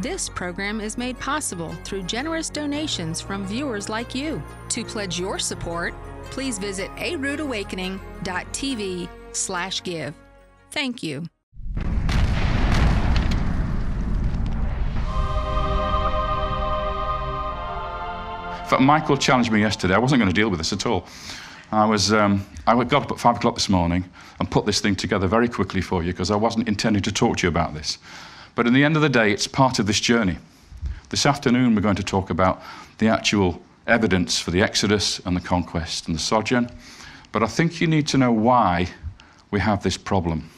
This program is made possible through generous donations from viewers like you. To pledge your support, please visit aroodawakening.tv/give. Thank you. In fact, Michael challenged me yesterday. I wasn't going to deal with this at all. I got up at 5 o'clock this morning and put this thing together very quickly for you because I wasn't intending to talk to you about this. But in the end of the day, it's part of this journey. This afternoon, we're going to talk about the actual evidence for the Exodus and the conquest and the sojourn. But I think you need to know why we have this problem.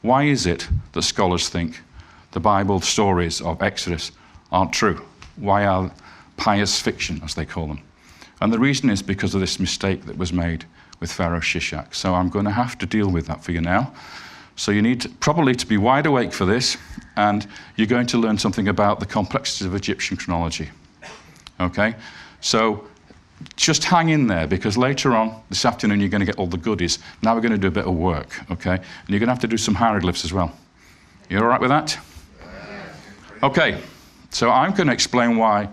Why is it that scholars think the Bible stories of Exodus aren't true? Why are pious fiction, as they call them? And the reason is because of this mistake that was made with Pharaoh Shishak. So I'm going to have to deal with that for you now. So you need probably to be wide awake for this, and you're going to learn something about the complexities of Egyptian chronology. Okay? So just hang in there, because later on this afternoon you're going to get all the goodies. Now we're going to do a bit of work, okay? And you're going to have to do some hieroglyphs as well. You all right with that? Okay, so I'm going to explain why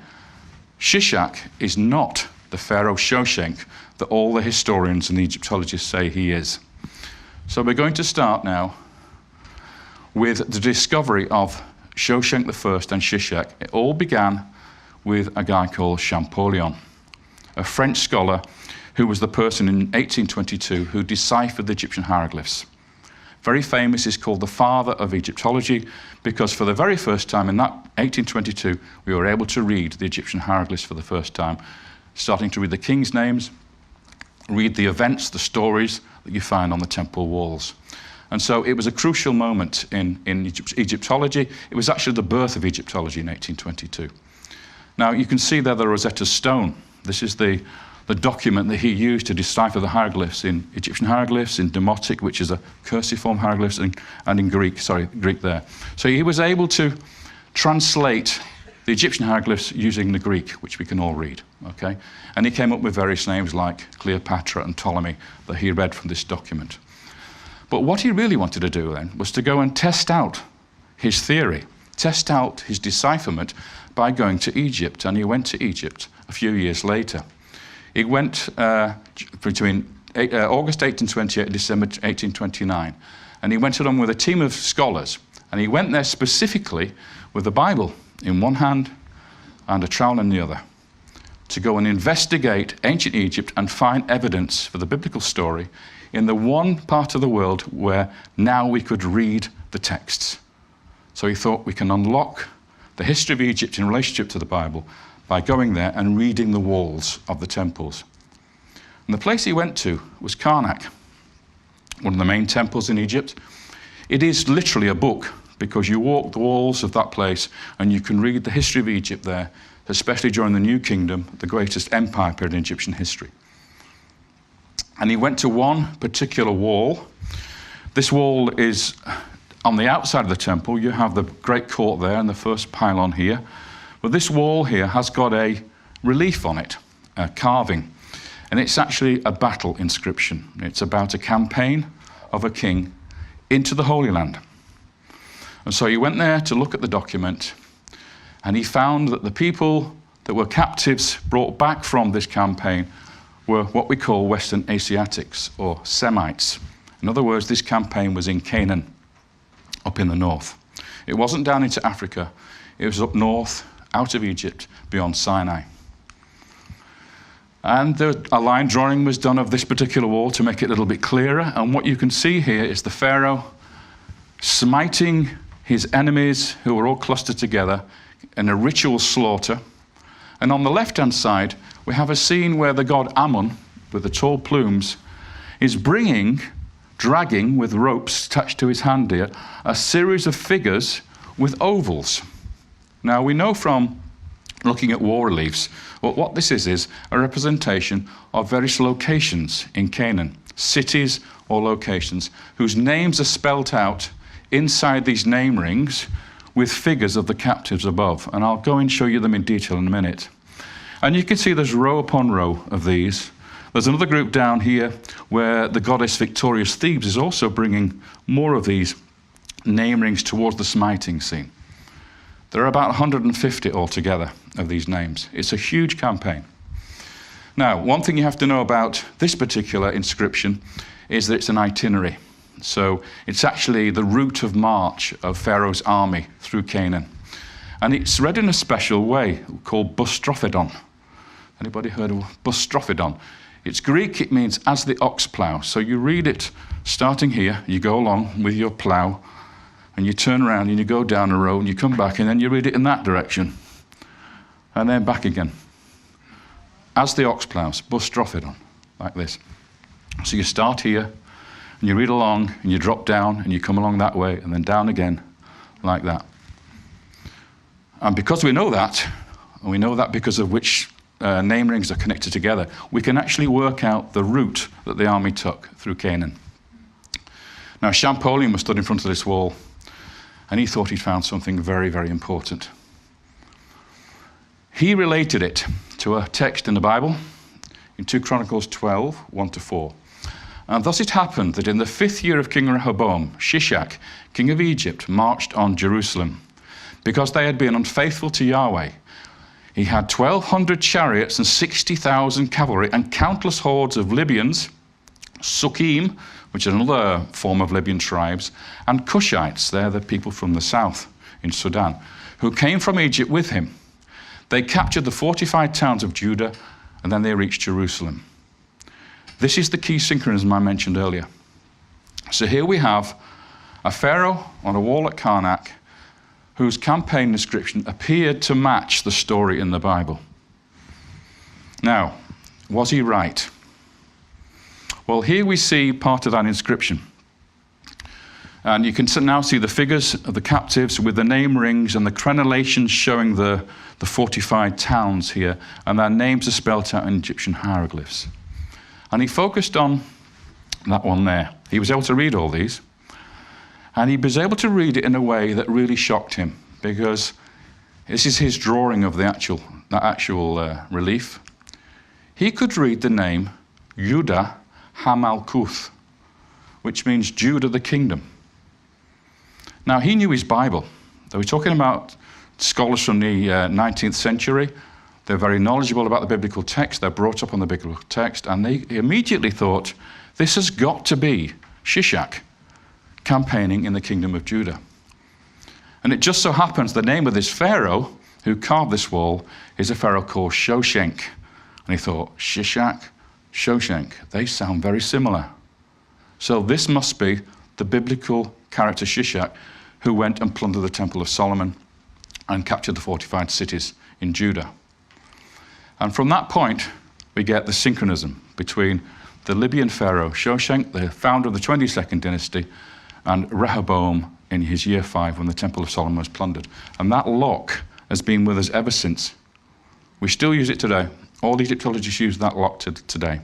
Shishak is not the Pharaoh Shoshenk that all the historians and the Egyptologists say he is. So we're going to start now with the discovery of Shoshenk I and Shishak. It all began with a guy called Champollion, a French scholar who was the person in 1822 who deciphered the Egyptian hieroglyphs. Very famous, is called the father of Egyptology, because for the very first time in that 1822, we were able to read the Egyptian hieroglyphs for the first time, starting to read the king's names, read the events, the stories that you find on the temple walls. And so it was a crucial moment in Egyptology. It was actually the birth of Egyptology in 1822. Now you can see there the Rosetta Stone. This is the document that he used to decipher the hieroglyphs in Egyptian hieroglyphs, in Demotic, which is a cursiform hieroglyphs, and in Greek, Greek there. So he was able to translate the Egyptian hieroglyphs using the Greek, which we can all read, okay? And he came up with various names like Cleopatra and Ptolemy that he read from this document. But what he really wanted to do then was to go and test out his theory, test out his decipherment by going to Egypt, and he went to Egypt a few years later. He went between August 1828 and December 1829, and he went along with a team of scholars, and he went there specifically with the Bible in one hand and a trowel in the other, to go and investigate ancient Egypt and find evidence for the biblical story in the one part of the world where now we could read the texts. So he thought we can unlock the history of Egypt in relationship to the Bible by going there and reading the walls of the temples. And the place he went to was Karnak, one of the main temples in Egypt. It is literally a book, because you walk the walls of that place and you can read the history of Egypt there, especially during the New Kingdom, the greatest empire period in Egyptian history. And he went to one particular wall. This wall is on the outside of the temple. You have the great court there and the first pylon here. But this wall here has got a relief on it, a carving. And it's actually a battle inscription. It's about a campaign of a king into the Holy Land. And so he went there to look at the document, and he found that the people that were captives brought back from this campaign were what we call Western Asiatics, or Semites. In other words, this campaign was in Canaan, up in the north. It wasn't down into Africa. It was up north, out of Egypt, beyond Sinai. And a line drawing was done of this particular wall to make it a little bit clearer. And what you can see here is the Pharaoh smiting his enemies, who were all clustered together in a ritual slaughter. And on the left-hand side, we have a scene where the god Ammon, with the tall plumes, is dragging with ropes attached to his hand here, a series of figures with ovals. Now, we know from looking at war reliefs, what this is a representation of various locations in Canaan, cities or locations, whose names are spelt out inside these name rings with figures of the captives above. And I'll go and show you them in detail in a minute. And you can see there's row upon row of these. There's another group down here where the goddess Victorious Thebes is also bringing more of these name rings towards the smiting scene. There are about 150 altogether of these names. It's a huge campaign. Now, one thing you have to know about this particular inscription is that it's an itinerary. So it's actually the route of march of Pharaoh's army through Canaan. And it's read in a special way called bustrophodon. Anybody heard of bustrophodon? It's Greek, it means as the ox plough. So you read it starting here, you go along with your plough, and you turn around and you go down a road and you come back and then you read it in that direction. And then back again. As the ox ploughs, bustrophodon, like this. So you start here, and you read along, and you drop down, and you come along that way, and then down again, like that. And because we know that, and we know that because of which name rings are connected together, we can actually work out the route that the army took through Canaan. Now, Champollion was stood in front of this wall, and he thought he'd found something very, very important. He related it to a text in the Bible, in 2 Chronicles 12, 1-4. And thus it happened that in the 5th year of King Rehoboam, Shishak, king of Egypt, marched on Jerusalem, because they had been unfaithful to Yahweh. He had 1,200 chariots and 60,000 cavalry and countless hordes of Libyans, Sukkim, which is another form of Libyan tribes, and Cushites, they're the people from the south in Sudan, who came from Egypt with him. They captured the fortified towns of Judah, and then they reached Jerusalem. This is the key synchronism I mentioned earlier. So here we have a pharaoh on a wall at Karnak whose campaign description appeared to match the story in the Bible. Now, was he right? Well, here we see part of that inscription. And you can now see the figures of the captives with the name rings and the crenellations showing the fortified towns here, and their names are spelt out in Egyptian hieroglyphs. And he focused on that one there. He was able to read all these, and he was able to read it in a way that really shocked him, because this is his drawing of the actual relief. He could read the name YeHoVaH, which means Judah the kingdom. Now, he knew his Bible. They were talking about scholars from the 19th century. They're very knowledgeable about the biblical text. They're brought up on the biblical text, and they immediately thought, this has got to be Shishak campaigning in the kingdom of Judah. And it just so happens the name of this pharaoh who carved this wall is a pharaoh called Shoshenk. And he thought, Shishak, Shoshenk, they sound very similar. So this must be the biblical character Shishak, who went and plundered the Temple of Solomon and captured the fortified cities in Judah. And from that point, we get the synchronism between the Libyan pharaoh Shoshenk, the founder of the 22nd dynasty, and Rehoboam in his year 5 when the Temple of Solomon was plundered. And that lock has been with us ever since. We still use it today. All the Egyptologists use that lock today.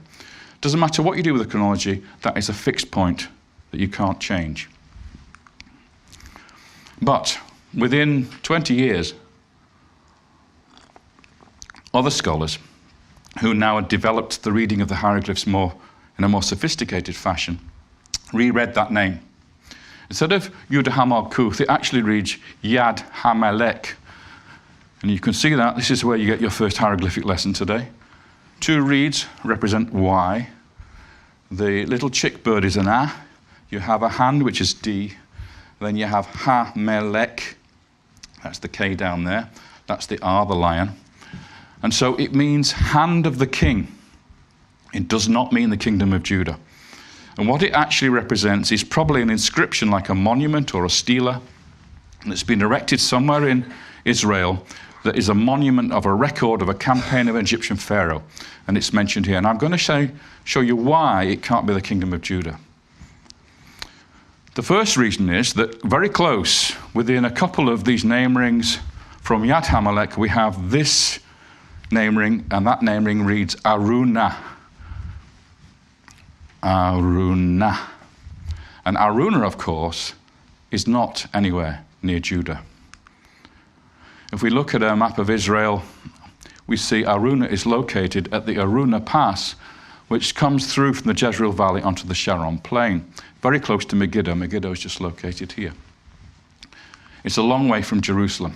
Doesn't matter what you do with the chronology, that is a fixed point that you can't change. But within 20 years, other scholars who now had developed the reading of the hieroglyphs in a more sophisticated fashion reread that name. Instead of YeHoVaH, it actually reads YeHoVaH. And you can see that. This is where you get your first hieroglyphic lesson today. 2 reeds represent Y. The little chick bird is an A. You have a hand, which is D. Then you have Ha-Melech. That's the K down there. That's the R, the lion. And so it means hand of the king. It does not mean the kingdom of Judah. And what it actually represents is probably an inscription like a monument or a stela that's been erected somewhere in Israel that is a monument of a record of a campaign of an Egyptian pharaoh. And it's mentioned here. And I'm going to show you why it can't be the kingdom of Judah. The first reason is that very close, within a couple of these name rings from YeHoVaH, we have this name ring, and that name ring reads Aruna. Aruna. And Aruna, of course, is not anywhere near Judah. If we look at a map of Israel, we see Aruna is located at the Aruna Pass, which comes through from the Jezreel Valley onto the Sharon Plain, very close to Megiddo. Megiddo is just located here. It's a long way from Jerusalem.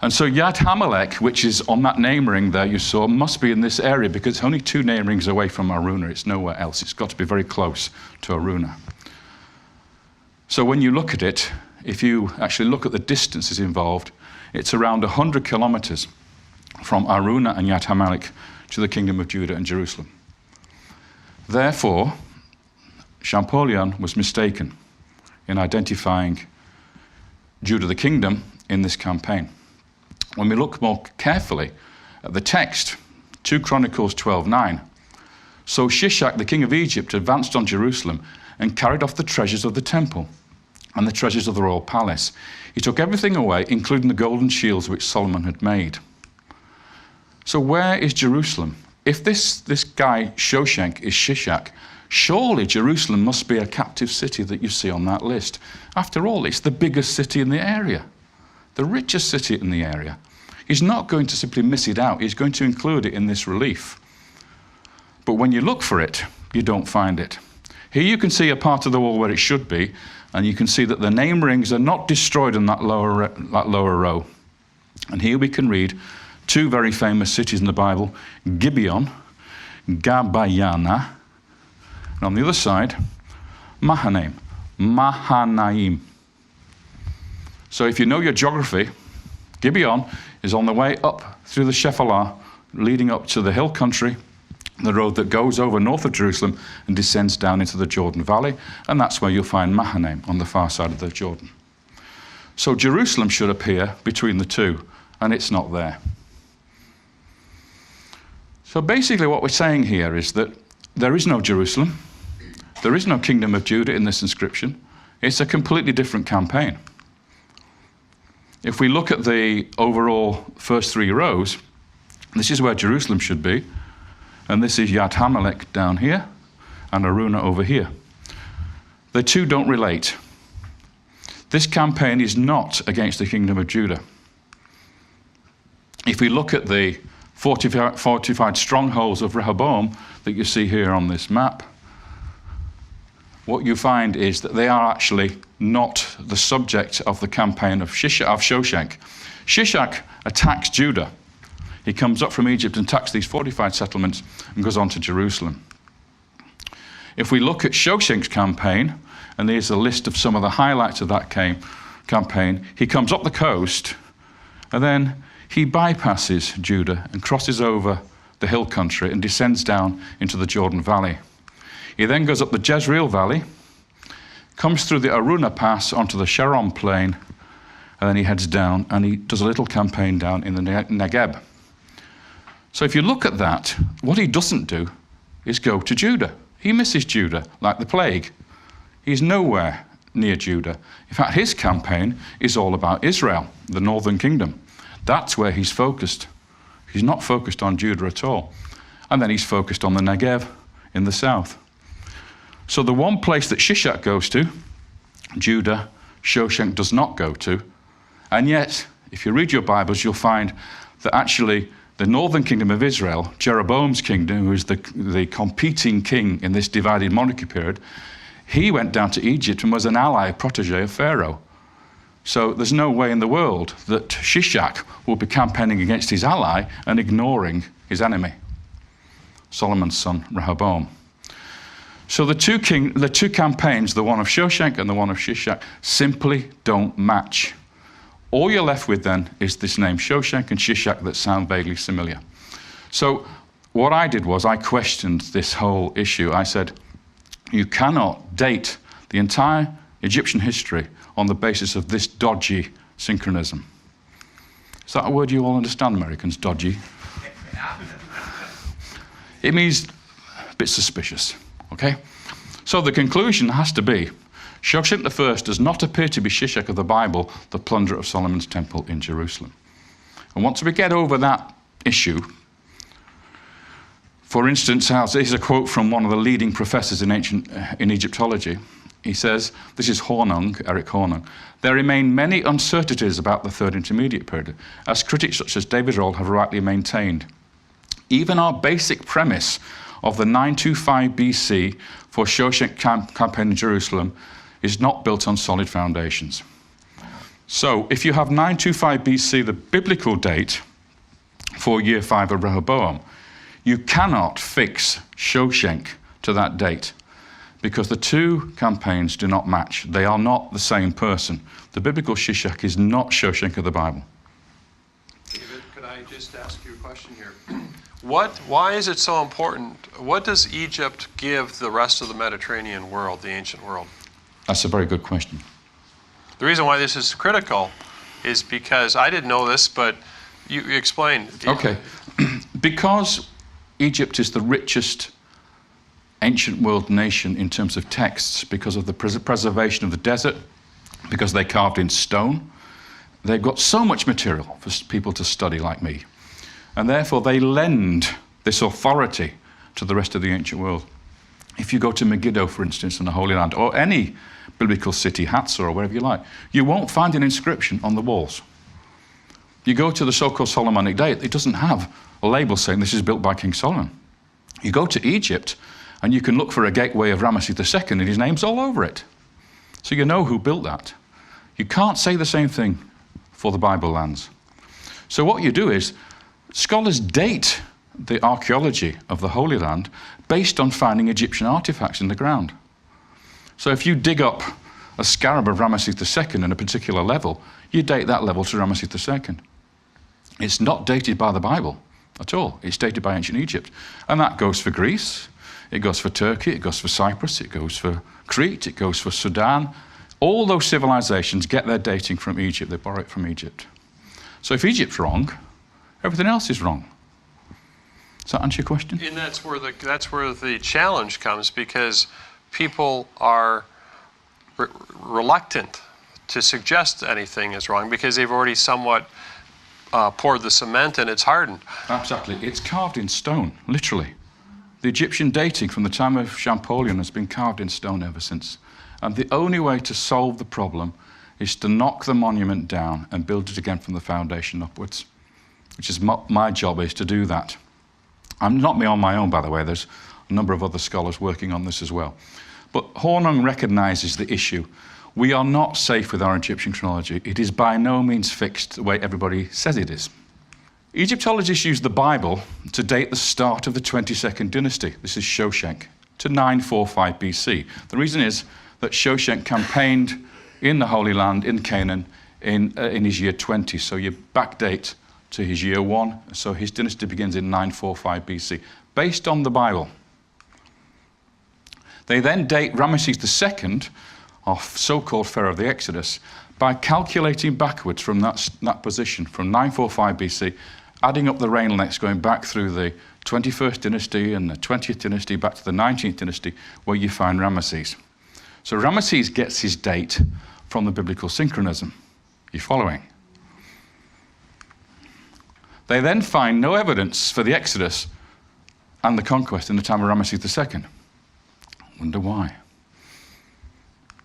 And so YeHoVaH, which is on that name ring there you saw, must be in this area because it's only 2 name rings away from Araunah. It's nowhere else. It's got to be very close to Araunah. So when you look at it, if you actually look at the distances involved, it's around 100 kilometers from Araunah and YeHoVaH to the kingdom of Judah and Jerusalem. Therefore, Champollion was mistaken in identifying Judah the kingdom in this campaign. When we look more carefully at the text, 2 Chronicles 12:9, so Shishak, the king of Egypt, advanced on Jerusalem and carried off the treasures of the temple and the treasures of the royal palace. He took everything away, including the golden shields which Solomon had made. So where is Jerusalem? If this guy, Shoshenk, is Shishak, surely Jerusalem must be a captive city that you see on that list. After all, it's the biggest city in the area, the richest city in the area. He's not going to simply miss it out. He's going to include it in this relief. But when you look for it, you don't find it. Here you can see a part of the wall where it should be, and you can see that the name rings are not destroyed in that lower row. And here we can read 2 very famous cities in the Bible, Gibeon, Gabayana, and on the other side, Mahanaim. So if you know your geography, Gibeon is on the way up through the Shephelah, leading up to the hill country, the road that goes over north of Jerusalem and descends down into the Jordan Valley, and that's where you'll find Mahanaim on the far side of the Jordan. So Jerusalem should appear between the 2, and it's not there. So basically what we're saying here is that there is no Jerusalem, there is no kingdom of Judah in this inscription. It's a completely different campaign. If we look at the overall first 3 rows, this is where Jerusalem should be, and this is YeHoVaH down here, and Araunah over here. The 2 don't relate. This campaign is not against the kingdom of Judah. If we look at the fortified strongholds of Rehoboam that you see here on this map, what you find is that they are actually not the subject of the campaign of Shoshenk. Shishak attacks Judah. He comes up from Egypt and attacks these fortified settlements and goes on to Jerusalem. If we look at Shoshenk's campaign, and there's a list of some of the highlights of that campaign, he comes up the coast and then he bypasses Judah and crosses over the hill country and descends down into the Jordan Valley. He then goes up the Jezreel Valley, comes through the Araunah Pass onto the Sharon Plain, and then he heads down and he does a little campaign down in the Negeb. So if you look at that, what he doesn't do is go to Judah. He misses Judah like the plague. He's nowhere near Judah. In fact, his campaign is all about Israel, the northern kingdom. That's where he's focused. He's not focused on Judah at all. And then he's focused on the Negev in the south. So the one place that Shishak goes to, Judah, Shoshenk does not go to. And yet, if you read your Bibles, you'll find that actually the northern kingdom of Israel, Jeroboam's kingdom, who is the competing king in this divided monarchy period, he went down to Egypt and was an ally, a protege of Pharaoh. So there's no way in the world that Shishak will be campaigning against his ally and ignoring his enemy, Solomon's son, Rehoboam. So the two campaigns, the one of Shoshenk and the one of Shishak, simply don't match. All you're left with then is this name Shoshenk and Shishak that sound vaguely familiar. So what I did was I questioned this whole issue. I said, you cannot date the entire Egyptian history on the basis of this dodgy synchronism. Is that a word you all understand, Americans, dodgy? It means a bit suspicious, okay? So the conclusion has to be, Shoshenk I does not appear to be Shishak of the Bible, the plunderer of Solomon's temple in Jerusalem. And once we get over that issue, for instance, here's a quote from one of the leading professors in Egyptology. He says, this is Eric Hornung, there remain many uncertainties about the Third Intermediate Period, as critics such as David Rohl have rightly maintained. Even our basic premise of the 925 BC for Shoshenk campaign in Jerusalem is not built on solid foundations. So if you have 925 BC, the biblical date for year 5 of Rehoboam, you cannot fix Shoshenk to that date because the two campaigns do not match. They are not the same person. The biblical Shishak is not Shoshenk of the Bible. David, could I just ask you a question here? Why is it so important? What does Egypt give the rest of the Mediterranean world, the ancient world? That's a very good question. The reason why this is critical is because I didn't know this, but you explained. Okay. Because Egypt is the richest ancient world nation in terms of texts, because of the preservation of the desert, because they carved in stone, they've got so much material for people to study like me. And therefore they lend this authority to the rest of the ancient world. If you go to Megiddo, for instance, in the Holy Land, or any biblical city, Hatzor, or wherever you like, you won't find an inscription on the walls. You go to the so-called Solomonic Date, it doesn't have a label saying this is built by King Solomon. You go to Egypt, and you can look for a gateway of Ramesses II, and his name's all over it. So you know who built that. You can't say the same thing for the Bible lands. So what you do is, scholars date the archaeology of the Holy Land based on finding Egyptian artifacts in the ground. So if you dig up a scarab of Ramesses II in a particular level, you date that level to Ramesses II. It's not dated by the Bible at all. It's dated by ancient Egypt. And that goes for Greece, it goes for Turkey, it goes for Cyprus, it goes for Crete, it goes for Sudan. All those civilizations get their dating from Egypt. They borrow it from Egypt. So if Egypt's wrong, everything else is wrong. Does that answer your question? And that's where the challenge comes, because people are reluctant to suggest anything is wrong because they've already somewhat poured the cement and it's hardened. Exactly. It's carved in stone, literally. The Egyptian dating from the time of Champollion has been carved in stone ever since. And the only way to solve the problem is to knock the monument down and build it again from the foundation upwards, which is my job, is to do that. I'm not on my own, by the way. There's a number of other scholars working on this as well. But Hornung recognizes the issue. We are not safe with our Egyptian chronology. It is by no means fixed the way everybody says it is. Egyptologists use the Bible to date the start of the 22nd dynasty. This is Shoshenk, to 945 BC. The reason is that Shoshenk campaigned in the Holy Land, in Canaan, in his year 20. So you backdate to his year 1. So his dynasty begins in 945 BC, based on the Bible. They then date Ramesses II, our so-called Pharaoh of the Exodus, by calculating backwards from that position, from 945 BC, adding up the reign lengths, going back through the 21st dynasty and the 20th dynasty, back to the 19th dynasty, where you find Ramesses. So Ramesses gets his date from the biblical synchronism. You following? They then find no evidence for the Exodus and the conquest in the time of Ramesses II. Wonder why?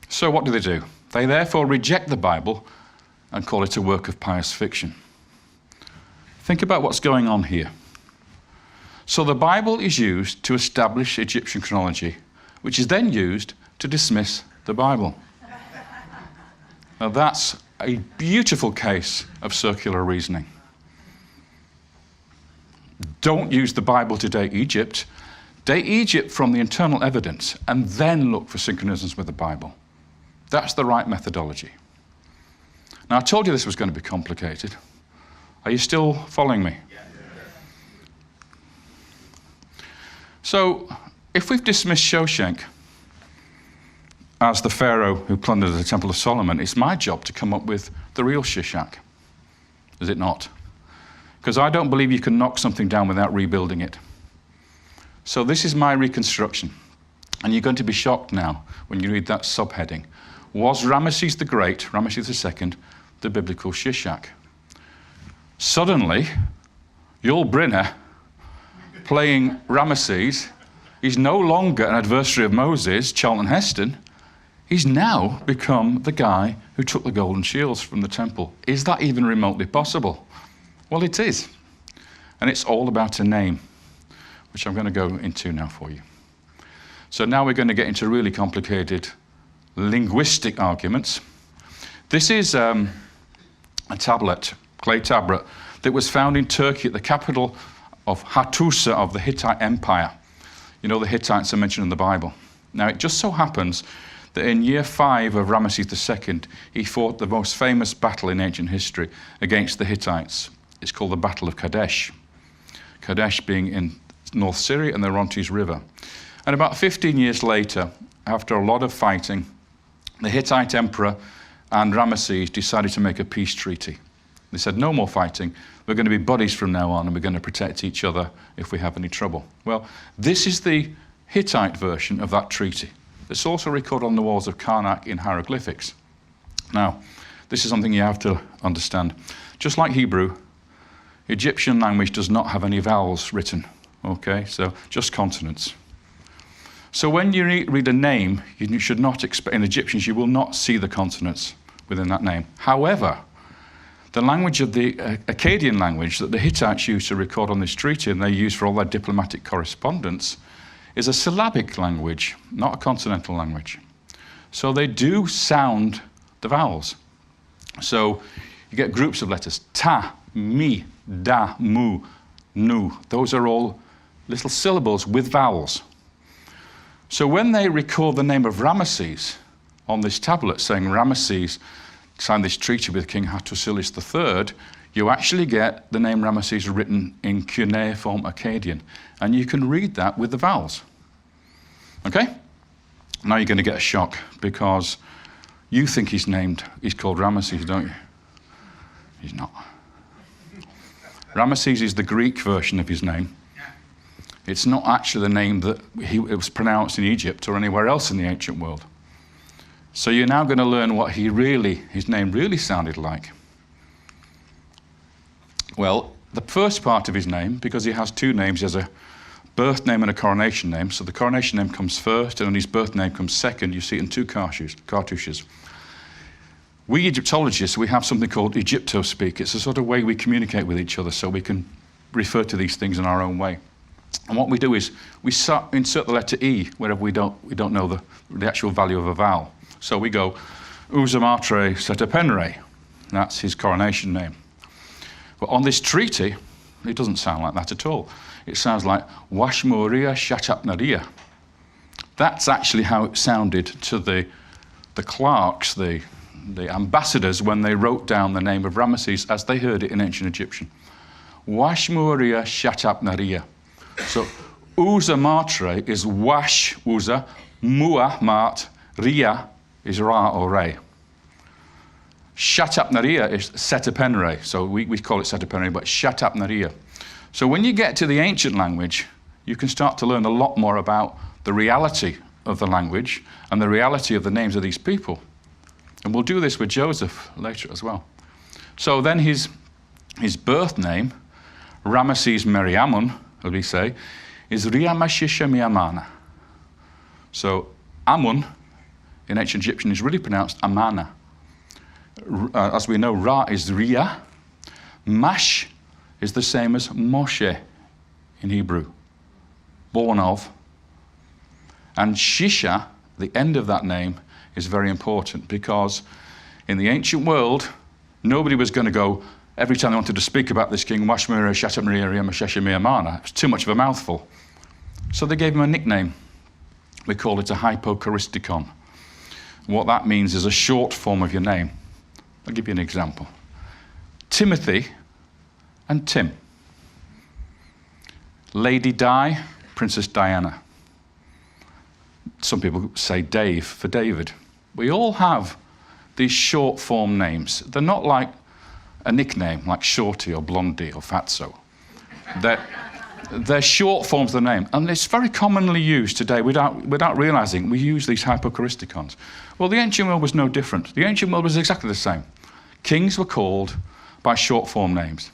So what do? They therefore reject the Bible and call it a work of pious fiction. Think about what's going on here. So the Bible is used to establish Egyptian chronology, which is then used to dismiss the Bible. Now that's a beautiful case of circular reasoning. Don't use the Bible to date Egypt. Date Egypt from the internal evidence and then look for synchronisms with the Bible. That's the right methodology. Now, I told you this was going to be complicated. Are you still following me? So, if we've dismissed Shoshenk as the Pharaoh who plundered the Temple of Solomon, it's my job to come up with the real Shishak. Is it not? Because I don't believe you can knock something down without rebuilding it. So this is my reconstruction. And you're going to be shocked now when you read that subheading. Was Ramesses the Great, Ramesses II, the biblical Shishak? Suddenly, Yul Brynner, playing Ramesses, is no longer an adversary of Moses, Charlton Heston. He's now become the guy who took the golden shields from the temple. Is that even remotely possible? Well, it is. And it's all about a name, which I'm going to go into now for you. So now we're going to get into really complicated linguistic arguments. This is a tablet, clay tablet, that was found in Turkey at the capital of Hattusa of the Hittite Empire. You know, the Hittites are mentioned in the Bible. Now, it just so happens that in year 5 of Ramesses II, he fought the most famous battle in ancient history against the Hittites. It's called the Battle of Kadesh. Kadesh being in North Syria and the Orontes River. And about 15 years later, after a lot of fighting, the Hittite emperor and Ramesses decided to make a peace treaty. They said, no more fighting. We're going to be buddies from now on, and we're going to protect each other if we have any trouble. Well, this is the Hittite version of that treaty. It's also recorded on the walls of Karnak in hieroglyphics. Now, this is something you have to understand. Just like Hebrew, Egyptian language does not have any vowels written, okay? So just consonants. So when you read a name, you should not expect, in Egyptians, you will not see the consonants within that name. However, the language of the Akkadian language that the Hittites used to record on this treaty, and they use for all their diplomatic correspondence, is a syllabic language, not a consonantal language. So they do sound the vowels. So you get groups of letters, ta, mi, da, mu, nu. Those are all little syllables with vowels. So when they record the name of Ramesses on this tablet, saying Ramesses signed this treaty with King Hattusilis III, you actually get the name Ramesses written in cuneiform Akkadian. And you can read that with the vowels. Okay? Now you're going to get a shock, because you think he's called Ramesses, don't you? He's not. Ramesses is the Greek version of his name. It's not actually the name that it was pronounced in Egypt or anywhere else in the ancient world. So you're now going to learn what his name really sounded like. Well, the first part of his name, because he has two names, he has a birth name and a coronation name. So the coronation name comes first, and then his birth name comes second. You see it in two cartouches. We Egyptologists, we have something called Egypto-speak. It's a sort of way we communicate with each other, so we can refer to these things in our own way. And what we do is we insert the letter E wherever we don't know the actual value of a vowel. So we go Uzamatre Setepenre. That's his coronation name. But on this treaty, it doesn't sound like that at all. It sounds like Washmuria Shatapnaria. That's actually how it sounded to the clerks, the ambassadors, when they wrote down the name of Ramesses as they heard it in ancient Egyptian. Washmuria Shatapnaria. So Uza Matre is Wash Uza, Mua Mart, Ria is Ra or Re. Shatapnaria is Setepenre, so we call it Setepenre, but Shatapnaria. So when you get to the ancient language, you can start to learn a lot more about the reality of the language and the reality of the names of these people. And we'll do this with Joseph later as well. So then his birth name, Ramesses Meriamun, as we say, is Riamashisha Miamana. So Amun in ancient Egyptian is really pronounced Amana. As we know, Ra is Ria. Mash is the same as Moshe in Hebrew, born of. And Shisha, the end of that name, is very important, because in the ancient world, nobody was going to go, every time they wanted to speak about this king, Washmira, Shatapmaria, Riamashesha, Miamana. It was too much of a mouthful. So they gave him a nickname. We call it a hypochoristicon. What that means is a short form of your name. I'll give you an example. Timothy and Tim. Lady Di, Princess Diana. Some people say Dave for David. We all have these short form names. They're not like a nickname, like Shorty or Blondie or Fatso. They're short forms of the name, and it's very commonly used today without realizing we use these hypochoristicons. Well, the ancient world was no different. The ancient world was exactly the same. Kings were called by short form names.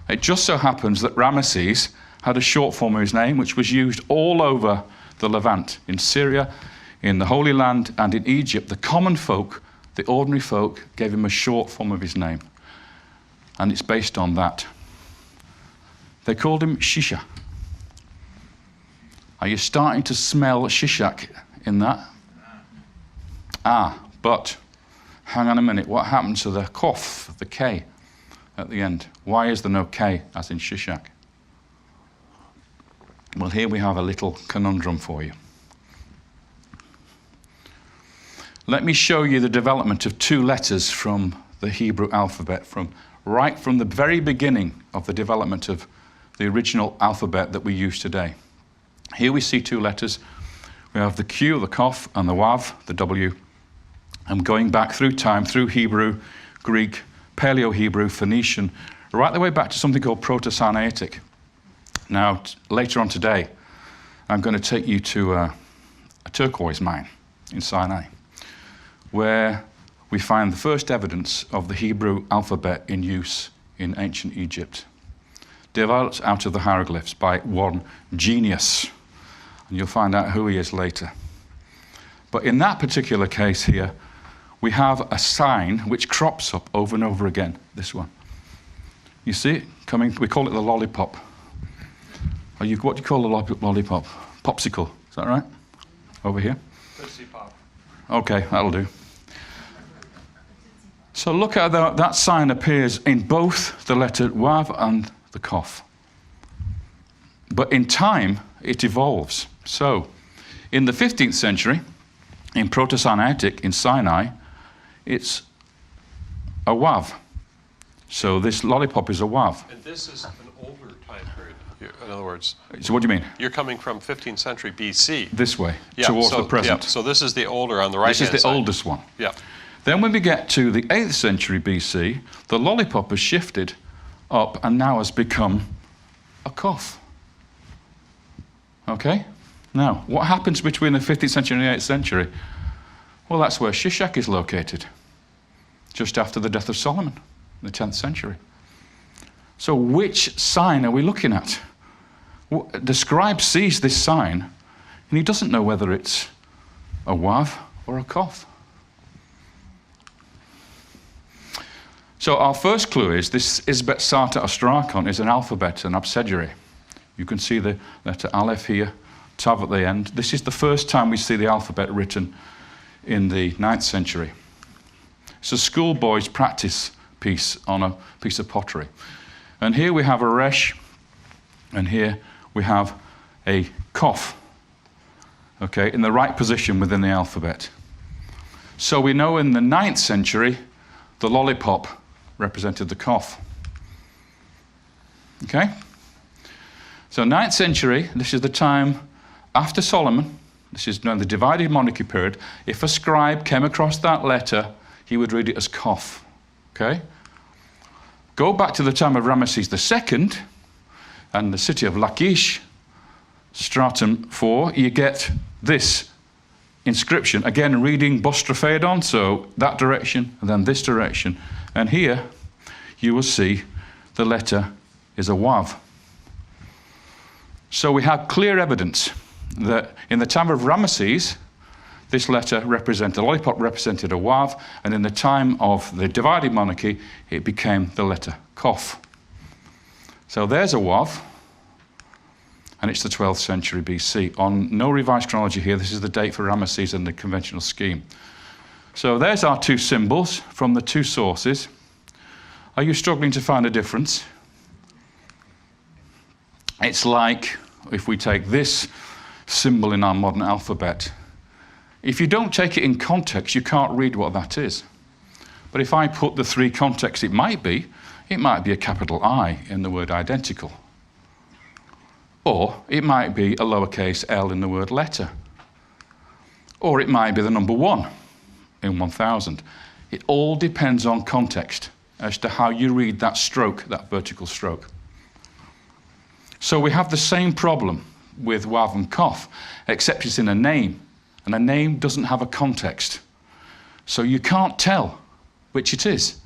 It just so happens that Ramesses had a short form of his name, which was used all over the Levant, in Syria, in the Holy Land, and in Egypt. The common folk, the ordinary folk, gave him a short form of his name. And it's based on that. They called him Shishak. Are you starting to smell Shishak in that? But hang on a minute, what happened to the Qoph, the K at the end? Why is there no K, as in Shishak? Well, here we have a little conundrum for you. Let me show you the development of two letters from the Hebrew alphabet, right from the very beginning of the development of the original alphabet that we use today. Here we see two letters. We have the Q, the Qoph, and the Wav, the W. I'm going back through time, through Hebrew, Greek, Paleo-Hebrew, Phoenician, right the way back to something called Proto-Sinaitic. Now, later on today, I'm going to take you to a turquoise mine in Sinai, where we find the first evidence of the Hebrew alphabet in use in ancient Egypt, developed out of the hieroglyphs by one genius. And you'll find out who he is later. But in that particular case here, we have a sign which crops up over and over again, this one. You see it coming, we call it the lollipop. What do you call the lollipop? Popsicle, is that right? Over here? Tootsie Pop. Okay, that'll do. So look at that sign appears in both the letter Wav and the Qoph. But in time, it evolves. So, in the 15th century, in Proto-Sinaitic, in Sinai, it's a Wav. So this lollipop is a Wav. And this is an older time period. In other words, so what do you mean? You're coming from 15th century BC. This way, yeah, towards the present. Yeah, so this is the older on the right-hand side. This is the oldest one. Yeah. Then when we get to the 8th century BC, the lollipop has shifted up and now has become a Qoph. Okay? Now, what happens between the 15th century and the 8th century? Well, that's where Shishak is located, just after the death of Solomon, in the 10th century. So which sign are we looking at? The scribe sees this sign, and he doesn't know whether it's a Wav or a Qoph. So our first clue is this Israelite Ostracon is an alphabet, an abecedary. You can see the letter Aleph here, Tav at the end. This is the first time we see the alphabet written in the 9th century. It's a schoolboy's practice piece on a piece of pottery. And here we have a resh, and here we have a Qoph, okay, in the right position within the alphabet. So we know in the 9th century, the lollipop represented the Qoph. Okay? So 9th century, this is the time after Solomon. This is the divided monarchy period. If a scribe came across that letter, he would read it as Qoph. Okay? Go back to the time of Ramesses II and the city of Lachish, stratum 4, you get this inscription. Again, reading Bostraphaedon, so that direction, and then this direction. And here, you will see the letter is a Wav. So we have clear evidence that in the time of Ramesses, this letter represented, the lollipop represented a Wav, and in the time of the divided monarchy, it became the letter Qoph. So there's a Wav, and it's the 12th century BC. On no revised chronology here, this is the date for Ramesses and the conventional scheme. So there's our two symbols from the two sources. Are you struggling to find a difference? It's like if we take this symbol in our modern alphabet. If you don't take it in context, you can't read what that is. But if I put the three contexts it might be a capital I in the word identical. Or it might be a lowercase l in the word letter. Or it might be the number 1 in 1000. It all depends on context as to how you read that stroke, that vertical stroke. So we have the same problem with Wav and Qoph, except it's in a name, and a name doesn't have a context. So you can't tell which it is.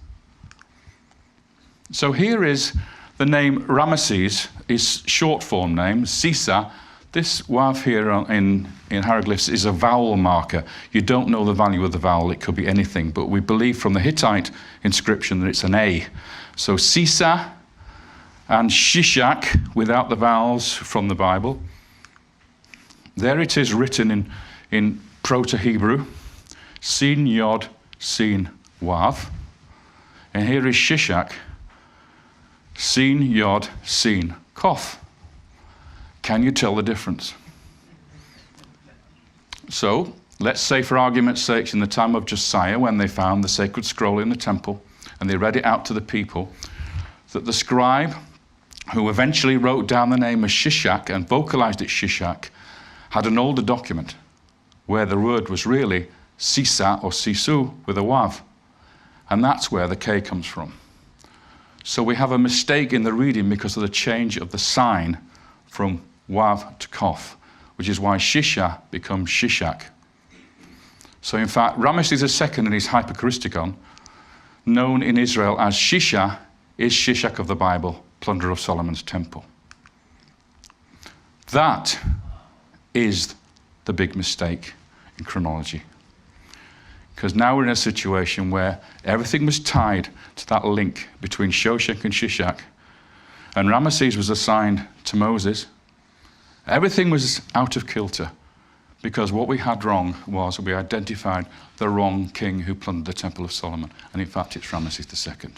So here is the name Ramesses, is short form name, Sisa. This Wav here in hieroglyphs is a vowel marker. You don't know the value of the vowel, it could be anything, but we believe from the Hittite inscription that it's an A. So Sisa and Shishak, without the vowels from the Bible. There it is written in Proto-Hebrew, Sin Yod, Sin Wav. And here is Shishak, Sin, Yod, Sin, Qoph. Can you tell the difference? So, let's say for argument's sake, in the time of Josiah, when they found the sacred scroll in the temple, and they read it out to the people, that the scribe, who eventually wrote down the name as Shishak and vocalized it Shishak, had an older document where the word was really Sisa or Sisu with a Wav. And that's where the K comes from. So we have a mistake in the reading because of the change of the sign from Wav to Qoph, which is why Shisha becomes Shishak. So in fact, Ramesses II in his Hypercharisticon, known in Israel as Shisha, is Shishak of the Bible, Plunderer of Solomon's temple. That is the big mistake in chronology. Because now we're in a situation where everything was tied to that link between Shoshenk and Shishak, and Ramesses was assigned to Moses. Everything was out of kilter, because what we had wrong was we identified the wrong king who plundered the Temple of Solomon, and in fact it's Ramesses II.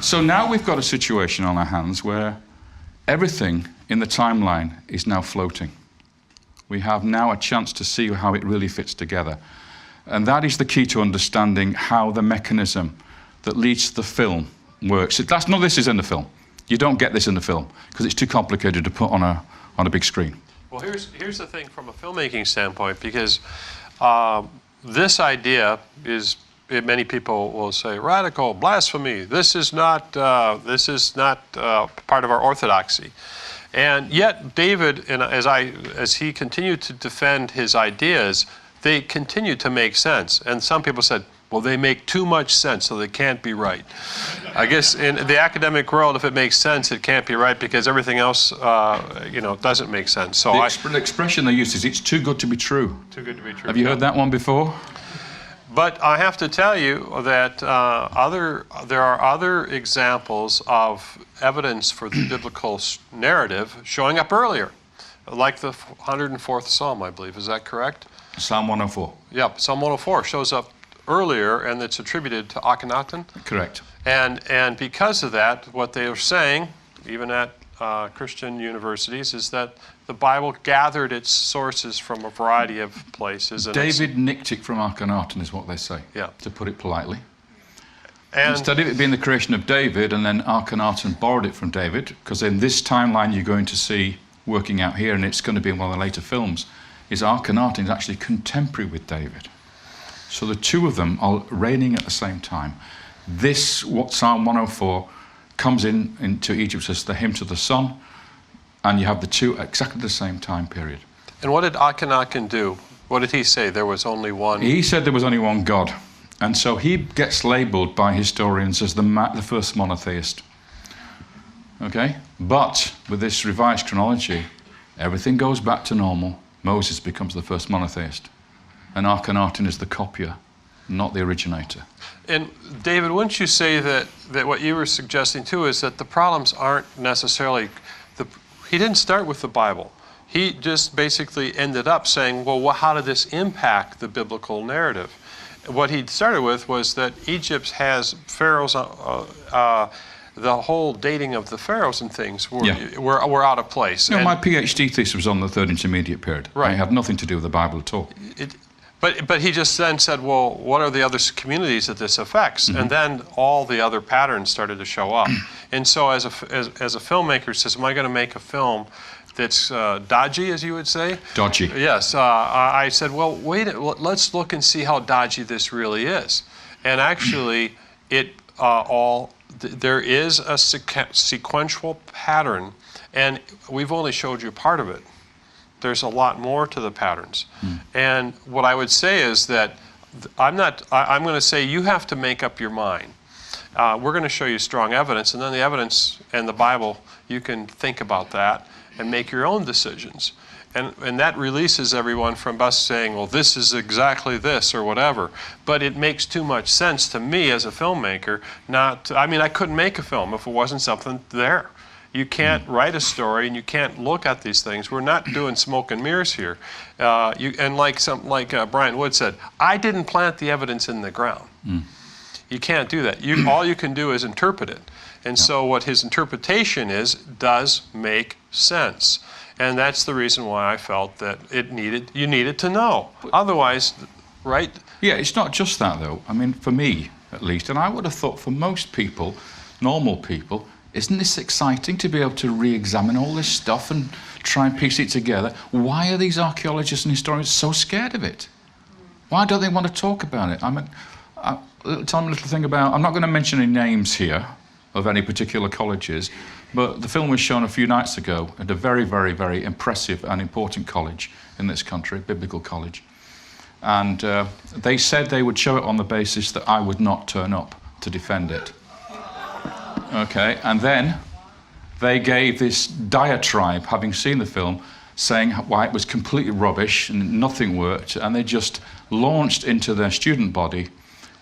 So now we've got a situation on our hands where everything in the timeline is now floating. We have now a chance to see how it really fits together. And that is the key to understanding how the mechanism that leads to the film works. None of this is in the film. You don't get this in the film because it's too complicated to put on a big screen. Well, here's the thing from a filmmaking standpoint, because this idea is, many people will say, radical, blasphemy. This is not part of our orthodoxy. And yet David, as he continued to defend his ideas, they continued to make sense. And some people said, well, they make too much sense, so they can't be right. I guess in the academic world, if it makes sense, it can't be right because everything else, doesn't make sense. So the expression they use is, it's too good to be true. Too good to be true. Have you heard that one before? But I have to tell you that there are other examples of evidence for the biblical narrative showing up earlier, like the 104th Psalm, I believe. Is that correct? Psalm 104. Yeah, Psalm 104 shows up earlier, and it's attributed to Akhenaten. Correct. And because of that, what they are saying, even at Christian universities, is that the Bible gathered its sources from a variety of places. And David nicked it from Akhenaten, is what they say, to put it politely. And instead of it being the creation of David, and then Akhenaten borrowed it from David, because in this timeline you're going to see working out here, and it's going to be in one of the later films, is Akhenaten is actually contemporary with David. So the two of them are reigning at the same time. This, what Psalm 104 comes into Egypt as the hymn to the sun, and you have the two at exactly the same time period. And what did Akhenaten do? What did he say? There was only one? He said there was only one God. And so he gets labeled by historians as the first monotheist. Okay? But with this revised chronology, everything goes back to normal. Moses becomes the first monotheist. And Akhenaten is the copier, not the originator. And David, wouldn't you say that what you were suggesting too is that the problems aren't necessarily, he didn't start with the Bible. He just basically ended up saying, well, how did this impact the biblical narrative? What he started with was that Egypt has pharaohs, the whole dating of the pharaohs and things were out of place. My PhD thesis was on the Third Intermediate period. Right. It had nothing to do with the Bible at all. But he just then said, well, what are the other communities that this affects? And then all the other patterns started to show up. And so as a filmmaker says, am I going to make a film that's dodgy, as you would say? Dodgy. Yes. I said, well, let's look and see how dodgy this really is. And actually, there is a sequential pattern, and we've only showed you part of it. There's a lot more to the patterns. And what I would say is that I'm going to say you have to make up your mind. We're going to show you strong evidence, and then the evidence and the Bible, you can think about that and make your own decisions. And that releases everyone from us saying, well, this is exactly this or whatever. But it makes too much sense to me as a filmmaker I couldn't make a film if it wasn't something there. You can't write a story and you can't look at these things. We're not doing smoke and mirrors here. And like Brian Wood said, I didn't plant the evidence in the ground. You can't do that. All you can do is interpret it. And so what his interpretation is does make sense. And that's the reason why I felt that you needed to know. Otherwise, right? Yeah, it's not just that though. I mean, for me at least, and I would have thought for most people, normal people, isn't this exciting to be able to re-examine all this stuff and try and piece it together? Why are these archaeologists and historians so scared of it? Why don't they want to talk about it? Tell me a little thing about, I'm not going to mention any names here of any particular colleges, but the film was shown a few nights ago at a very, very, very impressive and important college in this country, biblical college. And they said they would show it on the basis that I would not turn up to defend it. Okay, and then they gave this diatribe, having seen the film, saying why it was completely rubbish and nothing worked, and they just launched into their student body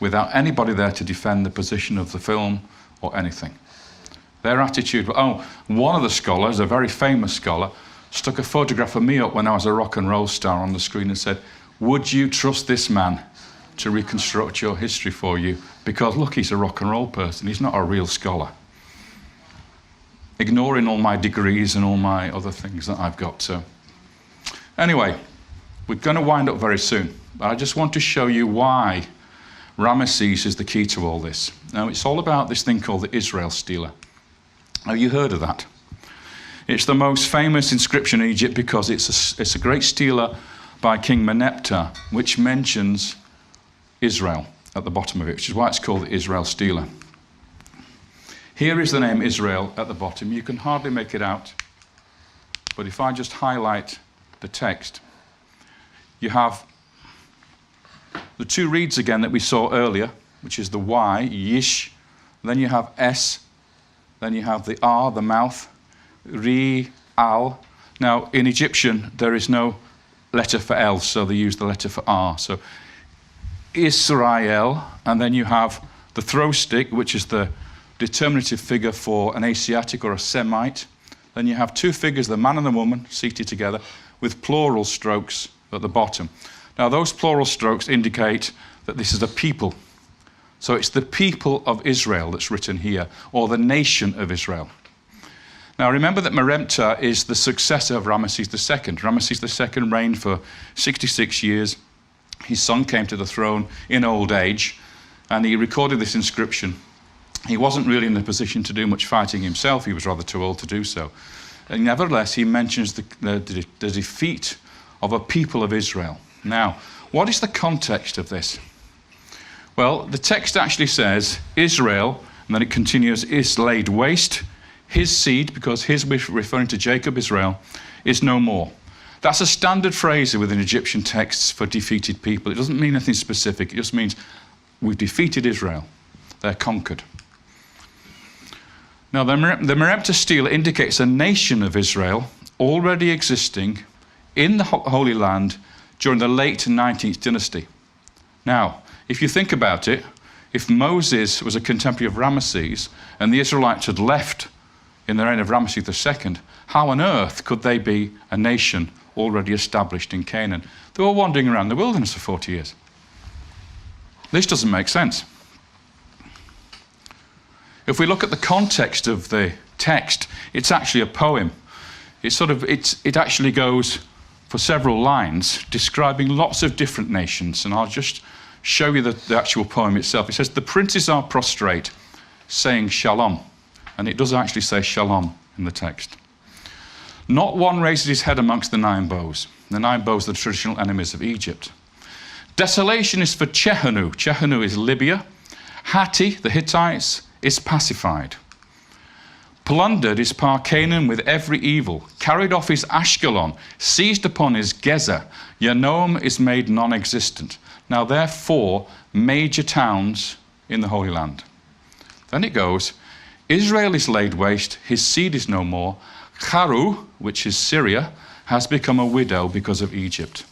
without anybody there to defend the position of the film or anything. Their attitude, one of the scholars, a very famous scholar, stuck a photograph of me up when I was a rock and roll star on the screen and said, would you trust this man to reconstruct your history for you? Because look, he's a rock and roll person, he's not a real scholar. Ignoring all my degrees and all my other things that I've got. So anyway, we're going to wind up very soon, but I just want to show you why Ramesses is the key to all this. Now, it's all about this thing called the Israel Stela. Have you heard of that? It's the most famous inscription in Egypt because it's a great stela by King Meneptah, which mentions Israel at the bottom of it, which is why it's called the Israel Stela. Here is the name Israel at the bottom. You can hardly make it out, but if I just highlight the text, you have the two reeds again that we saw earlier, which is the Y, yish, then you have S, then you have the R, the mouth, Ri, Al. Now, in Egyptian, there is no letter for L, so they use the letter for R. So, Israel, and then you have the throw stick, which is the determinative figure for an Asiatic or a Semite. Then you have two figures, the man and the woman, seated together, with plural strokes at the bottom. Now, those plural strokes indicate that this is a people. So it's the people of Israel that's written here, or the nation of Israel. Now, remember that Meneptah is the successor of Ramesses II. Ramesses II reigned for 66 years. His son came to the throne in old age, and he recorded this inscription. He wasn't really in a position to do much fighting himself. He was rather too old to do so. And nevertheless, he mentions the defeat of a people of Israel. Now, what is the context of this? Well, the text actually says Israel, and then it continues, is laid waste. His seed, because his, referring to Jacob, Israel, is no more. That's a standard phrase within Egyptian texts for defeated people. It doesn't mean anything specific. It just means we've defeated Israel. They're conquered. Now, the Ramesses Stela indicates a nation of Israel already existing in the Holy Land during the late 19th dynasty. Now, if you think about it, if Moses was a contemporary of Ramesses and the Israelites had left in the reign of Ramesses II, how on earth could they be a nation already established in Canaan? They were wandering around the wilderness for 40 years. This doesn't make sense. If we look at the context of the text, it's actually a poem. It actually goes for several lines describing lots of different nations, and I'll just show you the actual poem itself. It says, "The princes are prostrate, saying shalom," and it does actually say shalom in the text. "Not one raises his head amongst the 9 bows." The 9 bows are the traditional enemies of Egypt. "Desolation is for Chehenu." Chehenu is Libya. "Hatti," the Hittites, is pacified. "Plundered is Parcanaan with every evil. Carried off is Ashkelon. Seized upon is Gezer. Yanoam is made non-existent." Now, there are 4 major towns in the Holy Land. Then it goes, "Israel is laid waste. His seed is no more. Charu," which is Syria, "has become a widow because of Egypt."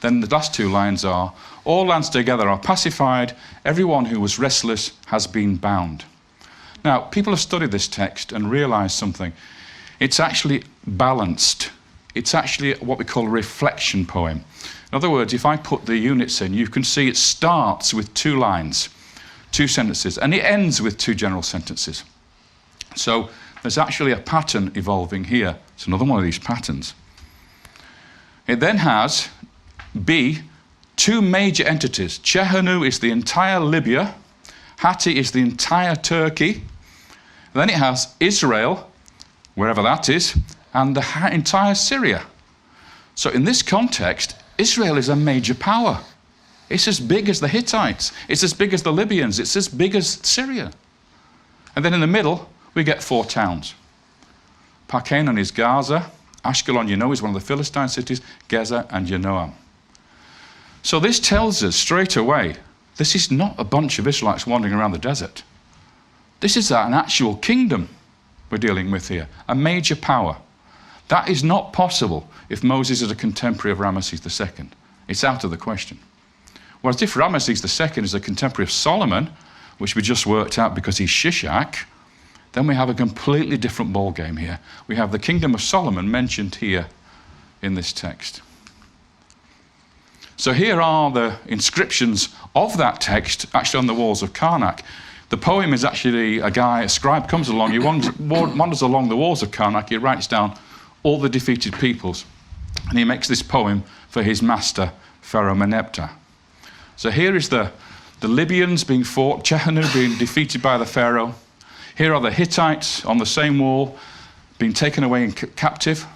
Then the last 2 lines are, "All lands together are pacified. Everyone who was restless has been bound." Now, people have studied this text and realized something. It's actually balanced. It's actually what we call a reflection poem. In other words, if I put the units in, you can see it starts with 2 lines, 2 sentences, and it ends with 2 general sentences. So there's actually a pattern evolving here. It's another one of these patterns. It then has, B, 2 major entities. Chehenu is the entire Libya. Hatti is the entire Turkey. Then it has Israel, wherever that is, and the entire Syria. So in this context, Israel is a major power. It's as big as the Hittites. It's as big as the Libyans. It's as big as Syria. And then in the middle, we get 4 towns. Parcanaan is Gaza. Ashkelon, is one of the Philistine cities. Gezer and Yanoam. So this tells us straight away, this is not a bunch of Israelites wandering around the desert. This is an actual kingdom we're dealing with here, a major power. That is not possible if Moses is a contemporary of Ramesses II. It's out of the question. Whereas if Ramesses II is a contemporary of Solomon, which we just worked out because he's Shishak, then we have a completely different ballgame here. We have the kingdom of Solomon mentioned here in this text. So here are the inscriptions of that text actually on the walls of Karnak. The poem is actually a scribe comes along, he wanders along the walls of Karnak, he writes down all the defeated peoples, and he makes this poem for his master, Pharaoh Meneptah. So here is the Libyans being fought, Chehenu being defeated by the Pharaoh. Here are the Hittites on the same wall being taken away in captive.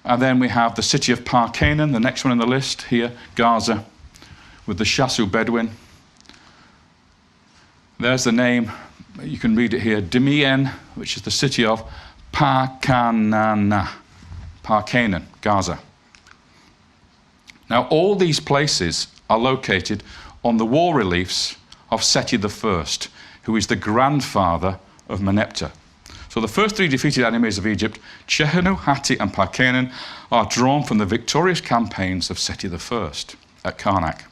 And then we have the city of Parcanaan, the next one in the list here, Gaza, with the Shasu Bedouin. There's the name, you can read it here, Demien, which is the city of Parcanaan, Gaza. Now, all these places are located on the wall reliefs of Seti I, who is the grandfather of Meneptah. So the first 3 defeated enemies of Egypt, Chehenu, Hatti, and Parcanaan, are drawn from the victorious campaigns of Seti I at Karnak.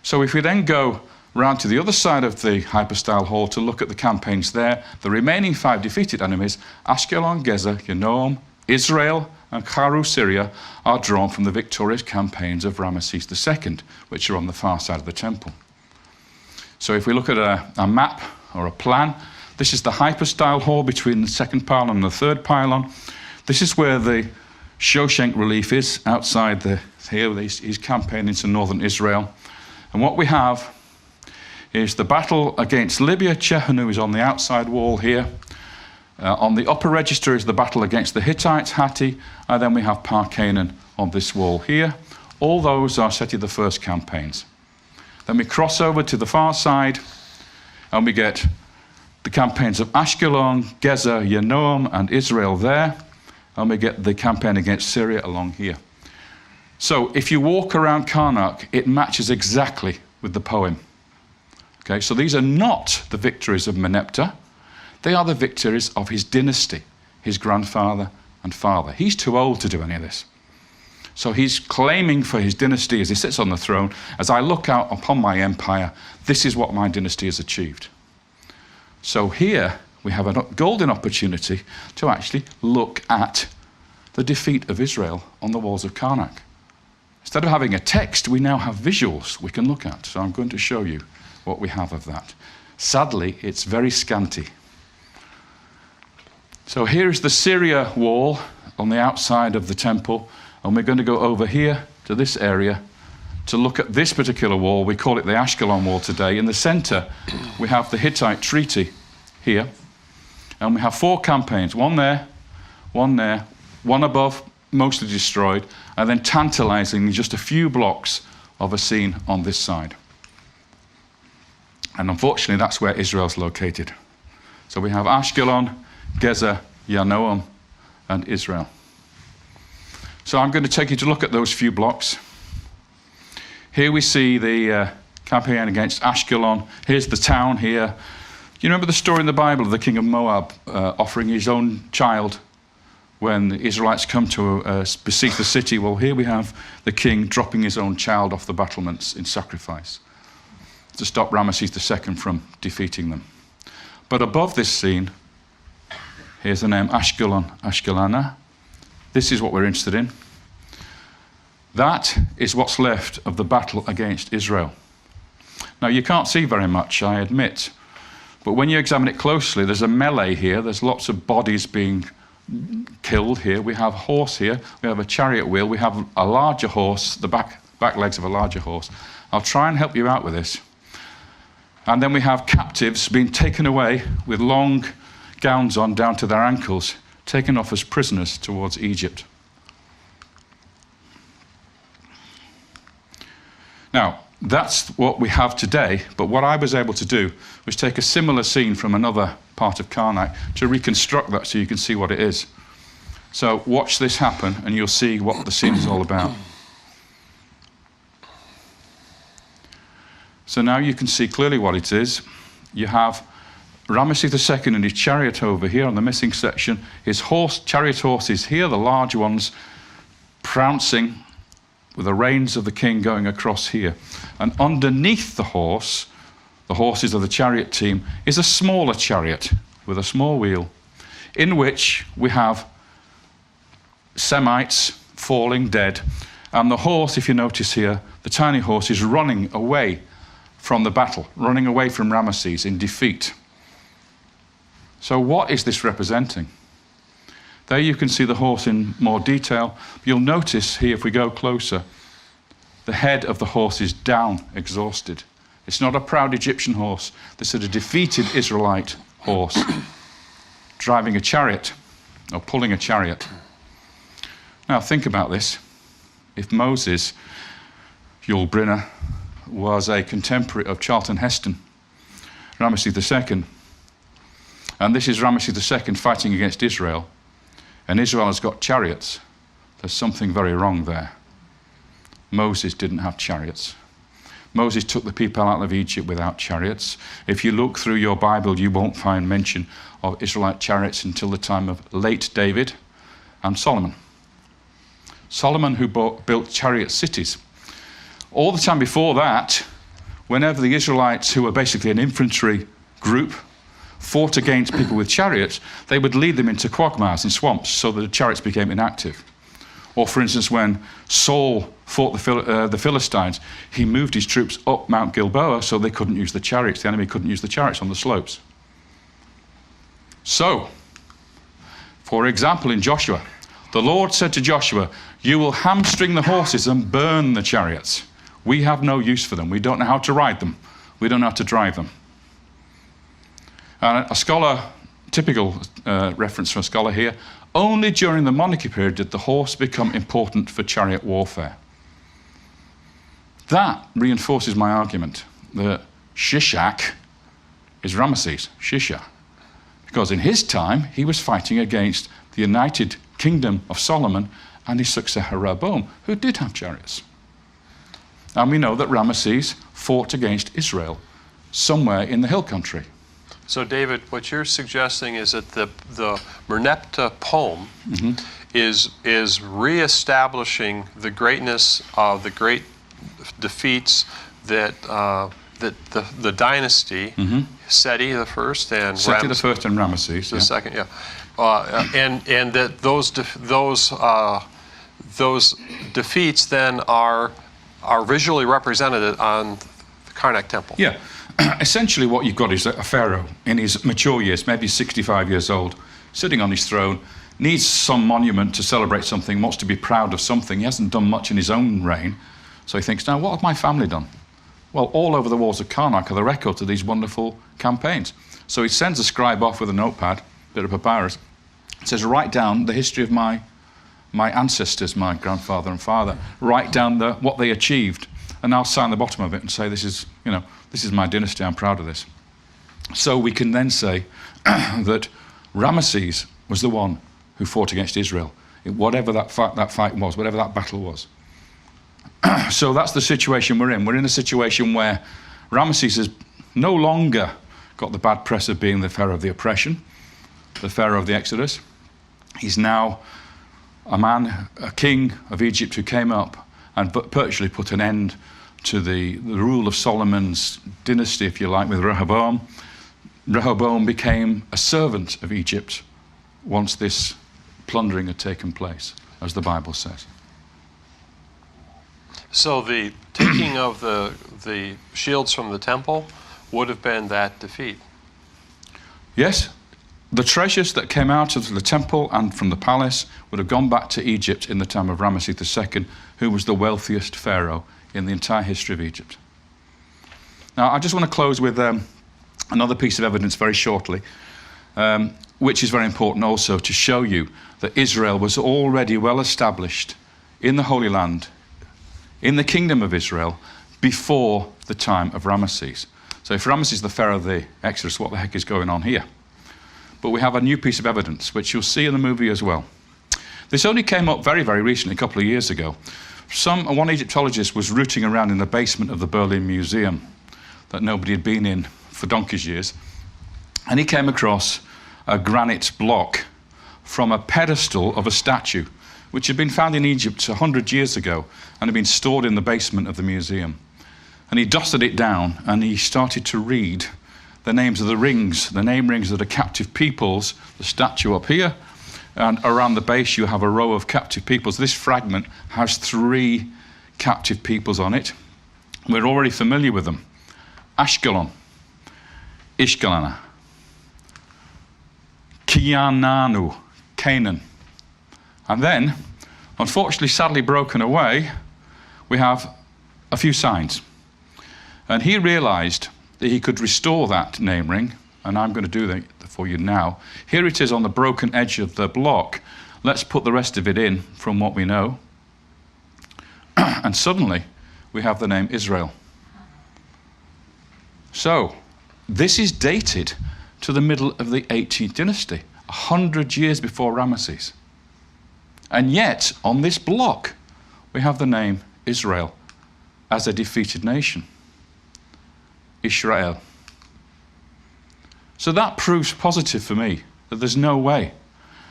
So if we then go round to the other side of the hypostyle hall to look at the campaigns there, the remaining 5 defeated enemies, Ashkelon, Gezer, Yanoam, Israel, and Charu, Syria, are drawn from the victorious campaigns of Ramesses II, which are on the far side of the temple. So if we look at a map or a plan, this is the hypostyle hall between the 2nd pylon and the 3rd pylon. This is where the Shoshenk relief is, outside here. He's campaigning into northern Israel. And what we have is the battle against Libya. Chehenu is on the outside wall here. On the upper register is the battle against the Hittites, Hatti, and then we have Parcanaan on this wall here. All those are Seti I campaigns. Then we cross over to the far side, and we get the campaigns of Ashkelon, Gezer, Yanoam, and Israel there, and we get the campaign against Syria along here. So if you walk around Karnak, it matches exactly with the poem. Okay, so these are not the victories of Meneptah. They are the victories of his dynasty, his grandfather and father. He's too old to do any of this. So he's claiming for his dynasty as he sits on the throne, as I look out upon my empire, this is what my dynasty has achieved. So here we have a golden opportunity to actually look at the defeat of Israel on the walls of Karnak. Instead of having a text, we now have visuals we can look at. So I'm going to show you what we have of that. Sadly, it's very scanty. So here's the Syria wall on the outside of the temple, and we're going to go over here to this area to look at this particular wall. We call it the Ashkelon wall today. In the center, we have the Hittite treaty here, and we have 4 campaigns, one there, one above, mostly destroyed, and then tantalizingly just a few blocks of a scene on this side. And unfortunately, that's where Israel's located. So we have Ashkelon, Gezer, Yanoam, and Israel. So I'm going to take you to look at those few blocks. Here we see the campaign against Ashkelon. Here's the town here. You remember the story in the Bible of the king of Moab offering his own child when the Israelites come to besiege the city? Well, here we have the king dropping his own child off the battlements in sacrifice to stop Ramesses II from defeating them. But above this scene, here's the name Ashkelon, Ashkelana. This is what we're interested in. That is what's left of the battle against Israel. Now, you can't see very much, I admit, but when you examine it closely, there's a melee here. There's lots of bodies being killed here. We have a horse here. We have a chariot wheel. We have a larger horse, the back legs of a larger horse. I'll try and help you out with this. And then we have captives being taken away with long gowns on down to their ankles, taken off as prisoners towards Egypt. Now, that's what we have today, but what I was able to do was take a similar scene from another part of Karnak to reconstruct that so you can see what it is. So watch this happen and you'll see what the scene is all about. So now you can see clearly what it is. You have Ramesses II and his chariot over here on the missing section. His chariot horses here, the large ones, prouncing with the reins of the king going across here. And underneath the horses of the chariot team, is a smaller chariot with a small wheel, in which we have Semites falling dead. And the horse, if you notice here, the tiny horse is running away from the battle, running away from Ramesses in defeat. So what is this representing? There you can see the horse in more detail. You'll notice here, if we go closer, the head of the horse is down, exhausted. It's not a proud Egyptian horse. This is a defeated Israelite horse driving a chariot, or pulling a chariot. Now think about this. If Moses, Yul Brynner, was a contemporary of Charlton Heston, Ramesses II, and this is Ramesses II fighting against Israel, and Israel has got chariots, there's something very wrong there. Moses didn't have chariots. Moses took the people out of Egypt without chariots. If you look through your Bible, you won't find mention of Israelite chariots until the time of late David and Solomon. Solomon, who built chariot cities. All the time before that, whenever the Israelites, who were basically an infantry group, fought against people with chariots, they would lead them into quagmires and swamps so that the chariots became inactive. Or, for instance, when Saul fought the Philistines, he moved his troops up Mount Gilboa so they couldn't use the chariots. The enemy couldn't use the chariots on the slopes. So, for example, in Joshua, the Lord said to Joshua, "You will hamstring the horses and burn the chariots. We have no use for them. We don't know how to ride them. We don't know how to drive them." And a scholar, typical reference from a scholar here, only during the monarchy period did the horse become important for chariot warfare. That reinforces my argument that Shishak is Ramesses, Shishak. Because in his time, he was fighting against the United Kingdom of Solomon and his successor Rehoboam, who did have chariots. And we know that Ramesses fought against Israel somewhere in the hill country. So, David, what you're suggesting is that the Merneptah poem is reestablishing the greatness of the great defeats that the dynasty, Seti the first and Seti the first and Ramesses the second, and that those defeats then are visually represented on the Karnak temple. Yeah. Essentially what you've got is a pharaoh in his mature years, maybe 65 years old, sitting on his throne, needs some monument to celebrate something, wants to be proud of something. He hasn't done much in his own reign. So he thinks, now what have my family done? Well, all over the walls of Karnak are the records of these wonderful campaigns. So he sends a scribe off with a notepad, bit of papyrus, says, write down the history of my ancestors, my grandfather and father. Write down what they achieved, and I'll sign the bottom of it and say, this is my dynasty, I'm proud of this. So we can then say that Ramesses was the one who fought against Israel, whatever that fight was, whatever that battle was. So that's the situation we're in. We're in a situation where Ramesses has no longer got the bad press of being the pharaoh of the oppression, the pharaoh of the Exodus. He's now a king of Egypt who came up and virtually put an end to the rule of Solomon's dynasty, if you like, with Rehoboam. Rehoboam became a servant of Egypt once this plundering had taken place, as the Bible says. So the taking of the shields from the temple would have been that defeat. Yes, the treasures that came out of the temple and from the palace would have gone back to Egypt in the time of Ramesses II, who was the wealthiest pharaoh in the entire history of Egypt. Now, I just want to close with another piece of evidence very shortly, which is very important also to show you that Israel was already well established in the Holy Land, in the kingdom of Israel, before the time of Ramesses. So if Ramesses is the pharaoh of the Exodus, what the heck is going on here? But we have a new piece of evidence, which you'll see in the movie as well. This only came up very, very recently, a couple of years ago. One Egyptologist was rooting around in the basement of the Berlin Museum that nobody had been in for donkey's years, and he came across a granite block from a pedestal of a statue which had been found in Egypt 100 years ago and had been stored in the basement of the museum. And he dusted it down and he started to read the names of the rings, the name rings of the captive peoples, the statue up here, and around the base you have a row of captive peoples. This fragment has 3 captive peoples on it. We're already familiar with them. Ashkelon, Ishkelana, Kiananu, Canaan. And then, unfortunately, sadly broken away, we have a few signs. And he realized that he could restore that name ring, and I'm going to do that for you now. Here it is on the broken edge of the block. Let's put the rest of it in from what we know. And suddenly, we have the name Israel. So, this is dated to the middle of the 18th dynasty, 100 years before Ramesses. And yet, on this block, we have the name Israel as a defeated nation. Israel. So that proves positive for me that there's no way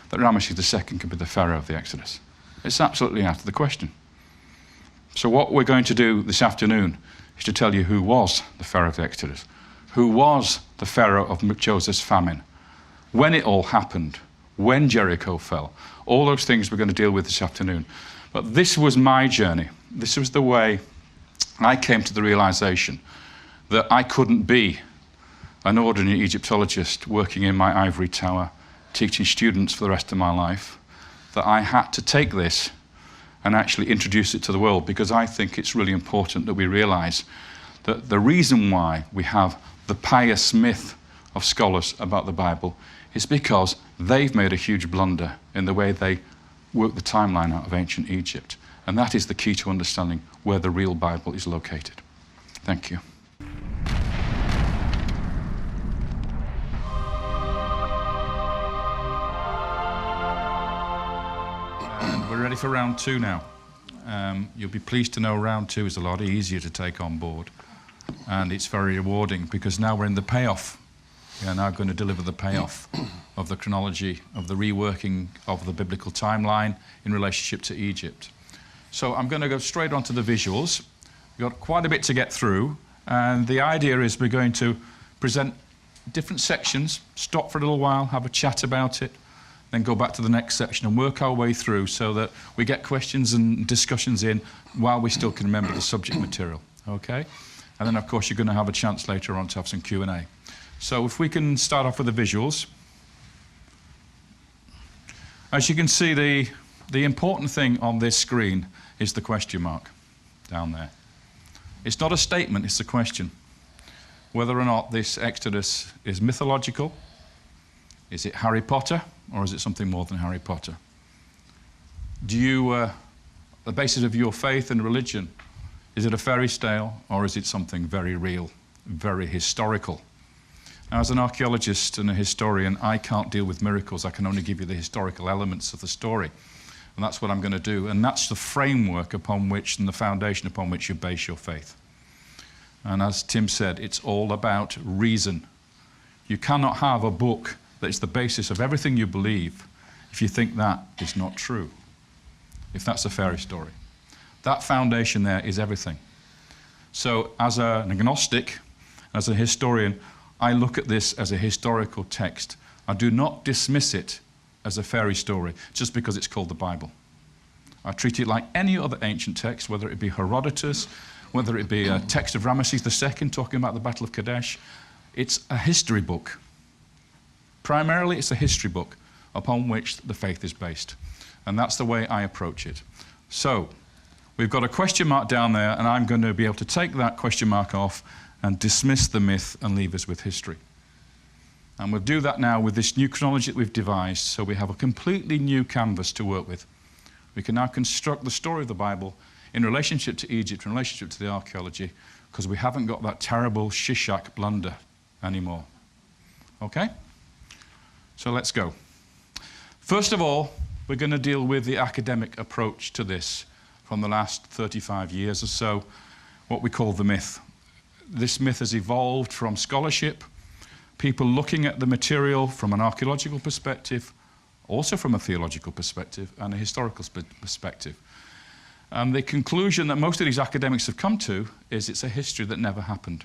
that Ramesses II can be the pharaoh of the Exodus. It's absolutely out of the question. So what we're going to do this afternoon is to tell you who was the pharaoh of the Exodus, who was the pharaoh of Joseph's famine, when it all happened, when Jericho fell. All those things we're going to deal with this afternoon. But this was my journey. This was the way I came to the realization that I couldn't be an ordinary Egyptologist working in my ivory tower, teaching students for the rest of my life, that I had to take this and actually introduce it to the world, because I think it's really important that we realize that the reason why we have the pious myth of scholars about the Bible is because they've made a huge blunder in the way they work the timeline out of ancient Egypt. And that is the key to understanding where the real Bible is located. Thank you. And we're ready for round 2 now. You'll be pleased to know round 2 is a lot easier to take on board. And it's very rewarding because now we're in the payoff. We are now going to deliver the payoff of the chronology, of the reworking of the biblical timeline in relationship to Egypt. So I'm going to go straight on to the visuals. We've got quite a bit to get through, and the idea is we're going to present different sections, stop for a little while, have a chat about it, then go back to the next section and work our way through so that we get questions and discussions in while we still can remember the subject material, okay? And then, of course, you're going to have a chance later on to have some Q&A. So if we can start off with the visuals. As you can see, the important thing on this screen is the question mark down there. It's not a statement, it's a question. Whether or not this Exodus is mythological, is it Harry Potter, or is it something more than Harry Potter? Do you, the basis of your faith and religion, is it a fairy tale, or is it something very real, very historical? Now, as an archaeologist and a historian, I can't deal with miracles. I can only give you the historical elements of the story. And that's what I'm going to do. And that's the framework upon which and the foundation upon which you base your faith. And as Tim said, it's all about reason. You cannot have a book that is the basis of everything you believe if you think that is not true, if that's a fairy story. That foundation there is everything. So as an agnostic, as a historian, I look at this as a historical text. I do not dismiss it as a fairy story just because it's called the Bible. I treat it like any other ancient text, whether it be Herodotus, whether it be a text of Ramesses II talking about the Battle of Kadesh. It's a history book. Primarily, it's a history book upon which the faith is based. And that's the way I approach it. So, we've got a question mark down there, and I'm going to be able to take that question mark off and dismiss the myth and leave us with history. And we'll do that now with this new chronology that we've devised, so we have a completely new canvas to work with. We can now construct the story of the Bible in relationship to Egypt, in relationship to the archaeology, because we haven't got that terrible Shishak blunder anymore. Okay? So let's go. First of all, we're going to deal with the academic approach to this from the last 35 years or so, what we call the myth. This myth has evolved from scholarship, people looking at the material from an archaeological perspective, also from a theological perspective and a historical perspective. And the conclusion that most of these academics have come to is it's a history that never happened.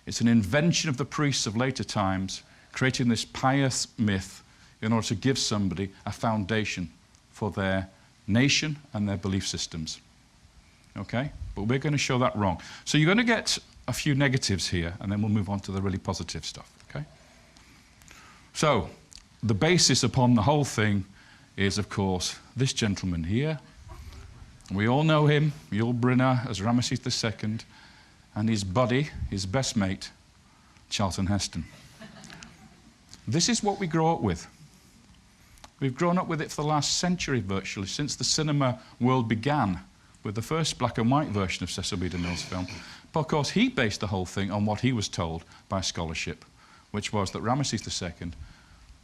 It's an invention of the priests of later times, creating this pious myth in order to give somebody a foundation for their nation and their belief systems. Okay? But we're going to show that wrong. So you're going to get a few negatives here, and then we'll move on to the really positive stuff. Okay? So, the basis upon the whole thing is, of course, this gentleman here. We all know him, Yul Brynner, as Ramesses II, and his buddy, his best mate, Charlton Heston. This is what we grow up with. We've grown up with it for the last century, virtually, since the cinema world began, with the first black and white version of Cecil B. DeMille's film. But of course, he based the whole thing on what he was told by scholarship, which was that Ramesses II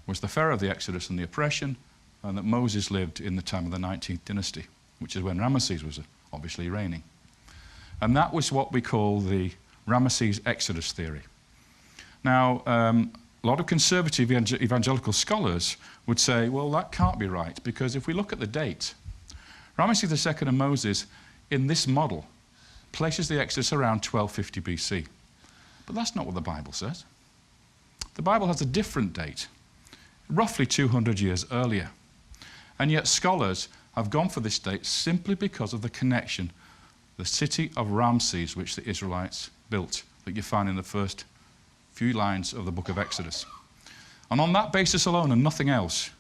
was the Pharaoh of the Exodus and the oppression, and that Moses lived in the time of the 19th dynasty, which is when Ramesses was obviously reigning. And that was what we call the Ramesses Exodus theory. Now, a lot of conservative evangelical scholars would say, well, that can't be right, because if we look at the date, Ramesses II and Moses, in this model, places the Exodus around 1250 BC. But that's not what the Bible says. The Bible has a different date, roughly 200 years earlier. And yet scholars have gone for this date simply because of the connection, the city of Ramesses, which the Israelites built, that you find in the first few lines of the book of Exodus. And on that basis alone and nothing else,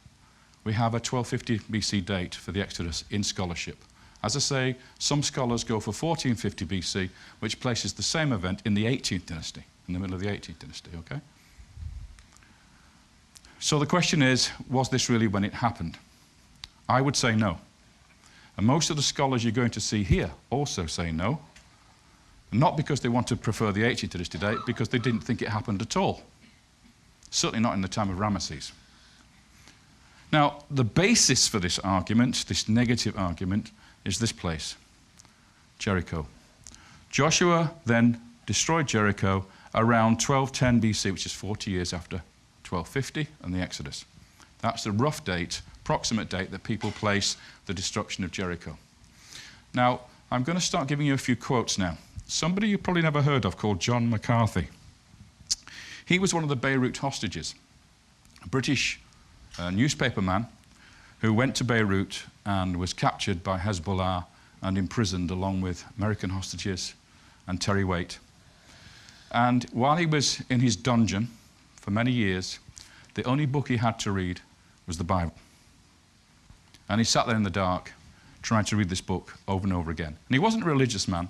we have a 1250 BC date for the Exodus in scholarship. As I say, some scholars go for 1450 BC, which places the same event in the 18th dynasty, in the middle of the 18th dynasty, okay? So the question is, was this really when it happened? I would say no. And most of the scholars you're going to see here also say no. Not because they want to prefer the 80 to this date, because they didn't think it happened at all. Certainly not in the time of Ramesses. Now, the basis for this argument, this negative argument, is this place, Jericho. Joshua then destroyed Jericho around 1210 BC, which is 40 years after 1250 and the Exodus. That's the rough date, approximate date that people place the destruction of Jericho. Now, I'm going to start giving you a few quotes now. Somebody you probably never heard of called John McCarthy. He was one of the Beirut hostages, a British newspaper man who went to Beirut and was captured by Hezbollah and imprisoned along with American hostages and Terry Waite. And while he was in his dungeon for many years, the only book he had to read was the Bible. And he sat there in the dark trying to read this book over and over again. And he wasn't a religious man,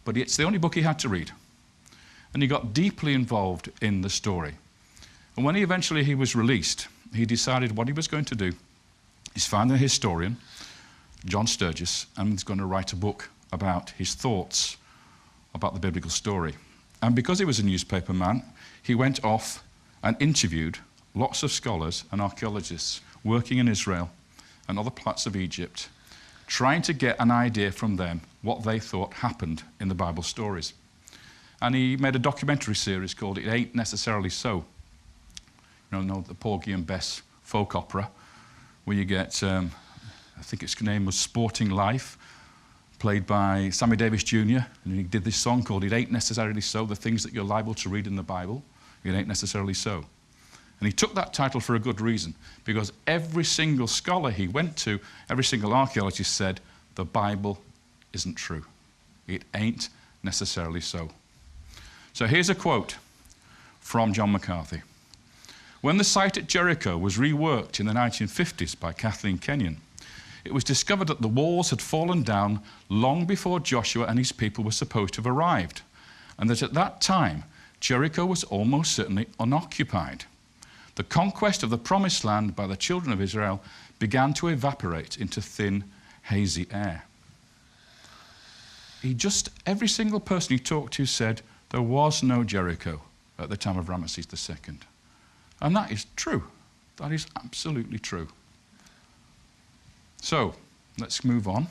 but it's the only book he had to read. And he got deeply involved in the story. And when eventually he was released, he decided what he was going to do is find a historian, John Sturgis, and he's going to write a book about his thoughts about the biblical story. And because he was a newspaper man, he went off and interviewed lots of scholars and archaeologists working in Israel and other parts of Egypt, trying to get an idea from them what they thought happened in the Bible stories. And he made a documentary series called It Ain't Necessarily So. You know the Porgy and Bess folk opera, where you get, I think its name was Sporting Life, played by Sammy Davis Jr., and he did this song called It Ain't Necessarily So, the things that you're liable to read in the Bible, it ain't necessarily so. And he took that title for a good reason, because every single scholar he went to, every single archaeologist said, the Bible isn't true. It ain't necessarily so. So here's a quote from John McCarthy. When the site at Jericho was reworked in the 1950s by Kathleen Kenyon, it was discovered that the walls had fallen down long before Joshua and his people were supposed to have arrived, and that at that time, Jericho was almost certainly unoccupied. The conquest of the Promised Land by the children of Israel began to evaporate into thin, hazy air. Every single person he talked to said there was no Jericho at the time of Ramesses II. And that is true. That is absolutely true. So, let's move on.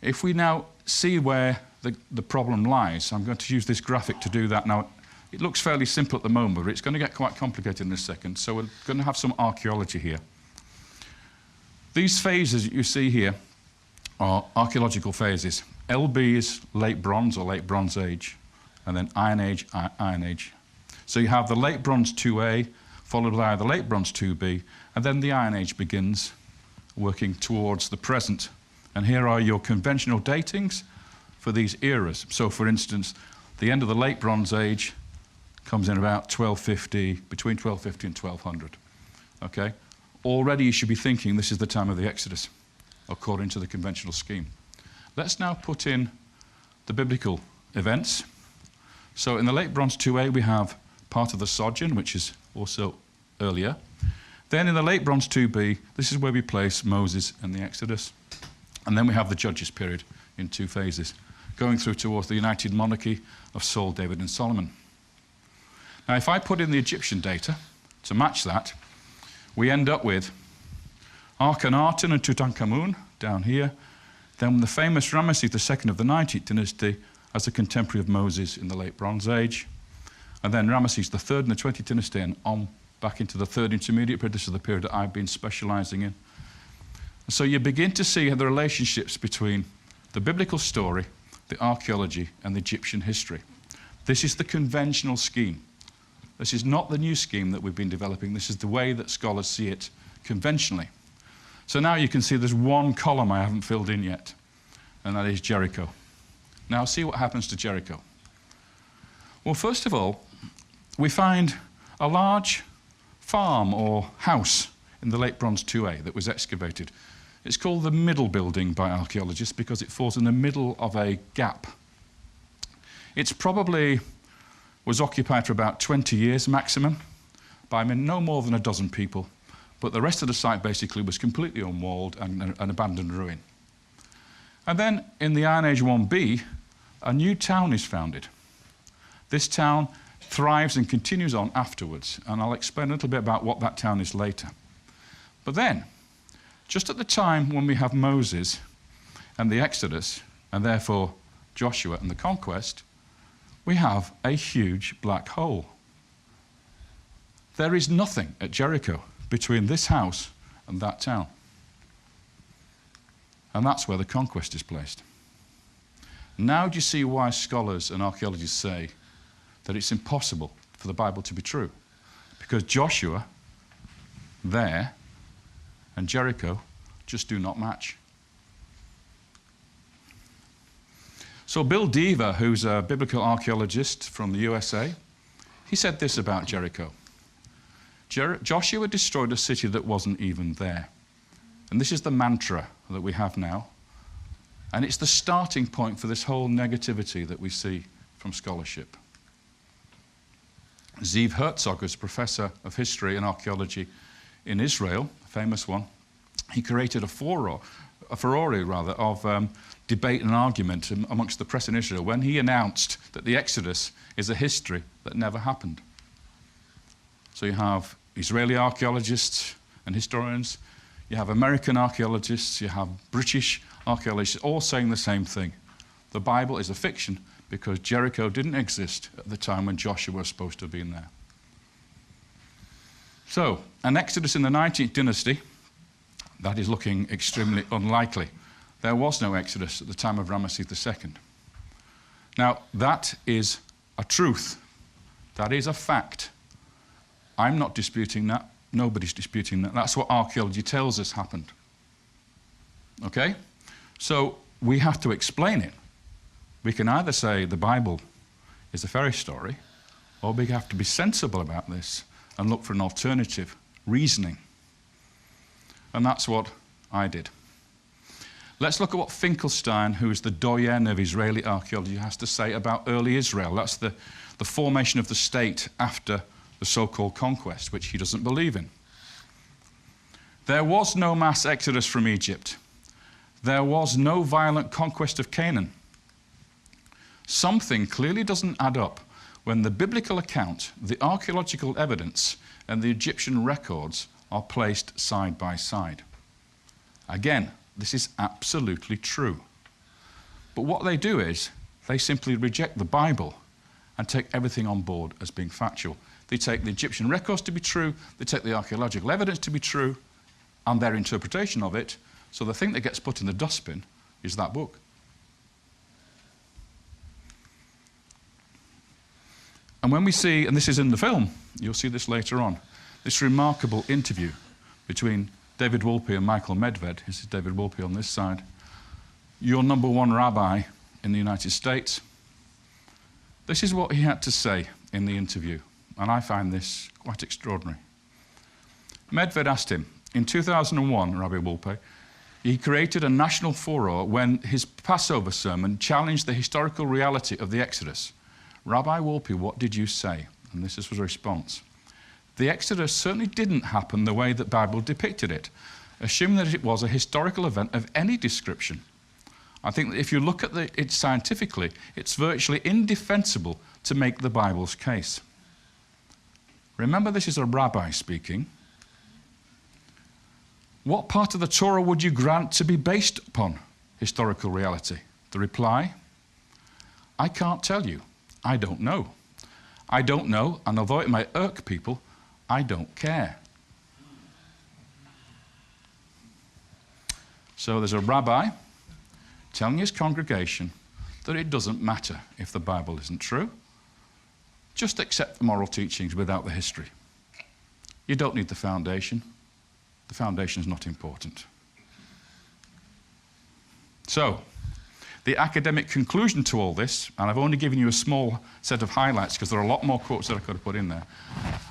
If we now see where the problem lies, I'm going to use this graphic to do that. Now, it looks fairly simple at the moment, but it's going to get quite complicated in a second, so we're going to have some archaeology here. These phases that you see here are archaeological phases. LB is late Bronze or late Bronze Age, and then Iron Age, Iron Age. So you have the late Bronze 2A, followed by the late Bronze 2B, and then the Iron Age begins, working towards the present. And here are your conventional datings for these eras. So, for instance, the end of the late Bronze Age comes in about 1250, between 1250 and 1200. Okay? Already you should be thinking this is the time of the Exodus, according to the conventional scheme. Let's now put in the biblical events. So in the late Bronze 2A, we have part of the Sojourn, which is also earlier. Then in the late Bronze 2B, this is where we place Moses and the Exodus. And then we have the Judges period in two phases, going through towards the united monarchy of Saul, David, and Solomon. Now, if I put in the Egyptian data to match that, we end up with Akhenaten and Tutankhamun down here, then the famous Ramesses II of the 19th dynasty as a contemporary of Moses in the late Bronze Age, and then Ramesses III in the 20th dynasty and on back into the third intermediate period. This is the period that I've been specializing in. So you begin to see the relationships between the biblical story, the archaeology, and the Egyptian history. This is the conventional scheme. This is not the new scheme that we've been developing. This is the way that scholars see it conventionally. So now you can see there's one column I haven't filled in yet, and that is Jericho. Now see what happens to Jericho. Well, first of all, we find a large farm or house in the late Bronze 2A that was excavated. It's called the Middle Building by archaeologists because it falls in the middle of a gap. It's probably was occupied for about 20 years maximum by no more than a dozen people, but the rest of the site basically was completely unwalled and an abandoned ruin. And then in the Iron Age 1B, a new town is founded. This town thrives and continues on afterwards, and I'll explain a little bit about what that town is later. But then, just at the time when we have Moses and the Exodus, and therefore Joshua and the conquest, we have a huge black hole. There is nothing at Jericho between this house and that town. And that's where the conquest is placed. Now do you see why scholars and archaeologists say that it's impossible for the Bible to be true? Because Joshua, there, and Jericho just do not match. So Bill Deaver, who's a biblical archaeologist from the USA, he said this about Jericho. Joshua destroyed a city that wasn't even there. And this is the mantra that we have now. And it's the starting point for this whole negativity that we see from scholarship. Zeev Herzog, who's a professor of history and archaeology in Israel, a famous one, he created a furore of debate and argument amongst the press in Israel when he announced that the Exodus is a history that never happened. So you have Israeli archaeologists and historians, you have American archaeologists, you have British archaeologists, all saying the same thing. The Bible is a fiction because Jericho didn't exist at the time when Joshua was supposed to have been there. So, an Exodus in the 19th dynasty, that is looking extremely unlikely. There was no Exodus at the time of Ramesses II. Now, that is a truth. That is a fact. I'm not disputing that. Nobody's disputing that. That's what archaeology tells us happened. Okay? So we have to explain it. We can either say the Bible is a fairy story, or we have to be sensible about this and look for an alternative reasoning. And that's what I did. Let's look at what Finkelstein, who is the doyen of Israeli archaeology, has to say about early Israel. That's the formation of the state after the so-called conquest, which he doesn't believe in. There was no mass exodus from Egypt. There was no violent conquest of Canaan. Something clearly doesn't add up when the biblical account, the archaeological evidence, and the Egyptian records are placed side by side. Again, this is absolutely true. But what they do is they simply reject the Bible and take everything on board as being factual. They take the Egyptian records to be true, they take the archaeological evidence to be true, and their interpretation of it. So the thing that gets put in the dustbin is that book. And when we see, and this is in the film, you'll see this later on, this remarkable interview between David Wolpe and Michael Medved. This is David Wolpe on this side. Your number one rabbi in the United States. This is what he had to say in the interview, and I find this quite extraordinary. Medved asked him, in 2001, Rabbi Wolpe, he created a national furore when his Passover sermon challenged the historical reality of the Exodus. Rabbi Wolpe, what did you say? And this was a response. The Exodus certainly didn't happen the way that the Bible depicted it, assuming that it was a historical event of any description. I think that if you look at it scientifically, it's virtually indefensible to make the Bible's case. Remember, this is a rabbi speaking. What part of the Torah would you grant to be based upon historical reality? The reply, I can't tell you. I don't know. I don't know, and although it might irk people, I don't care. So there's a rabbi telling his congregation that it doesn't matter if the Bible isn't true. Just accept the moral teachings without the history. You don't need the foundation. The foundation is not important. So, the academic conclusion to all this, and I've only given you a small set of highlights because there are a lot more quotes that I could have put in there.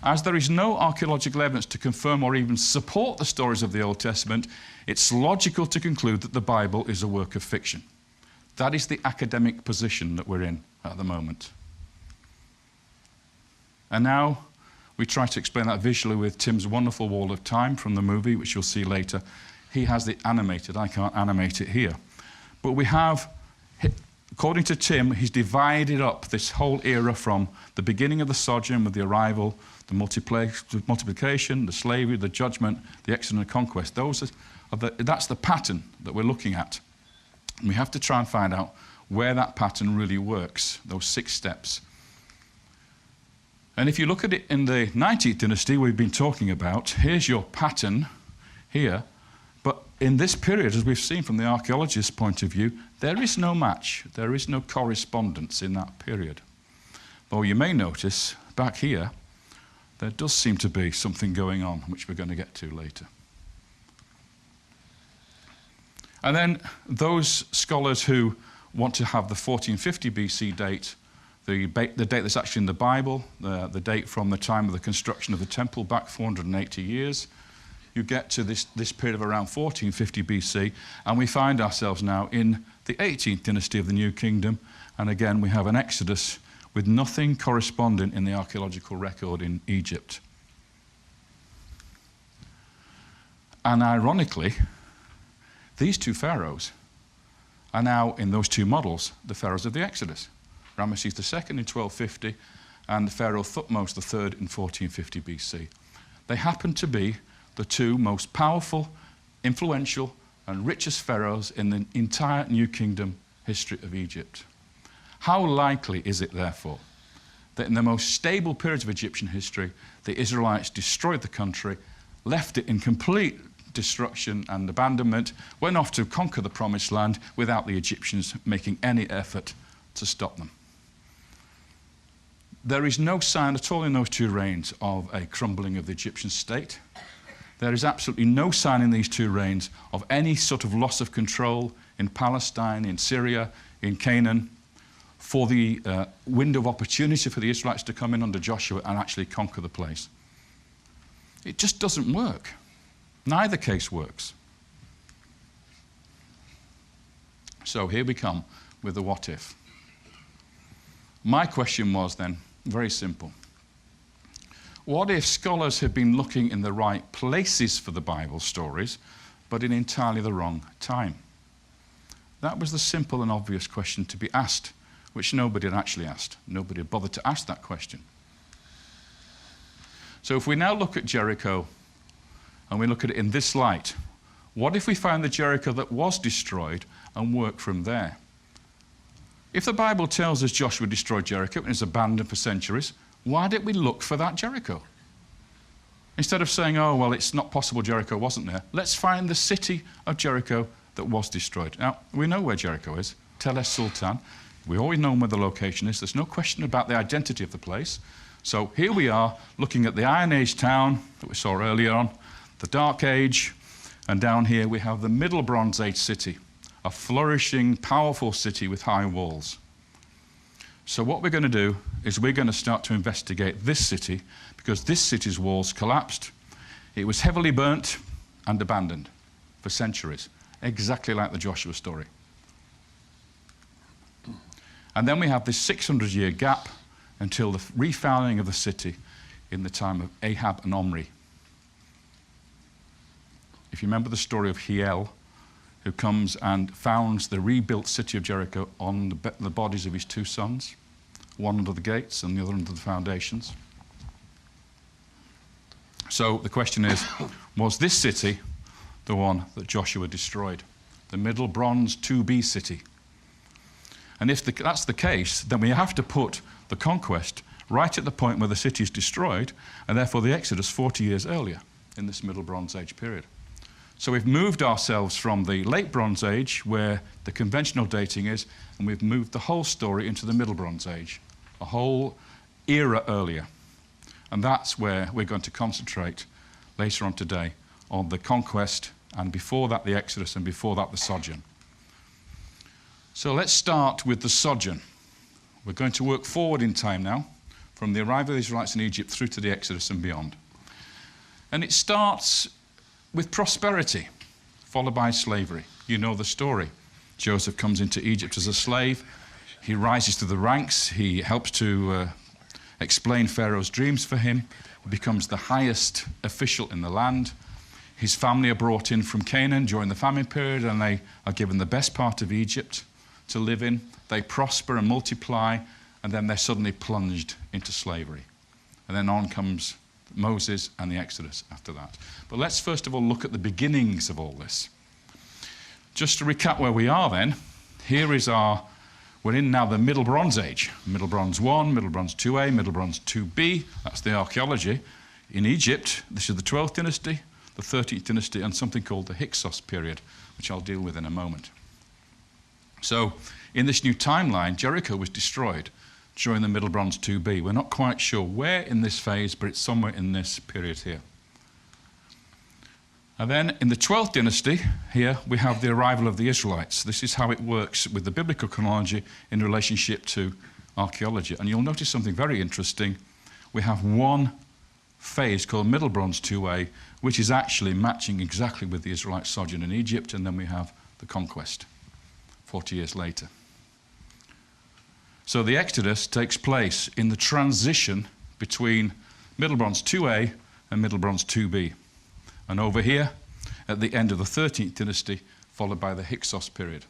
As there is no archaeological evidence to confirm or even support the stories of the Old Testament, it's logical to conclude that the Bible is a work of fiction. That is the academic position that we're in at the moment. And now We try to explain that visually with Tim's wonderful wall of time from the movie, which you'll see later. He has it animated. I can't animate it here. But we have, according to Tim, he's divided up this whole era from the beginning of the sojourn with the arrival, the multiplication, the slavery, the judgment, the exodus and the conquest. That's the pattern that we're looking at. And we have to try and find out where that pattern really works, those 6 steps. And if you look at it in the 19th dynasty we've been talking about, here's your pattern here. But in this period, as we've seen from the archaeologist's point of view, there is no match. There is no correspondence in that period. Though you may notice back here, there does seem to be something going on, which we're going to get to later. And then those scholars who want to have the 1450 BC date, the date that's actually in the Bible, the date from the time of the construction of the temple back 480 years, you get to this period of around 1450 BC, and we find ourselves now in the 18th dynasty of the New Kingdom, and again we have an exodus with nothing corresponding in the archaeological record in Egypt. And ironically, these 2 pharaohs are now, in those 2 models, the pharaohs of the Exodus. Ramesses II in 1250 and Pharaoh Thutmose III in 1450 BC. They happen to be the 2 most powerful, influential, and richest pharaohs in the entire New Kingdom history of Egypt. How likely is it, therefore, that in the most stable periods of Egyptian history, the Israelites destroyed the country, left it in complete destruction and abandonment, went off to conquer the Promised Land without the Egyptians making any effort to stop them? There is no sign at all in those 2 reigns of a crumbling of the Egyptian state. There is absolutely no sign in these 2 reigns of any sort of loss of control in Palestine, in Syria, in Canaan, for the window of opportunity for the Israelites to come in under Joshua and actually conquer the place. It just doesn't work. Neither case works. So here we come with the what if. My question was then very simple. What if scholars had been looking in the right places for the Bible stories, but in entirely the wrong time? That was the simple and obvious question to be asked, which nobody had actually asked. Nobody had bothered to ask that question. So if we now look at Jericho, and we look at it in this light, what if we find the Jericho that was destroyed and work from there? If the Bible tells us Joshua destroyed Jericho and is abandoned for centuries, why didn't we look for that Jericho? Instead of saying, oh, well, it's not possible Jericho wasn't there, let's find the city of Jericho that was destroyed. Now, we know where Jericho is, Tel Es Sultan. We always know where the location is. There's no question about the identity of the place. So here we are looking at the Iron Age town that we saw earlier on, the Dark Age, and down here we have the Middle Bronze Age city, a flourishing, powerful city with high walls. So what we're going to do is we're going to start to investigate this city, because this city's walls collapsed. It was heavily burnt and abandoned for centuries, exactly like the Joshua story. And then we have this 600-year gap until the refounding of the city in the time of Ahab and Omri. If you remember the story of Hiel, who comes and founds the rebuilt city of Jericho on the bodies of his 2 sons, one under the gates and the other under the foundations. So the question is, was this city the one that Joshua destroyed? The Middle Bronze 2B city? And if that's the case, then we have to put the conquest right at the point where the city is destroyed, and therefore the Exodus 40 years earlier in this Middle Bronze Age period. So we've moved ourselves from the Late Bronze Age, where the conventional dating is, and we've moved the whole story into the Middle Bronze Age, a whole era earlier. And that's where we're going to concentrate later on today, on the conquest, and before that the Exodus, and before that the sojourn. So let's start with the sojourn. We're going to work forward in time now, from the arrival of the Israelites in Egypt through to the Exodus and beyond. And it starts with prosperity, followed by slavery. You know the story. Joseph comes into Egypt as a slave. He rises to the ranks. He helps to explain Pharaoh's dreams for him, becomes the highest official in the land. His family are brought in from Canaan during the famine period, and they are given the best part of Egypt to live in. They prosper and multiply, and then they're suddenly plunged into slavery. And then on comes Moses and the Exodus after that. But let's first of all look at the beginnings of all this. Just to recap where we are then, here is we're in now the Middle Bronze Age. Middle Bronze 1, Middle Bronze 2A, Middle Bronze 2B. That's the archaeology. In Egypt, this is the 12th dynasty, the 13th dynasty, and something called the Hyksos period, which I'll deal with in a moment. So in this new timeline, Jericho was destroyed during the Middle Bronze 2B. We're not quite sure where in this phase, but it's somewhere in this period here. And then in the 12th dynasty, here we have the arrival of the Israelites. This is how it works with the biblical chronology in relationship to archaeology. And you'll notice something very interesting. We have one phase called Middle Bronze 2A, which is actually matching exactly with the Israelite sojourn in Egypt, and then we have the conquest 40 years later. So the Exodus takes place in the transition between Middle Bronze 2A and Middle Bronze 2B. And over here, at the end of the 13th dynasty, followed by the Hyksos period.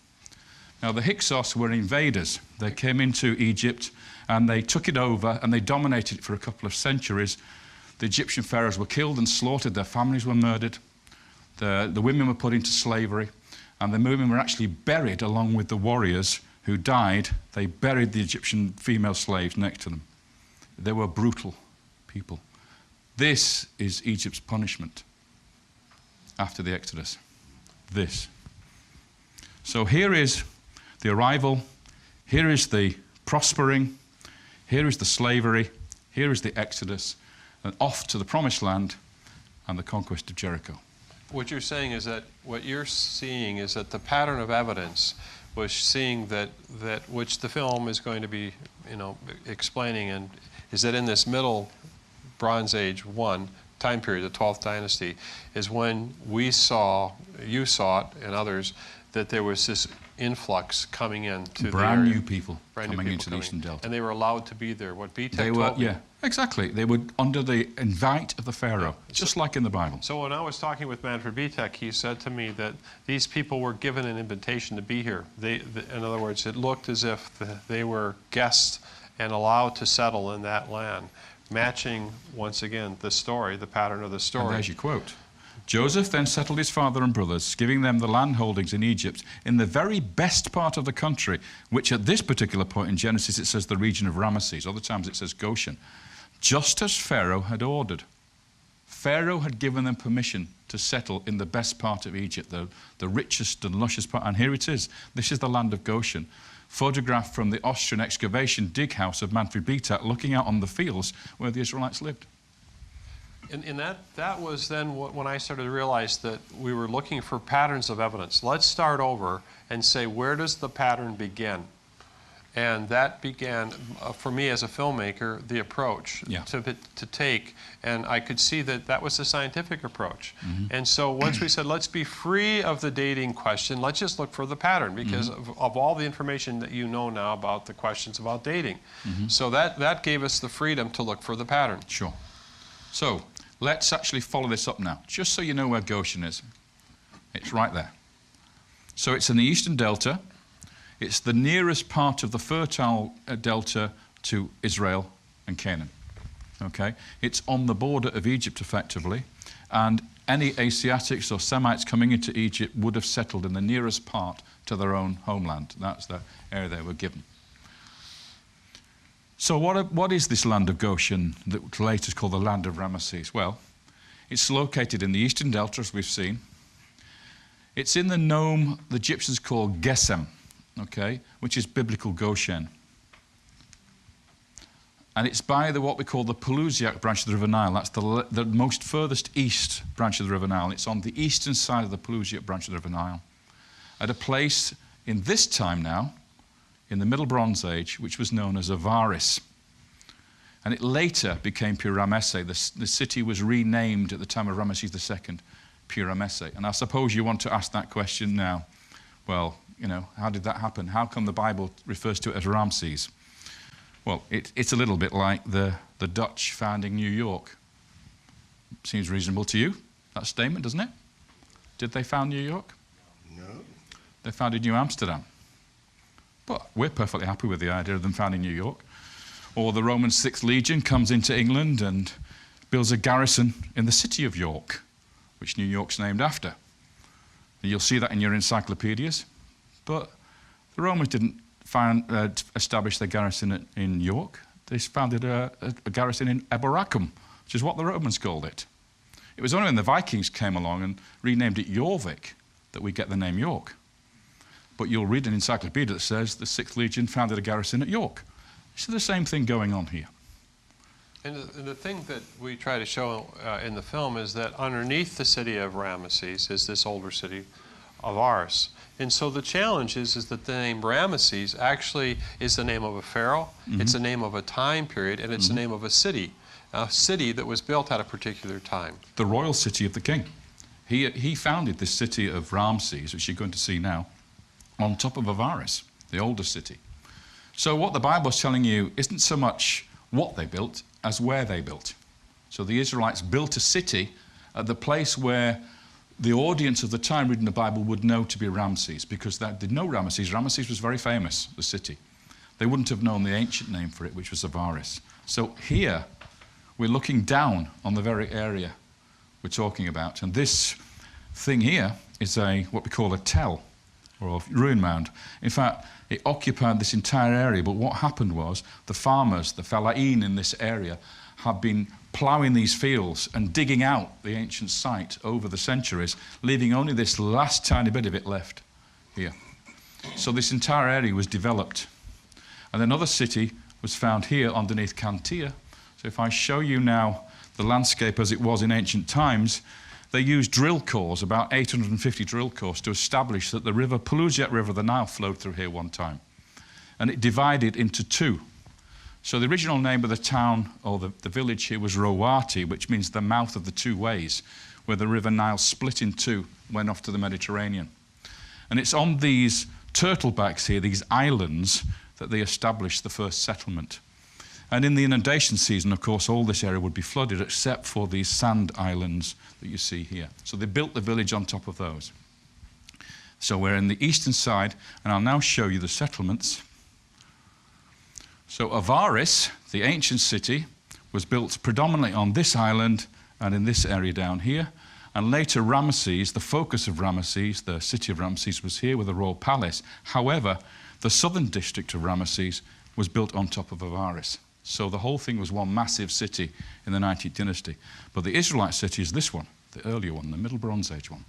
Now, the Hyksos were invaders. They came into Egypt, and they took it over, and they dominated it for a couple of centuries. The Egyptian pharaohs were killed and slaughtered. Their families were murdered. The women were put into slavery, and the women were actually buried along with the warriors who died. They buried the Egyptian female slaves next to them. They were brutal people. This is Egypt's punishment after the Exodus. This. So here is the arrival, here is the prospering, here is the slavery, here is the Exodus, and off to the Promised Land and the conquest of Jericho. What you're saying is that the pattern of evidence was seeing that which the film is going to be, explaining, and is that in this Middle Bronze Age 1 time period, the 12th dynasty, is when you saw it, and others, that there was this influx coming in to brand new people coming into the Eastern Delta. And they were allowed to be there. What BTEC told me. Yeah, exactly. They were under the invite of the Pharaoh, just like in the Bible. So when I was talking with Manfred BTEC, he said to me that these people were given an invitation to be here. In other words, it looked as if they were guests and allowed to settle in that land, matching, once again, the story, the pattern of the story. And there's your quote. Joseph then settled his father and brothers, giving them the land holdings in Egypt in the very best part of the country, which at this particular point in Genesis it says the region of Ramesses. Other times it says Goshen. Just as Pharaoh had ordered. Pharaoh had given them permission to settle in the best part of Egypt, the richest and luscious part. And here it is. This is the land of Goshen. Photographed from the Austrian excavation dig house of Manfred BTEC, looking out on the fields where the Israelites lived. And that was then when I started to realize that we were looking for patterns of evidence. Let's start over and say, where does the pattern begin? And that began, for me as a filmmaker, the approach to take. And I could see that was the scientific approach. Mm-hmm. And so once we said, let's be free of the dating question, let's just look for the pattern, because of all the information that you know now about the questions about dating. Mm-hmm. So that gave us the freedom to look for the pattern. Sure. So let's actually follow this up now, just so you know where Goshen is. It's right there. So it's in the Eastern Delta. It's the nearest part of the fertile delta to Israel and Canaan. Okay? It's on the border of Egypt, effectively, and any Asiatics or Semites coming into Egypt would have settled in the nearest part to their own homeland. That's the area they were given. So what is this land of Goshen that later is called the land of Ramesses? Well, it's located in the Eastern Delta, as we've seen. It's in the nome the Egyptians call Gesem, okay, which is biblical Goshen. And it's by what we call the Pelusiac branch of the River Nile. That's the most furthest east branch of the River Nile. It's on the eastern side of the Pelusiac branch of the River Nile, at a place in this time now, in the Middle Bronze Age, which was known as Avaris. And it later became Pyramesse. The city was renamed at the time of Ramesses II, Pyramesse. And I suppose you want to ask that question now. Well, how did that happen? How come the Bible refers to it as Ramses? Well, it's a little bit like the Dutch founding New York. Seems reasonable to you, that statement, doesn't it? Did they found New York? No. They founded New Amsterdam. But we're perfectly happy with the idea of them founding New York. Or the Roman 6th Legion comes into England and builds a garrison in the city of York, which New York's named after. And you'll see that in your encyclopedias. But the Romans didn't establish their garrison in York. They founded a garrison in Eboracum, which is what the Romans called it. It was only when the Vikings came along and renamed it YeHoVaH that we get the name York. But you'll read an encyclopedia that says the 6th Legion founded a garrison at York. So the same thing going on here. And the thing that we try to show in the film is that underneath the city of Ramesses is this older city of Ars. And so the challenge is that the name Ramesses actually is the name of a pharaoh, it's the name of a time period, and it's the name of a city that was built at a particular time. The royal city of the king. He founded this city of Ramesses, which you're going to see now, on top of Avaris, the older city. So what the Bible's telling you isn't so much what they built as where they built. So the Israelites built a city at the place where the audience of the time reading the Bible would know to be Ramesses, because they did know Ramesses. Ramesses was very famous, the city. They wouldn't have known the ancient name for it, which was Avaris. So here, we're looking down on the very area we're talking about. And this thing here is what we call a tell, or a ruin mound. In fact, it occupied this entire area, but what happened was the farmers, the fellahin in this area, have been ploughing these fields and digging out the ancient site over the centuries, leaving only this last tiny bit of it left here. So this entire area was developed. And another city was found here underneath Cantia. So if I show you now the landscape as it was in ancient times, they used drill cores, about 850 drill cores, to establish that the river, Pelusiat River, the Nile, flowed through here one time. And it divided into two. So the original name of the town, or the village here, was Rowati, which means the mouth of the two ways, where the river Nile split in two, went off to the Mediterranean. And it's on these turtlebacks here, these islands, that they established the first settlement. And in the inundation season, of course, all this area would be flooded except for these sand islands that you see here. So they built the village on top of those. So we're in the eastern side, and I'll now show you the settlements. So Avaris, the ancient city, was built predominantly on this island and in this area down here. And later Ramesses, the focus of Ramesses, the city of Ramesses, was here with a royal palace. However, the southern district of Ramesses was built on top of Avaris. So the whole thing was one massive city in the 19th dynasty. But the Israelite city is this one, the earlier one, the Middle Bronze Age one.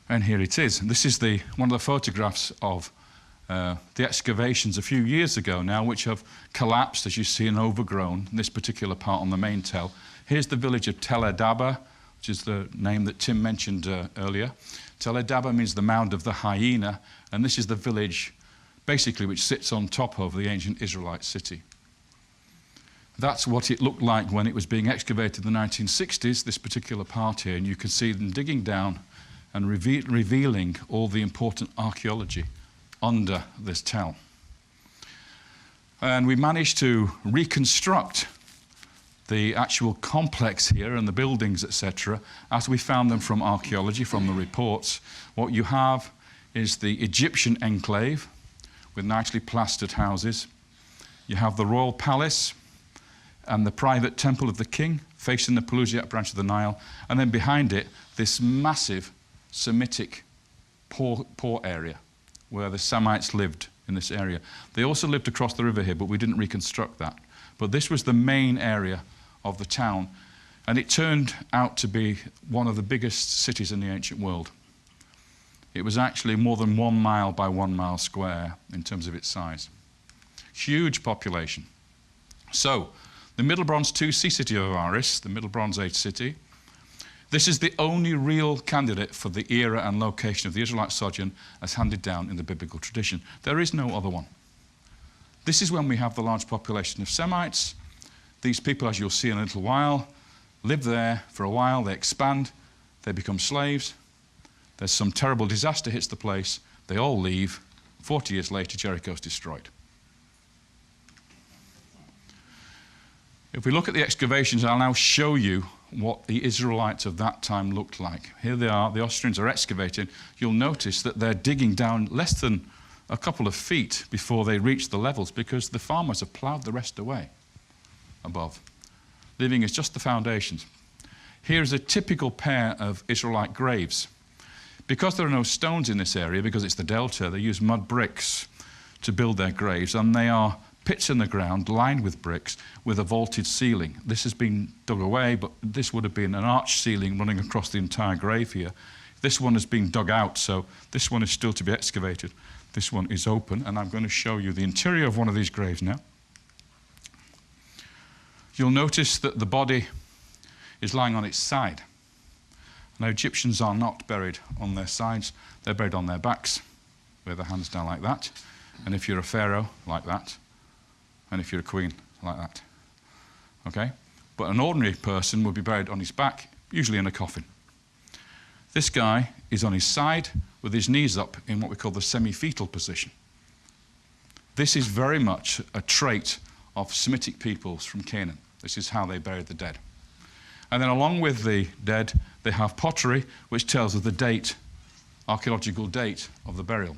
And here it is. And this is one of the photographs of the excavations a few years ago now, which have collapsed, as you see, and overgrown in this particular part on the main tell. Here's the village of Tel Edaba, which is the name that Tim mentioned earlier. Tel Edaba means the mound of the hyena, and this is the village basically which sits on top of the ancient Israelite city. That's what it looked like when it was being excavated in the 1960s, this particular part here, and you can see them digging down and revealing all the important archaeology under this tell. And we managed to reconstruct the actual complex here and the buildings, etc., as we found them from archaeology, from the reports. What you have is the Egyptian enclave, with nicely plastered houses. You have the royal palace and the private temple of the king facing the Pelusiat branch of the Nile, and then behind it, this massive Semitic poor area where the Semites lived in this area. They also lived across the river here, but we didn't reconstruct that. But this was the main area of the town, and it turned out to be one of the biggest cities in the ancient world. It was actually more than 1 mile by 1 mile square in terms of its size. Huge population. So, the Middle Bronze II sea city of Avaris, the Middle Bronze Age city, this is the only real candidate for the era and location of the Israelite sojourn as handed down in the biblical tradition. There is no other one. This is when we have the large population of Semites. These people, as you'll see in a little while, live there for a while, they expand, they become slaves. There's some terrible disaster hits the place, they all leave. 40 years later, Jericho's destroyed. If we look at the excavations, I'll now show you what the Israelites of that time looked like. Here they are, the Austrians are excavating. You'll notice that they're digging down less than a couple of feet before they reach the levels, because the farmers have ploughed the rest away above, leaving us just the foundations. Here's a typical pair of Israelite graves. Because there are no stones in this area, because it's the delta, they use mud bricks to build their graves, and they are pits in the ground lined with bricks with a vaulted ceiling. This has been dug away, but this would have been an arch ceiling running across the entire grave here. This one has been dug out, so this one is still to be excavated. This one is open, and I'm going to show you the interior of one of these graves now. You'll notice that the body is lying on its side. Now, Egyptians are not buried on their sides, they're buried on their backs, with their hands down like that. And if you're a pharaoh, like that. And if you're a queen, like that. Okay? But an ordinary person would be buried on his back, usually in a coffin. This guy is on his side with his knees up in what we call the semi-fetal position. This is very much a trait of Semitic peoples from Canaan. This is how they buried the dead. And then along with the dead, they have pottery, which tells of the date, archaeological date of the burial.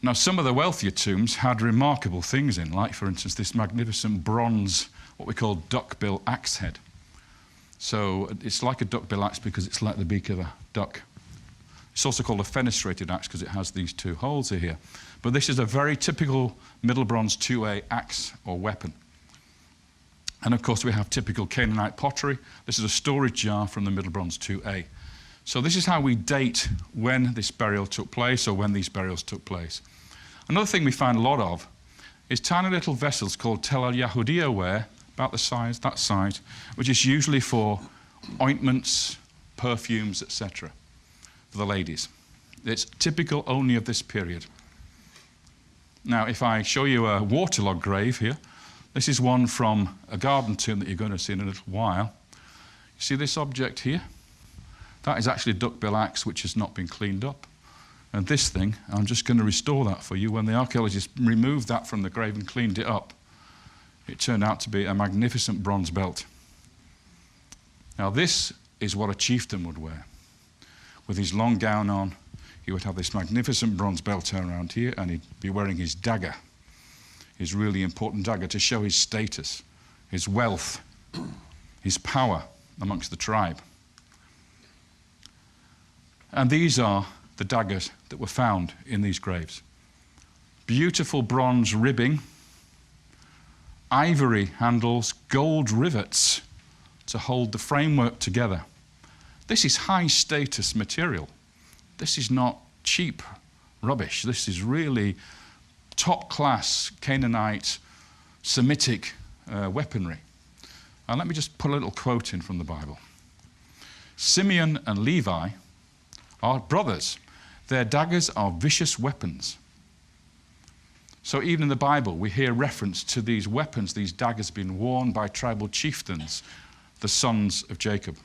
Now, some of the wealthier tombs had remarkable things in, like, for instance, this magnificent bronze, what we call duckbill axe head. So it's like a duckbill axe because it's like the beak of a duck. It's also called a fenestrated axe because it has these two holes here. But this is a very typical Middle Bronze 2A axe or weapon. And of course, we have typical Canaanite pottery. This is a storage jar from the Middle Bronze 2A. So this is how we date when this burial took place, or when these burials took place. Another thing we find a lot of is tiny little vessels called tel al-Yahudiya ware, about the size, that size, which is usually for ointments, perfumes, etc., for the ladies. It's typical only of this period. Now, if I show you a waterlogged grave here, this is one from a garden tomb that you're going to see in a little while. You see this object here? That is actually a duckbill axe which has not been cleaned up. And this thing, I'm just going to restore that for you. When the archaeologists removed that from the grave and cleaned it up, it turned out to be a magnificent bronze belt. Now this is what a chieftain would wear. With his long gown on, he would have this magnificent bronze belt around here, and he'd be wearing his dagger, his really important dagger, to show his status, his wealth, his power amongst the tribe. And these are the daggers that were found in these graves. Beautiful bronze ribbing, ivory handles, gold rivets to hold the framework together. This is high status material. This is not cheap rubbish. This is really top class Canaanite, Semitic weaponry. And let me just put a little quote in from the Bible. Simeon and Levi are brothers. Their daggers are vicious weapons. So even in the Bible, we hear reference to these weapons, these daggers being worn by tribal chieftains, the sons of Jacob.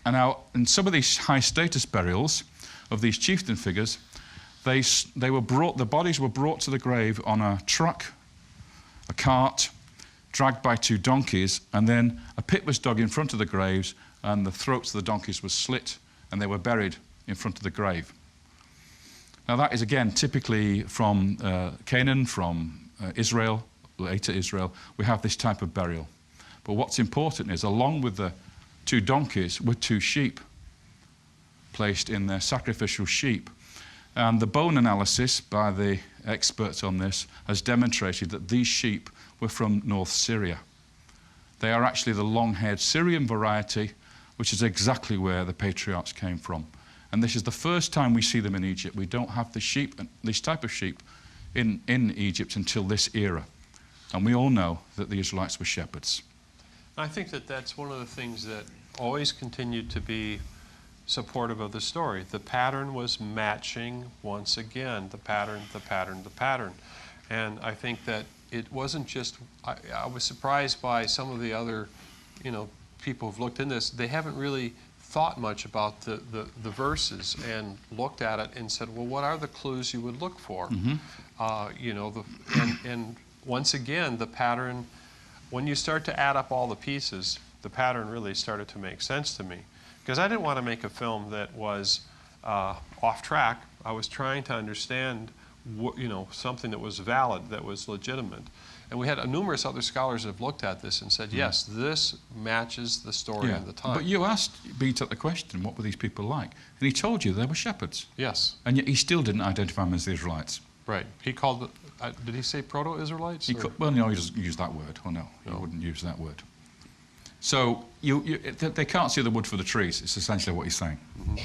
And now, in some of these high status burials of these chieftain figures, the bodies were brought to the grave on a truck, a cart, dragged by two donkeys, and then a pit was dug in front of the graves, and the throats of the donkeys were slit, and they were buried in front of the grave. Now that is again typically from Canaan, from Israel, later Israel. We have this type of burial. But what's important is, along with the two donkeys were two sheep placed in their sacrificial sheep. And the bone analysis by the experts on this has demonstrated that these sheep were from North Syria. They are actually the long-haired Syrian variety, which is exactly where the patriarchs came from. And this is the first time we see them in Egypt. We don't have the sheep, this type of sheep, in Egypt until this era. And we all know that the Israelites were shepherds. I think that that's one of the things that always continued to be supportive of the story. The pattern was matching once again, the pattern, the pattern, the pattern. And I think that it wasn't just, I was surprised by some of the other, people who've looked in this. They haven't really thought much about the verses and looked at it and said, well, what are the clues you would look for? Mm-hmm. And once again, the pattern, when you start to add up all the pieces, the pattern really started to make sense to me. Because I didn't want to make a film that was off track. I was trying to understand, something that was valid, that was legitimate. And we had numerous other scholars that have looked at this and said, yes, this matches the story of the time. But you asked Beat the question, what were these people like? And he told you they were shepherds. Yes. And yet he still didn't identify them as the Israelites. Right. He called did he say proto-Israelites? Well, no, he doesn't use that word. Oh, no, he wouldn't use that word. So they can't see the wood for the trees. It's essentially what he's saying. Mm-hmm.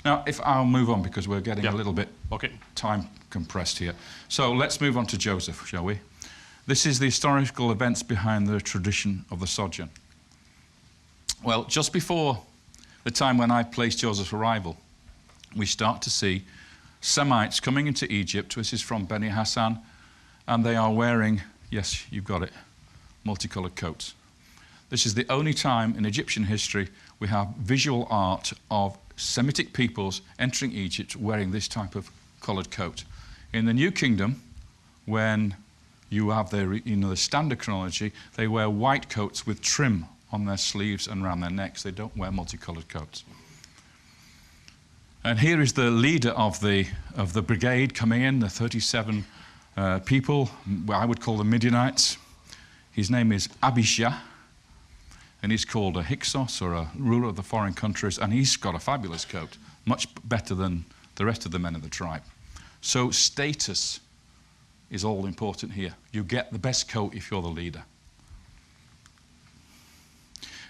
Now, if I'll move on because we're getting a little bit time compressed here. So let's move on to Joseph, shall we? This is the historical events behind the tradition of the sojourn. Well, just before the time when I placed Joseph's arrival, we start to see Semites coming into Egypt. This is from Beni Hassan, and they are wearing, yes, you've got it, multicolored coats. This is the only time in Egyptian history we have visual art of Semitic peoples entering Egypt wearing this type of colored coat. In the New Kingdom, when you have the standard chronology, they wear white coats with trim on their sleeves and around their necks. They don't wear multicolored coats. And here is the leader of the brigade coming in, the 37 people, I would call them Midianites. His name is Abishah, and he's called a Hyksos, or a ruler of the foreign countries, and he's got a fabulous coat, much better than the rest of the men of the tribe. So status is all important here. You get the best coat if you're the leader.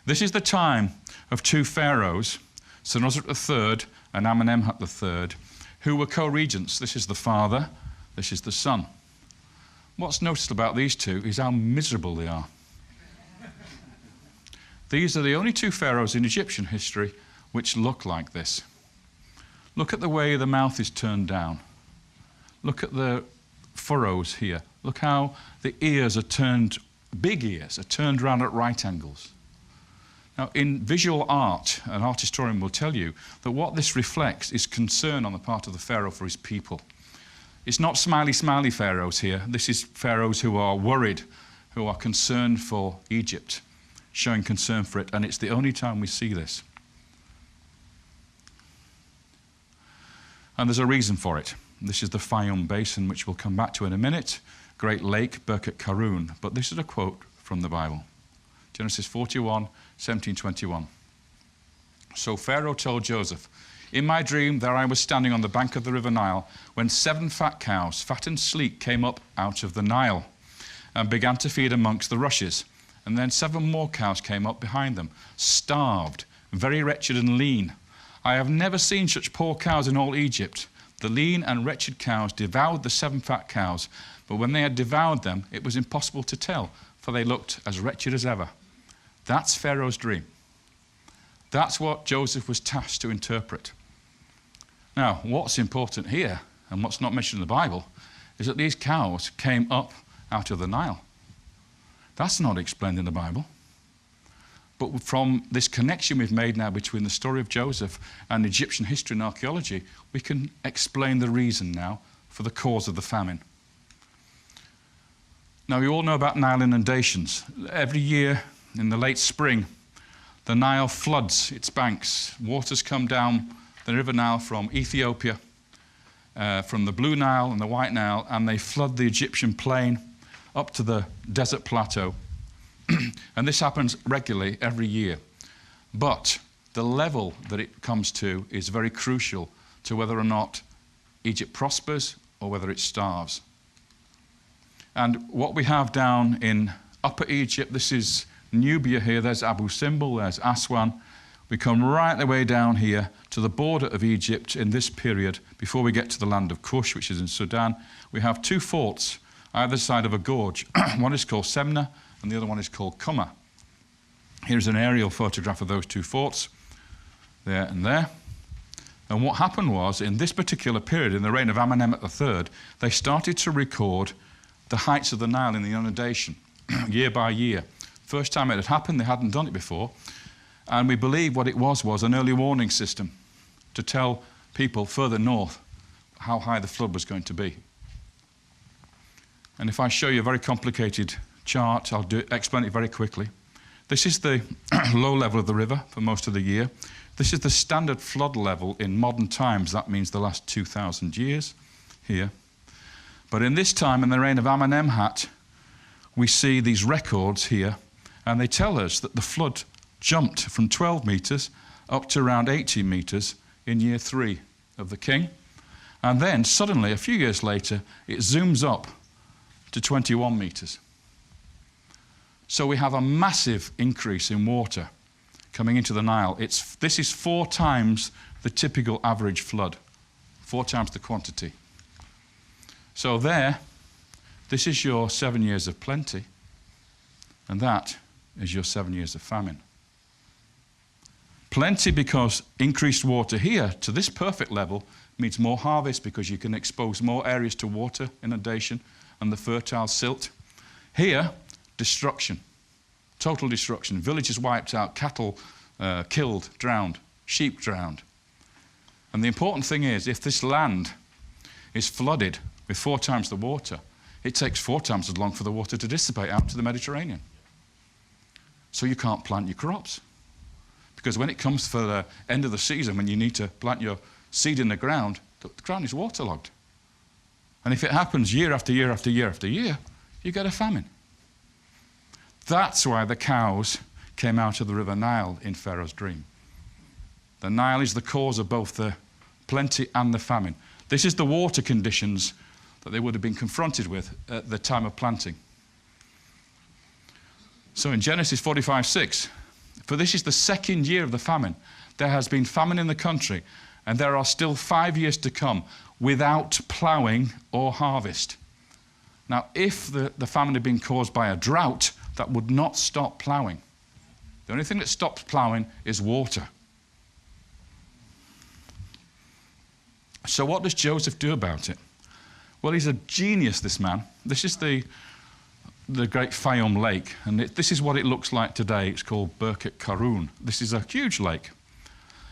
This is the time of two pharaohs, Senusret III and Amenemhat III, who were co-regents. This is the father, this is the son. What's noticed about these two is how miserable they are. These are the only two pharaohs in Egyptian history which look like this. Look at the way the mouth is turned down. Look at the furrows here. Look how the ears are turned, big ears are turned around at right angles. Now, in visual art, an art historian will tell you that what this reflects is concern on the part of the pharaoh for his people. It's not smiley, smiley pharaohs here. This is pharaohs who are worried, who are concerned for Egypt, showing concern for it, and it's the only time we see this. And there's a reason for it. This is the Fayum Basin, which we'll come back to in a minute, Great Lake, Birkat Karun. But this is a quote from the Bible. Genesis 41, 17-21. So Pharaoh told Joseph, "In my dream there I was standing on the bank of the river Nile, when 7 fat cows, fat and sleek, came up out of the Nile and began to feed amongst the rushes. And then 7 more cows came up behind them, starved, very wretched and lean. I have never seen such poor cows in all Egypt. The lean and wretched cows devoured the 7 fat cows, but when they had devoured them, it was impossible to tell, for they looked as wretched as ever." That's Pharaoh's dream. That's what Joseph was tasked to interpret. Now, what's important here, and what's not mentioned in the Bible, is that these cows came up out of the Nile. That's not explained in the Bible. But from this connection we've made now between the story of Joseph and Egyptian history and archaeology, we can explain the reason now for the cause of the famine. Now, you all know about Nile inundations. Every year in the late spring, the Nile floods its banks. Waters come down the River Nile from Ethiopia, from the Blue Nile and the White Nile, and they flood the Egyptian plain up to the desert plateau. And this happens regularly every year. But the level that it comes to is very crucial to whether or not Egypt prospers or whether it starves. And what we have down in Upper Egypt, this is Nubia here, there's Abu Simbel, there's Aswan. We come right the way down here to the border of Egypt in this period before we get to the land of Cush, which is in Sudan. We have 2 forts either side of a gorge. One is called Semna and the other one is called Kuma. Here's an aerial photograph of those 2 forts, there and there. And what happened was, in this particular period, in the reign of Amenemhat III, they started to record the heights of the Nile in the inundation, year by year. First time it had happened, they hadn't done it before. And we believe what it was an early warning system to tell people further north how high the flood was going to be. And if I show you a very complicated chart, I'll explain it very quickly. This is the low level of the river for most of the year. This is the standard flood level in modern times. That means the last 2,000 years here. But in this time, in the reign of Amenemhat, we see these records here, and they tell us that the flood jumped from 12 meters up to around 18 meters in year 3 of the king. And then suddenly, a few years later, it zooms up to 21 meters. So we have a massive increase in water coming into the Nile. This is 4 times the typical average flood, 4 times the quantity. So this is your 7 years of plenty, and that is your 7 years of famine. Plenty because increased water here to this perfect level means more harvest because you can expose more areas to water inundation and the fertile silt. Here, destruction, total destruction. Villages wiped out, cattle killed, drowned, sheep drowned. And the important thing is, if this land is flooded with 4 times the water, it takes 4 times as long for the water to dissipate out to the Mediterranean. So you can't plant your crops. Because when it comes for the end of the season, when you need to plant your seed in the ground is waterlogged. And if it happens year after year after year after year, you get a famine. That's why the cows came out of the river Nile in Pharaoh's dream. The Nile is the cause of both the plenty and the famine. This is the water conditions that they would have been confronted with at the time of planting. So in Genesis 45:6, for this is the 2nd year of the famine. There has been famine in the country, and there are still 5 years to come without ploughing or harvest. Now, if the famine had been caused by a drought, that would not stop ploughing. The only thing that stops ploughing is water. So what does Joseph do about it? Well, he's a genius, this man. This is the great Fayum Lake, and this is what it looks like today. It's called Birket Karun. This is a huge lake.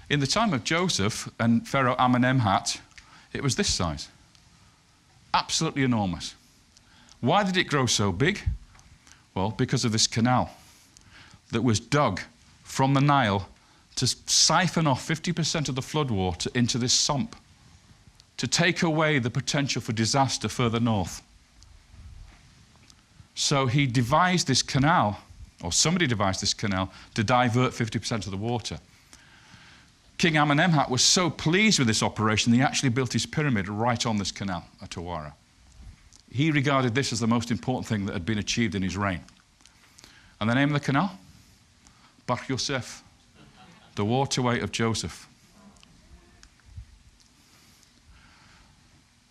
In the time of Joseph and Pharaoh Amenemhat, it was this size. Absolutely enormous. Why did it grow so big? Well, because of this canal that was dug from the Nile to siphon off 50% of the floodwater into this sump, to take away the potential for disaster further north. So he devised this canal, or somebody devised this canal, to divert 50% of the water. King Amenemhat was so pleased with this operation, he actually built his pyramid right on this canal at Awara. He regarded this as the most important thing that had been achieved in his reign. And the name of the canal? Bar Yosef, the waterway of Joseph.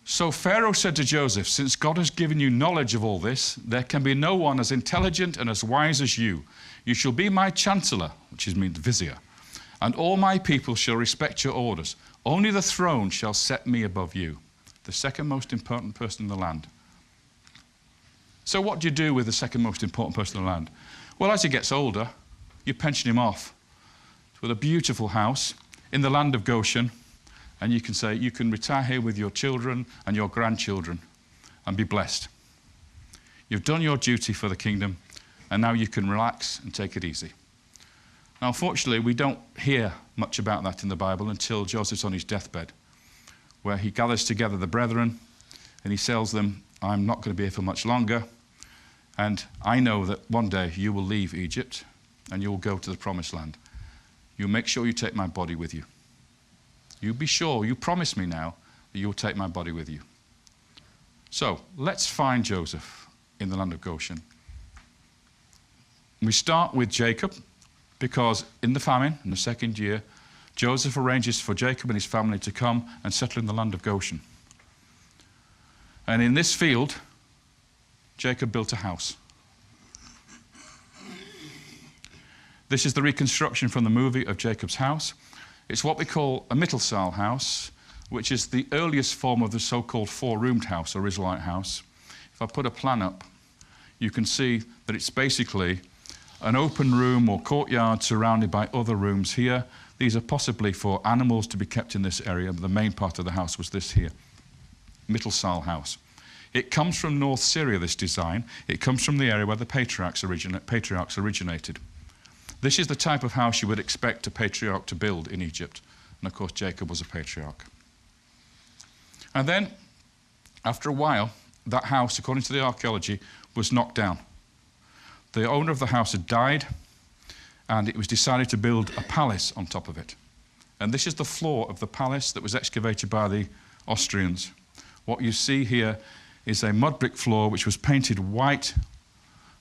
So Pharaoh said to Joseph, since God has given you knowledge of all this, there can be no one as intelligent and as wise as you. You shall be my chancellor, which means vizier, and all my people shall respect your orders. Only the throne shall set me above you, the 2nd most important person in the land. So what do you do with the 2nd most important person in the land? Well, as he gets older, you pension him off with a beautiful house in the land of Goshen, and you can say, you can retire here with your children and your grandchildren and be blessed. You've done your duty for the kingdom, and now you can relax and take it easy. Now, unfortunately, we don't hear much about that in the Bible until Joseph's on his deathbed, where he gathers together the brethren and he tells them, I'm not going to be here for much longer, and I know that one day you will leave Egypt and you will go to the promised land. You make sure you take my body with you. You be sure, you promise me now that you'll take my body with you. So let's find Joseph in the land of Goshen. We start with Jacob, because in the famine, in the 2nd year, Joseph arranges for Jacob and his family to come and settle in the land of Goshen. And in this field, Jacob built a house. This is the reconstruction from the movie of Jacob's house. It's what we call a Mittelsaal house, which is the earliest form of the so-called 4-roomed house or Israelite house. If I put a plan up, you can see that it's basically an open room or courtyard surrounded by other rooms here. These are possibly for animals to be kept in this area, but the main part of the house was this here, Mittelsaal house. It comes from North Syria, this design. It comes from the area where the patriarchs originated. This is the type of house you would expect a patriarch to build in Egypt. And of course, Jacob was a patriarch. And then, after a while, that house, according to the archaeology, was knocked down. The owner of the house had died, and it was decided to build a palace on top of it. And this is the floor of the palace that was excavated by the Austrians. What you see here is a mud brick floor which was painted white,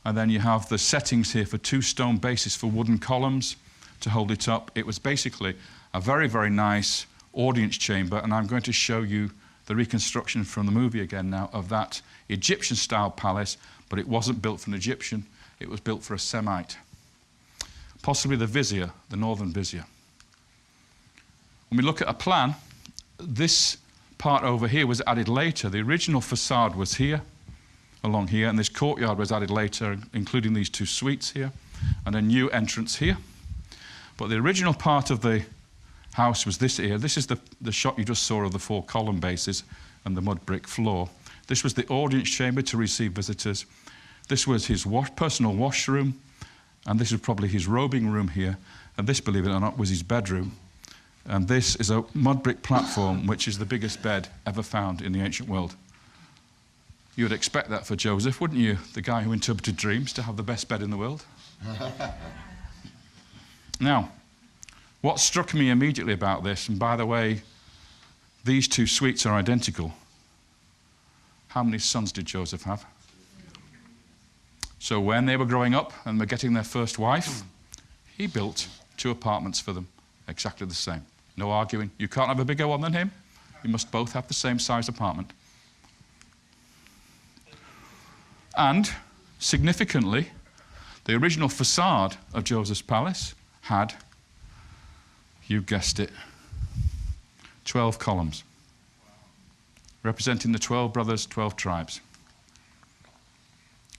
and then you have the settings here for 2 stone bases for wooden columns to hold it up. It was basically a very, very nice audience chamber, and I'm going to show you the reconstruction from the movie again now of that Egyptian-style palace, but it wasn't built for an Egyptian, it was built for a Semite. Possibly the vizier, the northern vizier. When we look at a plan, this part over here was added later. The original facade was here, along here, and this courtyard was added later, including these 2 suites here, and a new entrance here. But the original part of the house was this here. This is the shot you just saw of the 4 column bases and the mud brick floor. This was the audience chamber to receive visitors. This was his personal washroom, and this is probably his robing room here. And this, believe it or not, was his bedroom. And this is a mud brick platform, which is the biggest bed ever found in the ancient world. You would expect that for Joseph, wouldn't you, the guy who interpreted dreams, to have the best bed in the world? Now, what struck me immediately about this, and by the way, these 2 suites are identical. How many sons did Joseph have? So when they were growing up and were getting their first wife, he built 2 apartments for them, exactly the same. No arguing. You can't have a bigger one than him. You must both have the same size apartment. And, significantly, the original facade of Joseph's palace had, you guessed it, 12 columns, representing the 12 brothers, 12 tribes.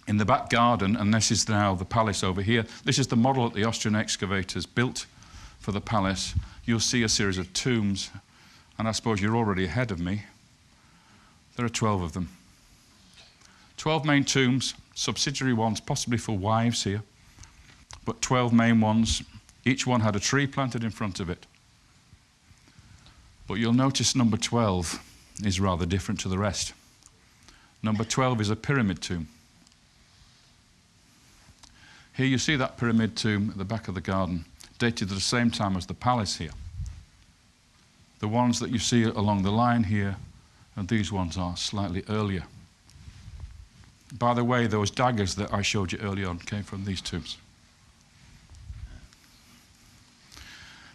In the back garden, and this is now the palace over here, this is the model that the Austrian excavators built for the palace. You'll see a series of tombs, and I suppose you're already ahead of me. There are 12 of them. 12 main tombs, subsidiary ones, possibly for wives here, but 12 main ones. Each one had a tree planted in front of it. But you'll notice number 12 is rather different to the rest. Number 12 is a pyramid tomb. Here you see that pyramid tomb at the back of the garden, dated at the same time as the palace here. The ones that you see along the line here, and these ones are slightly earlier. By the way, those daggers that I showed you earlier on came from these tombs.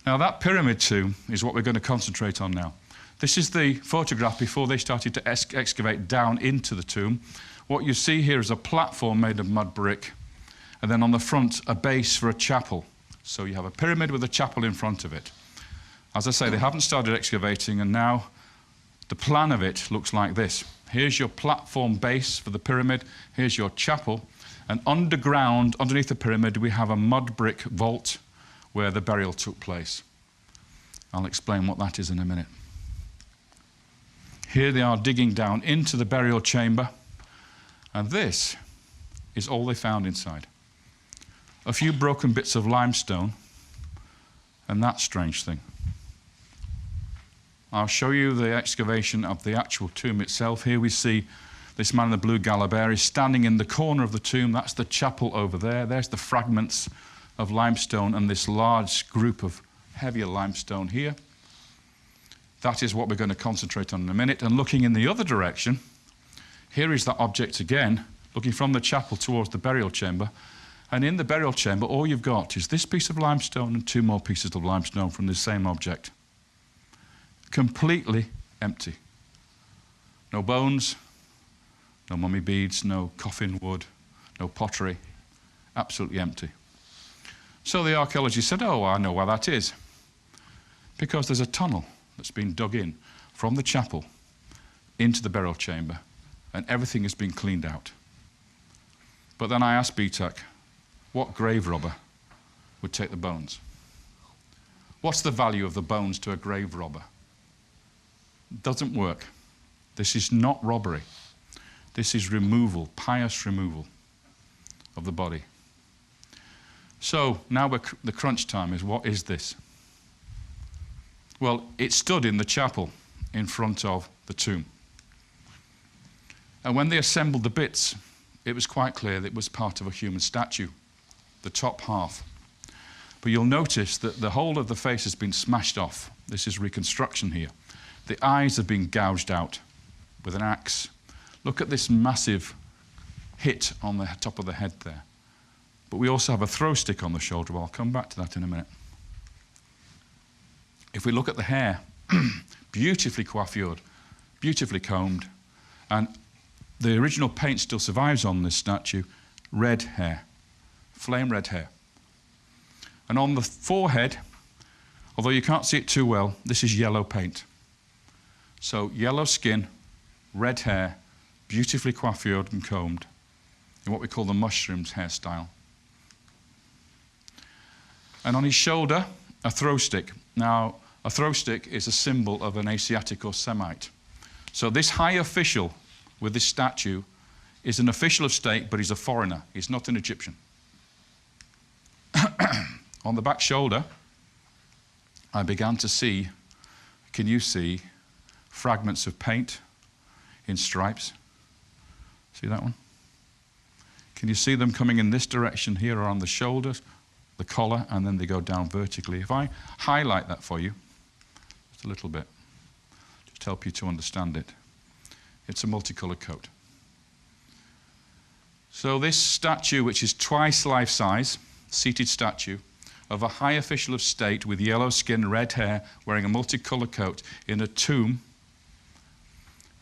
Now that pyramid tomb is what we're going to concentrate on now. This is the photograph before they started to excavate down into the tomb. What you see here is a platform made of mud brick, and then on the front a base for a chapel. So you have a pyramid with a chapel in front of it. As I say, they haven't started excavating, and now the plan of it looks like this. Here's your platform base for the pyramid, here's your chapel, and underground, underneath the pyramid, we have a mud brick vault where the burial took place. I'll explain what that is in a minute. Here they are digging down into the burial chamber, and this is all they found inside. A few broken bits of limestone, and that strange thing. I'll show you the excavation of the actual tomb itself. Here we see this man in the blue galabert is standing in the corner of the tomb. That's the chapel over there. There's the fragments of limestone and this large group of heavier limestone here. That is what we're going to concentrate on in a minute. And looking in the other direction, here is that object again, looking from the chapel towards the burial chamber. And in the burial chamber, all you've got is this piece of limestone and 2 more pieces of limestone from the same object. Completely empty. No bones, no mummy beads, no coffin wood, no pottery. Absolutely empty. So the archaeologists said, oh, I know why that is. Because there's a tunnel that's been dug in from the chapel into the burial chamber, and everything has been cleaned out. But then I asked BTAC, what grave robber would take the bones? What's the value of the bones to a grave robber? Doesn't work. This is not robbery. This is removal, pious removal of the body. So now the crunch time is, what is this? Well, it stood in the chapel in front of the tomb. And when they assembled the bits, it was quite clear that it was part of a human statue, the top half. But you'll notice that the whole of the face has been smashed off. This is reconstruction here. The eyes have been gouged out with an axe. Look at this massive hit on the top of the head there. But we also have a throw stick on the shoulder. I'll come back to that in a minute. If we look at the hair, beautifully coiffured, beautifully combed, and the original paint still survives on this statue, red hair, flame red hair. And on the forehead, although you can't see it too well, this is yellow paint. So yellow skin, red hair, beautifully coiffured and combed, in what we call the mushrooms hairstyle. And on his shoulder, a throw stick. Now, a throw stick is a symbol of an Asiatic or Semite. So this high official with this statue is an official of state, but he's a foreigner. He's not an Egyptian. On the back shoulder, I began to see, can you see, fragments of paint in stripes. See that one? Can you see them coming in this direction here or on the shoulders, the collar, and then they go down vertically? If I highlight that for you, just a little bit, just to help you to understand it. It's a multicolored coat. So this statue, which is twice life size, seated statue, of a high official of state with yellow skin, red hair, wearing a multicolored coat in a tomb,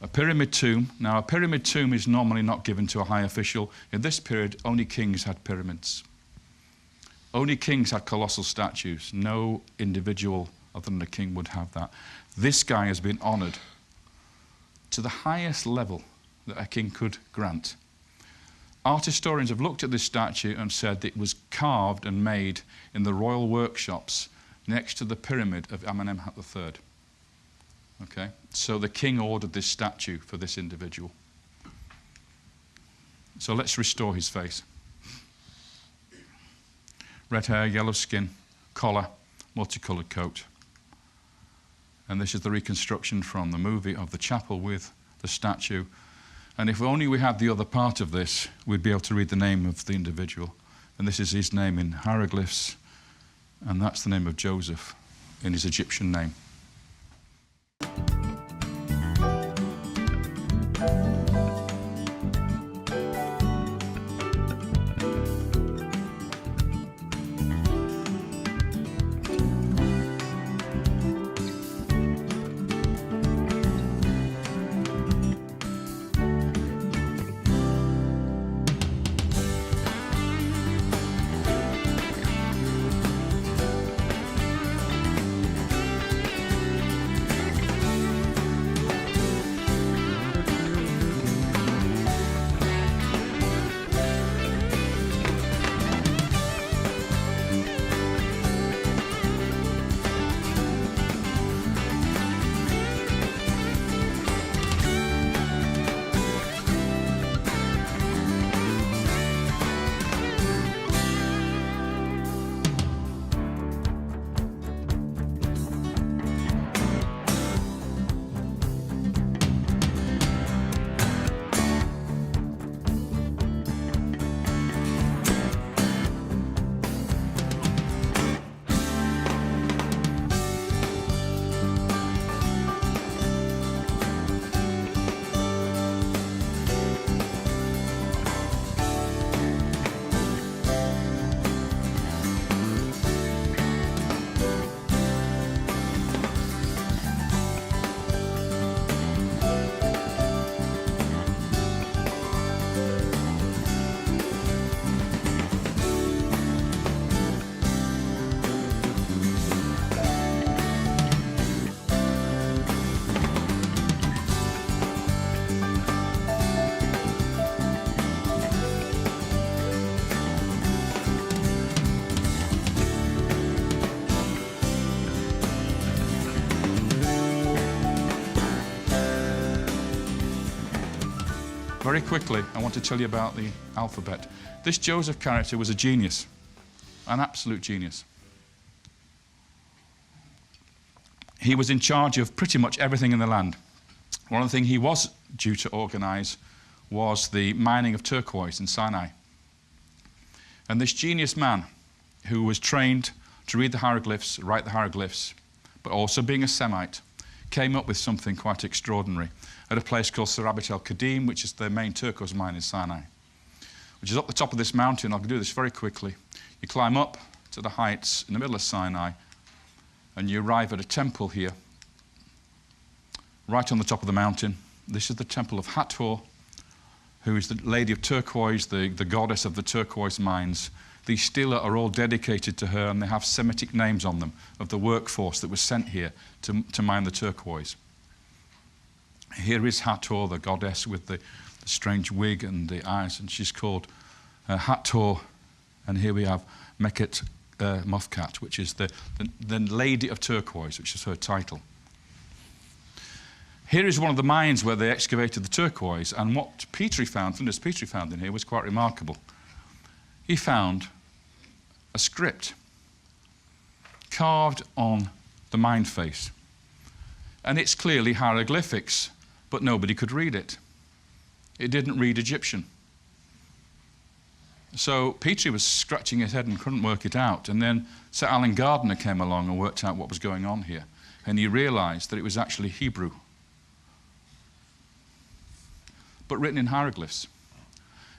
a pyramid tomb. Now, a pyramid tomb is normally not given to a high official. In this period, only kings had pyramids. Only kings had colossal statues. No individual other than the king would have that. This guy has been honored to the highest level that a king could grant. Art historians have looked at this statue and said that it was carved and made in the royal workshops next to the pyramid of Amenemhat III. Okay, so the king ordered this statue for this individual. So let's restore his face. Red hair, yellow skin, collar, multicolored coat. And this is the reconstruction from the movie of the chapel with the statue. And if only we had the other part of this, we'd be able to read the name of the individual. And this is his name in hieroglyphs, and that's the name of Joseph in his Egyptian name. very quickly, I want to tell you about the alphabet. This Joseph character was a genius, an absolute genius. He was in charge of pretty much everything in the land. One of the things he was due to organize was the mining of turquoise in Sinai. And this genius man, who was trained to read the hieroglyphs, write the hieroglyphs, but also being a Semite, came up with something quite extraordinary at a place called Serabitel Kadim, which is the main turquoise mine in Sinai, which is up the top of this mountain. I'll do this very quickly. You climb up to the heights in the middle of Sinai, and you arrive at a temple here, right on the top of the mountain. This is the temple of Hathor, who is the lady of turquoise, the goddess of the turquoise mines. These stela are all dedicated to her, and they have Semitic names on them of the workforce that was sent here to mine the turquoise. Here is Hathor, the goddess with the strange wig and the eyes, and she's called Hathor. And here we have Meket Mofkat, which is the Lady of Turquoise, which is her title. Here is one of the mines where they excavated the turquoise, and what Petrie found, Flinders Petrie found in here, was quite remarkable. He found a script carved on the mine face, and it's clearly hieroglyphics, but nobody could read it. It didn't read Egyptian. So Petrie was scratching his head and couldn't work it out. And then Sir Alan Gardner came along and worked out what was going on here. And he realized that it was actually Hebrew, but written in hieroglyphs.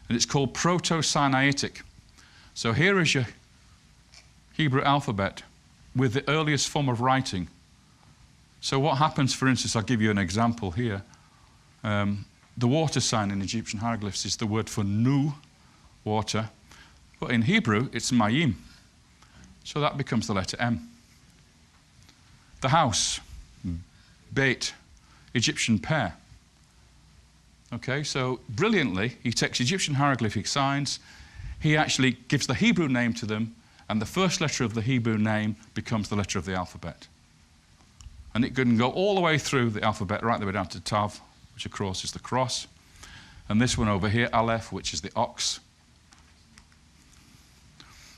And it's called Proto-Sinaitic. So here is your Hebrew alphabet with the earliest form of writing. So what happens, for instance, I'll give you an example here. The water sign in Egyptian hieroglyphs is the word for nu, water, but in Hebrew it's mayim, so that becomes the letter M. The house, beit, Egyptian pear. Okay, so brilliantly he takes Egyptian hieroglyphic signs, he actually gives the Hebrew name to them, and the first letter of the Hebrew name becomes the letter of the alphabet. And it can go all the way through the alphabet, right the way down to Tav, which of course is the cross, and this one over here, Aleph, which is the ox.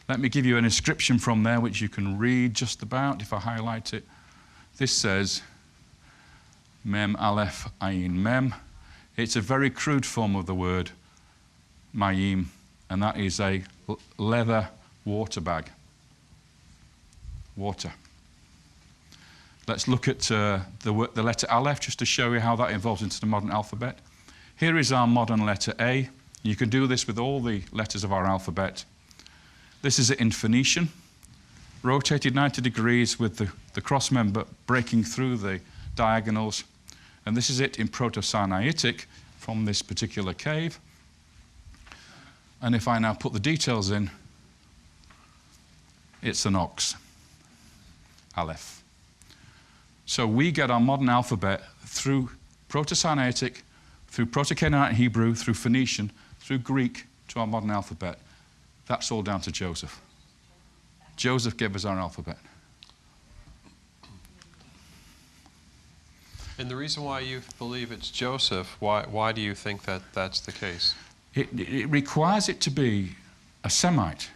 Let me give you an inscription from there which you can read just about if I highlight it. This says Mem Aleph Ayin Mem. It's a very crude form of the word Mayim, and that is a leather water bag. Water. Let's look at the letter Aleph just to show you how that evolves into the modern alphabet. Here is our modern letter A. You can do this with all the letters of our alphabet. This is it in Phoenician, rotated 90 degrees with the cross member breaking through the diagonals. And this is it in Proto-Sinaitic from this particular cave. And if I now put the details in, it's an ox, Aleph. So we get our modern alphabet through Proto-Sinaitic, through Proto-Canaanite Hebrew, through Phoenician, through Greek to our modern alphabet. That's all down to Joseph. Joseph gave us our alphabet. And the reason why you believe it's Joseph, why do you think that that's the case? It requires it to be a Semite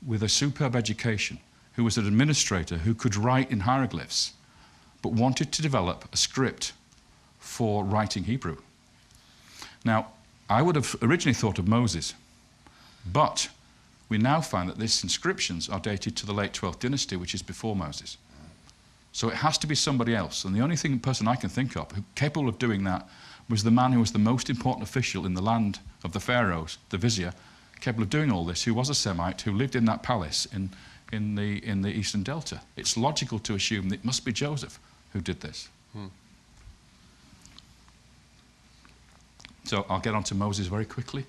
with a superb education, who was an administrator, who could write in hieroglyphs, but wanted to develop a script for writing Hebrew. Now, I would have originally thought of Moses, but we now find that these inscriptions are dated to the late 12th dynasty, which is before Moses. So it has to be somebody else. And the only person I can think of who capable of doing that was the man who was the most important official in the land of the Pharaohs, the vizier, capable of doing all this, who was a Semite, who lived in that palace in the eastern delta. It's logical to assume that it must be Joseph who did this. So I'll get on to Moses very quickly.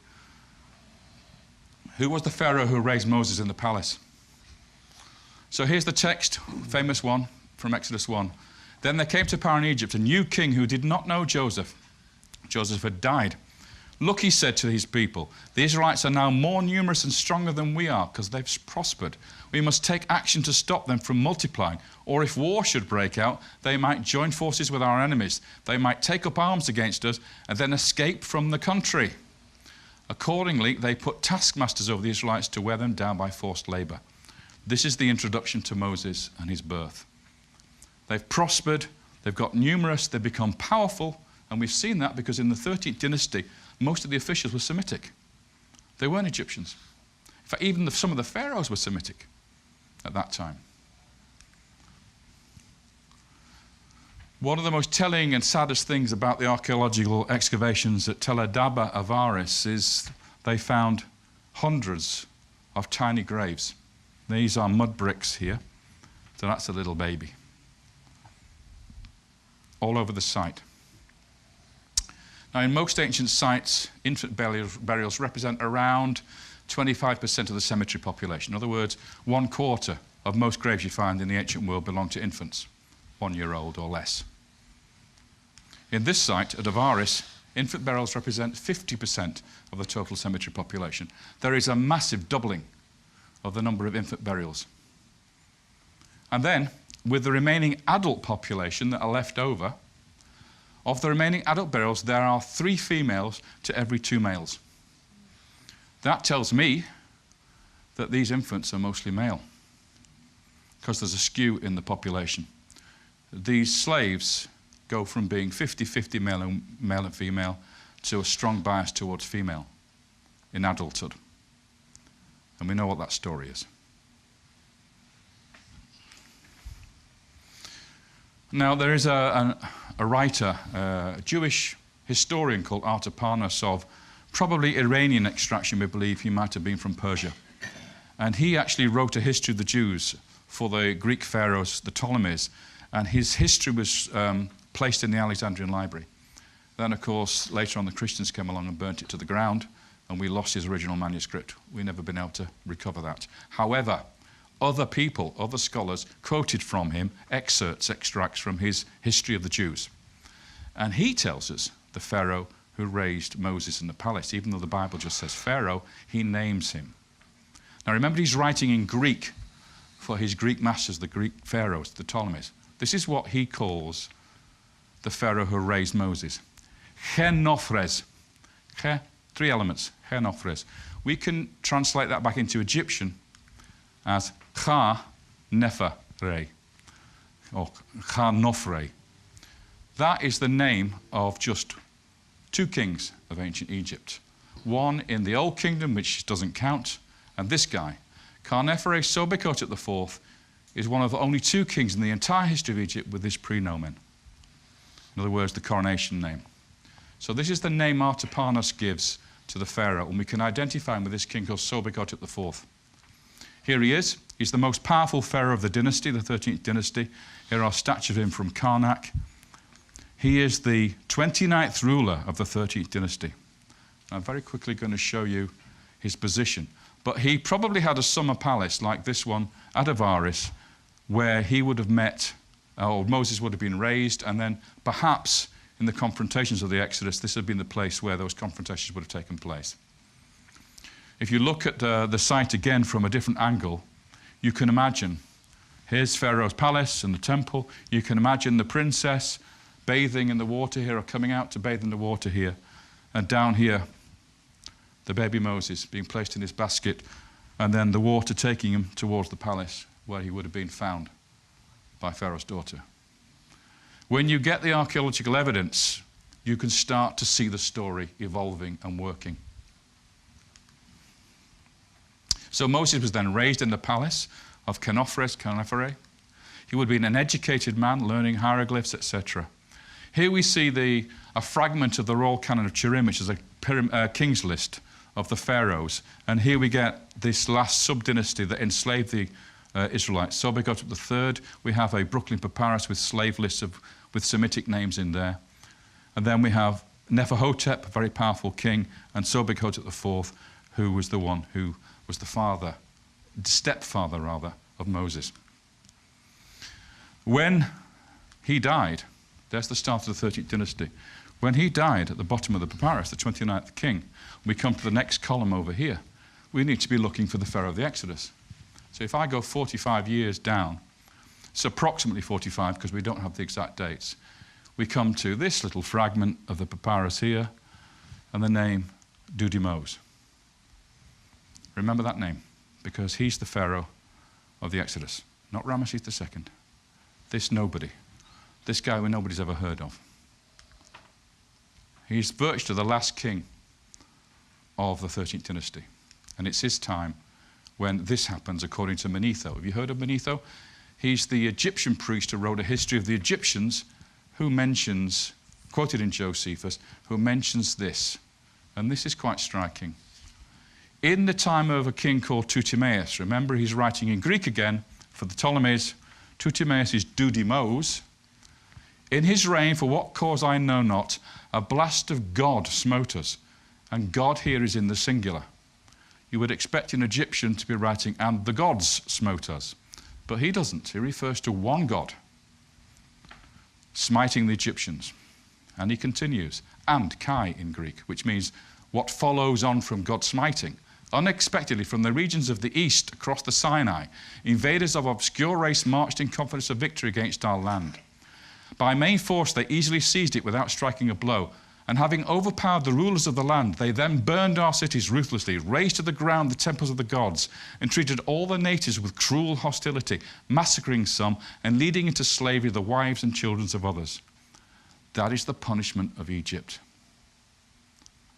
Who was the Pharaoh who raised Moses in the palace? So here's the text, famous one from Exodus 1. Then there came to power in Egypt a new king who did not know Joseph. Joseph had died. Look, he said to his people, the Israelites are now more numerous and stronger than we are because they've prospered. We must take action to stop them from multiplying. Or if war should break out, they might join forces with our enemies. They might take up arms against us and then escape from the country. Accordingly, they put taskmasters over the Israelites to wear them down by forced labor. This is the introduction to Moses and his birth. They've prospered, they've got numerous, they've become powerful, and we've seen that because in the 13th dynasty, most of the officials were Semitic. They weren't Egyptians. In fact, even some of the pharaohs were Semitic at that time. One of the most telling and saddest things about the archaeological excavations at Tel Adaba Avaris is they found hundreds of tiny graves. These are mud bricks here, so that's a little baby. All over the site. Now, in most ancient sites, infant burials represent around 25% of the cemetery population. In other words, 1/4 of most graves you find in the ancient world belong to infants, 1 year old or less. In this site at Avaris, infant burials represent 50% of the total cemetery population. There is a massive doubling of the number of infant burials. And then, with the remaining adult population that are left over, of the remaining adult burials, there are 3 females to every 2 males. That tells me that these infants are mostly male, because there's a skew in the population. These slaves go from being 50-50 male and female to a strong bias towards female in adulthood. And we know what that story is. Now, there is a writer, a Jewish historian called Artaparnos of probably Iranian extraction. We believe he might have been from Persia. And he actually wrote a history of the Jews for the Greek pharaohs, the Ptolemies. And his history was placed in the Alexandrian Library. Then, of course, later on the Christians came along and burnt it to the ground, and we lost his original manuscript. We've never been able to recover that. However, other people, other scholars, quoted from him extracts from his history of the Jews. And he tells us the Pharaoh who raised Moses in the palace. Even though the Bible just says Pharaoh, he names him. Now remember, he's writing in Greek for his Greek masters, the Greek pharaohs, the Ptolemies. This is what he calls the Pharaoh who raised Moses. Chenofres. 3 elements. Chenofres. We can translate that back into Egyptian as Cha-Nefer-Re, or Cha-Nofre. That is the name of just 2 kings of ancient Egypt. One in the Old Kingdom, which doesn't count, and this guy, Ka-Nefer Sobekot IV, is one of the only 2 kings in the entire history of Egypt with this prenomen. In other words, the coronation name. So this is the name Artaparnos gives to the Pharaoh, and we can identify him with this king called Sobekot IV. Here he is. He's the most powerful pharaoh of the dynasty, the 13th dynasty. Here are statues of him from Karnak. He is the 29th ruler of the 13th dynasty. I'm very quickly going to show you his position. But he probably had a summer palace like this one at Avaris, where he would have met, or Moses would have been raised, and then perhaps in the confrontations of the Exodus, this had been the place where those confrontations would have taken place. If you look at the site again from a different angle, you can imagine, here's Pharaoh's palace and the temple. You can imagine the princess bathing in the water here, or coming out to bathe in the water here. And down here, the baby Moses being placed in his basket, and then the water taking him towards the palace where he would have been found by Pharaoh's daughter. When you get the archaeological evidence, you can start to see the story evolving and working. So Moses was then raised in the palace of Chenofres. He would have been an educated man, learning hieroglyphs, etc. Here we see a fragment of the royal canon of Turim, which is a king's list of the pharaohs. And here we get this last sub-dynasty that enslaved the Israelites. Sobekot III, we have a Brooklyn papyrus with slave lists with Semitic names in there. And then we have Neferhotep, a very powerful king, and Sobekot IV, who was the one who was the stepfather rather, of Moses. When he died, there's the start of the 13th dynasty. When he died at the bottom of the papyrus, the 29th king, we come to the next column over here. We need to be looking for the Pharaoh of the Exodus. So if I go 45 years down, it's approximately 45 because we don't have the exact dates, we come to this little fragment of the papyrus here, and the name Dudimose. Remember that name, because he's the Pharaoh of the Exodus, not Ramesses II. This nobody, this guy who nobody's ever heard of. He's virtually the last king of the 13th dynasty, and it's his time when this happens according to Manetho. Have you heard of Manetho? He's the Egyptian priest who wrote a history of the Egyptians, who mentions, quoted in Josephus, who mentions this, and this is quite striking. In the time of a king called Ptolemaeus, remember he's writing in Greek again for the Ptolemies, Ptolemaeus is Dudimose. In his reign, for what cause I know not, a blast of God smote us, and God here is in the singular. You would expect an Egyptian to be writing, and the gods smote us. But he doesn't. He refers to one God smiting the Egyptians. And he continues, and Kai in Greek, which means what follows on from God smiting. Unexpectedly, from the regions of the east across the Sinai, invaders of obscure race marched in confidence of victory against our land. By main force, they easily seized it without striking a blow. And having overpowered the rulers of the land, they then burned our cities ruthlessly, razed to the ground the temples of the gods, and treated all the natives with cruel hostility, massacring some and leading into slavery the wives and children of others. That is the punishment of Egypt.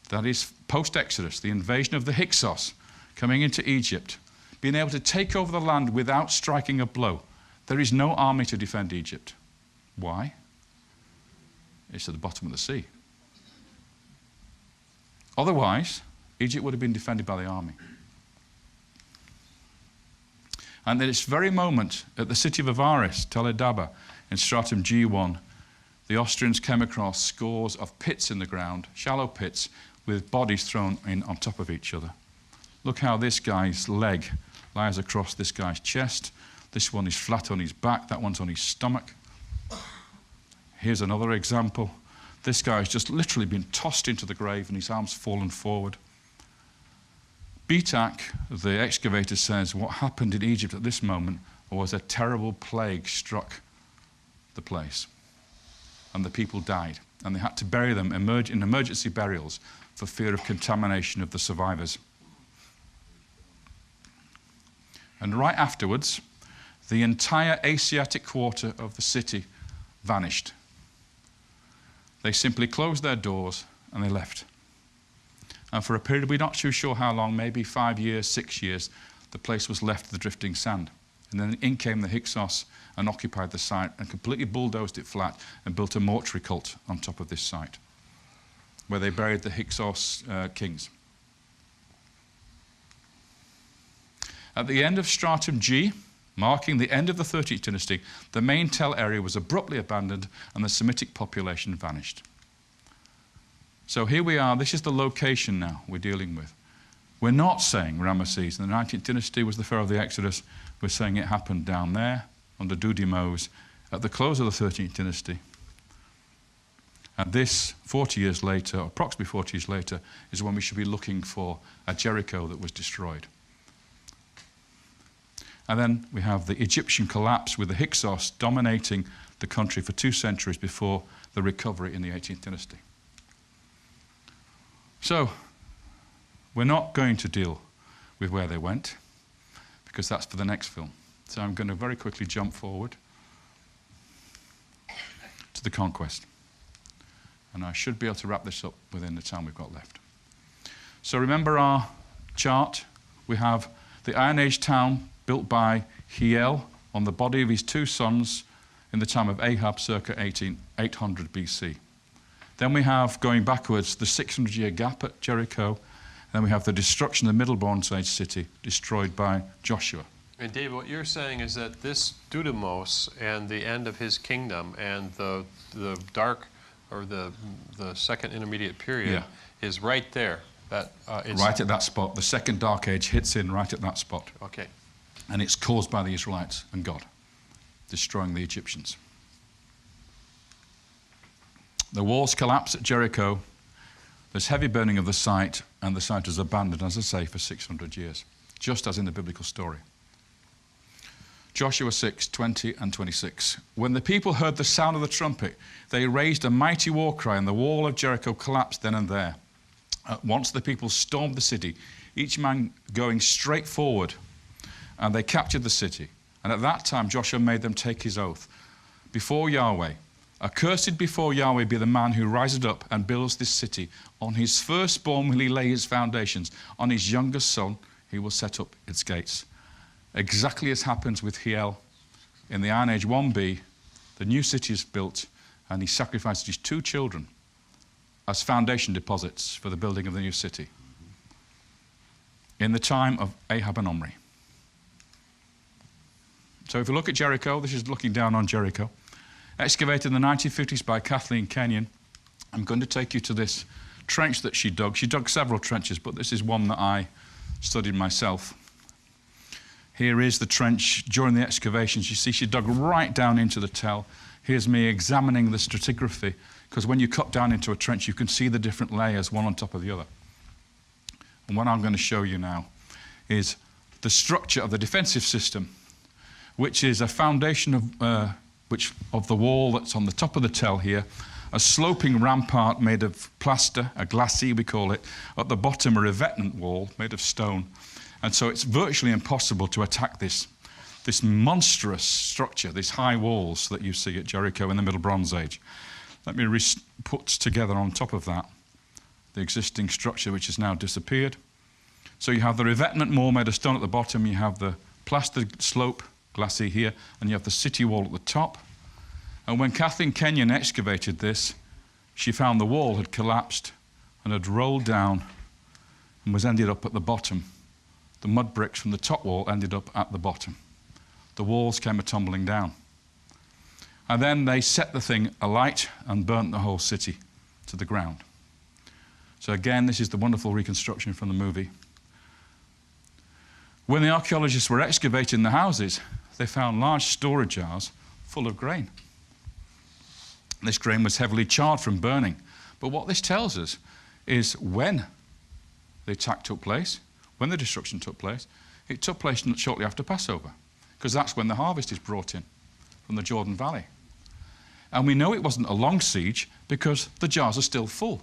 That is post-Exodus, the invasion of the Hyksos, coming into Egypt, being able to take over the land without striking a blow. There is no army to defend Egypt. Why? It's at the bottom of the sea. Otherwise, Egypt would have been defended by the army. And at this very moment, at the city of Avaris, Toledaba, in stratum G1, the Austrians came across scores of pits in the ground, shallow pits, with bodies thrown in on top of each other. Look how this guy's leg lies across this guy's chest. This one is flat on his back, that one's on his stomach. Here's another example. This guy has just literally been tossed into the grave and his arms fallen forward. Bitak, the excavator, says what happened in Egypt at this moment was a terrible plague struck the place. And the people died. And they had to bury them in emergency burials for fear of contamination of the survivors. And right afterwards, the entire Asiatic quarter of the city vanished. They simply closed their doors and they left. And for a period, we're not too sure how long, maybe 5 years, 6 years, the place was left to the drifting sand. And then in came the Hyksos and occupied the site and completely bulldozed it flat and built a mortuary cult on top of this site, where they buried the Hyksos kings. At the end of stratum G, marking the end of the 13th dynasty, the main Tel area was abruptly abandoned and the Semitic population vanished. So here we are, this is the location now we're dealing with. We're not saying Ramesses in the 19th dynasty was the Pharaoh of the Exodus. We're saying it happened down there under Dudimose at the close of the 13th dynasty. And this, 40 years later, approximately 40 years later, is when we should be looking for a Jericho that was destroyed. And then we have the Egyptian collapse with the Hyksos dominating the country for 2 centuries before the recovery in the 18th dynasty. So, we're not going to deal with where they went, because that's for the next film. So I'm going to very quickly jump forward to the conquest. And I should be able to wrap this up within the time we've got left. So remember our chart. We have the Iron Age town built by Hiel on the body of his 2 sons in the time of Ahab, circa 800 BC. Then we have, going backwards, the 600-year gap at Jericho. Then we have the destruction of the Middle Bronze Age city, destroyed by Joshua. And Dave, what you're saying is that this Dudimose and the end of his kingdom and the dark, or the second intermediate period, is right there. That right at that spot. The second dark age hits in right at that spot. Okay. And it's caused by the Israelites and God, destroying the Egyptians. The walls collapse at Jericho. There's heavy burning of the site, and the site is abandoned, as I say, for 600 years, just as in the biblical story. Joshua 6, 20 and 26. When the people heard the sound of the trumpet, they raised a mighty war cry, and the wall of Jericho collapsed then and there. once the people stormed the city, each man going straight forward, and they captured the city. And at that time Joshua made them take his oath before Yahweh. Accursed before Yahweh be the man who rises up and builds this city. On his firstborn will he lay his foundations. On his youngest son he will set up its gates. Exactly as happens with Hiel in the Iron Age 1b, the new city is built, and he sacrificed his 2 children as foundation deposits for the building of the new city in the time of Ahab and Omri. So if you look at Jericho, this is looking down on Jericho. Excavated in the 1950s by Kathleen Kenyon. I'm going to take you to this trench that she dug. She dug several trenches, but this is one that I studied myself. Here is the trench during the excavations. You see she dug right down into the tell. Here's me examining the stratigraphy, because when you cut down into a trench, you can see the different layers, one on top of the other. And what I'm going to show you now is the structure of the defensive system, which is a foundation of the wall that's on the top of the tell here, a sloping rampart made of plaster, a glacis we call it, at the bottom a revetment wall made of stone. And so it's virtually impossible to attack this monstrous structure, these high walls that you see at Jericho in the Middle Bronze Age. Let me put together on top of that the existing structure, which has now disappeared. So you have the revetment wall made of stone at the bottom, you have the plastered slope, glacis here, and you have the city wall at the top. And when Kathleen Kenyon excavated this, she found the wall had collapsed and had rolled down and was ended up at the bottom. The mud bricks from the top wall ended up at the bottom. The walls came tumbling down. And then they set the thing alight and burnt the whole city to the ground. So again, this is the wonderful reconstruction from the movie. When the archaeologists were excavating the houses, they found large storage jars full of grain. This grain was heavily charred from burning. But what this tells us is when the attack took place, when the destruction took place, it took place shortly after Passover, because that's when the harvest is brought in from the Jordan Valley. And we know it wasn't a long siege because the jars are still full.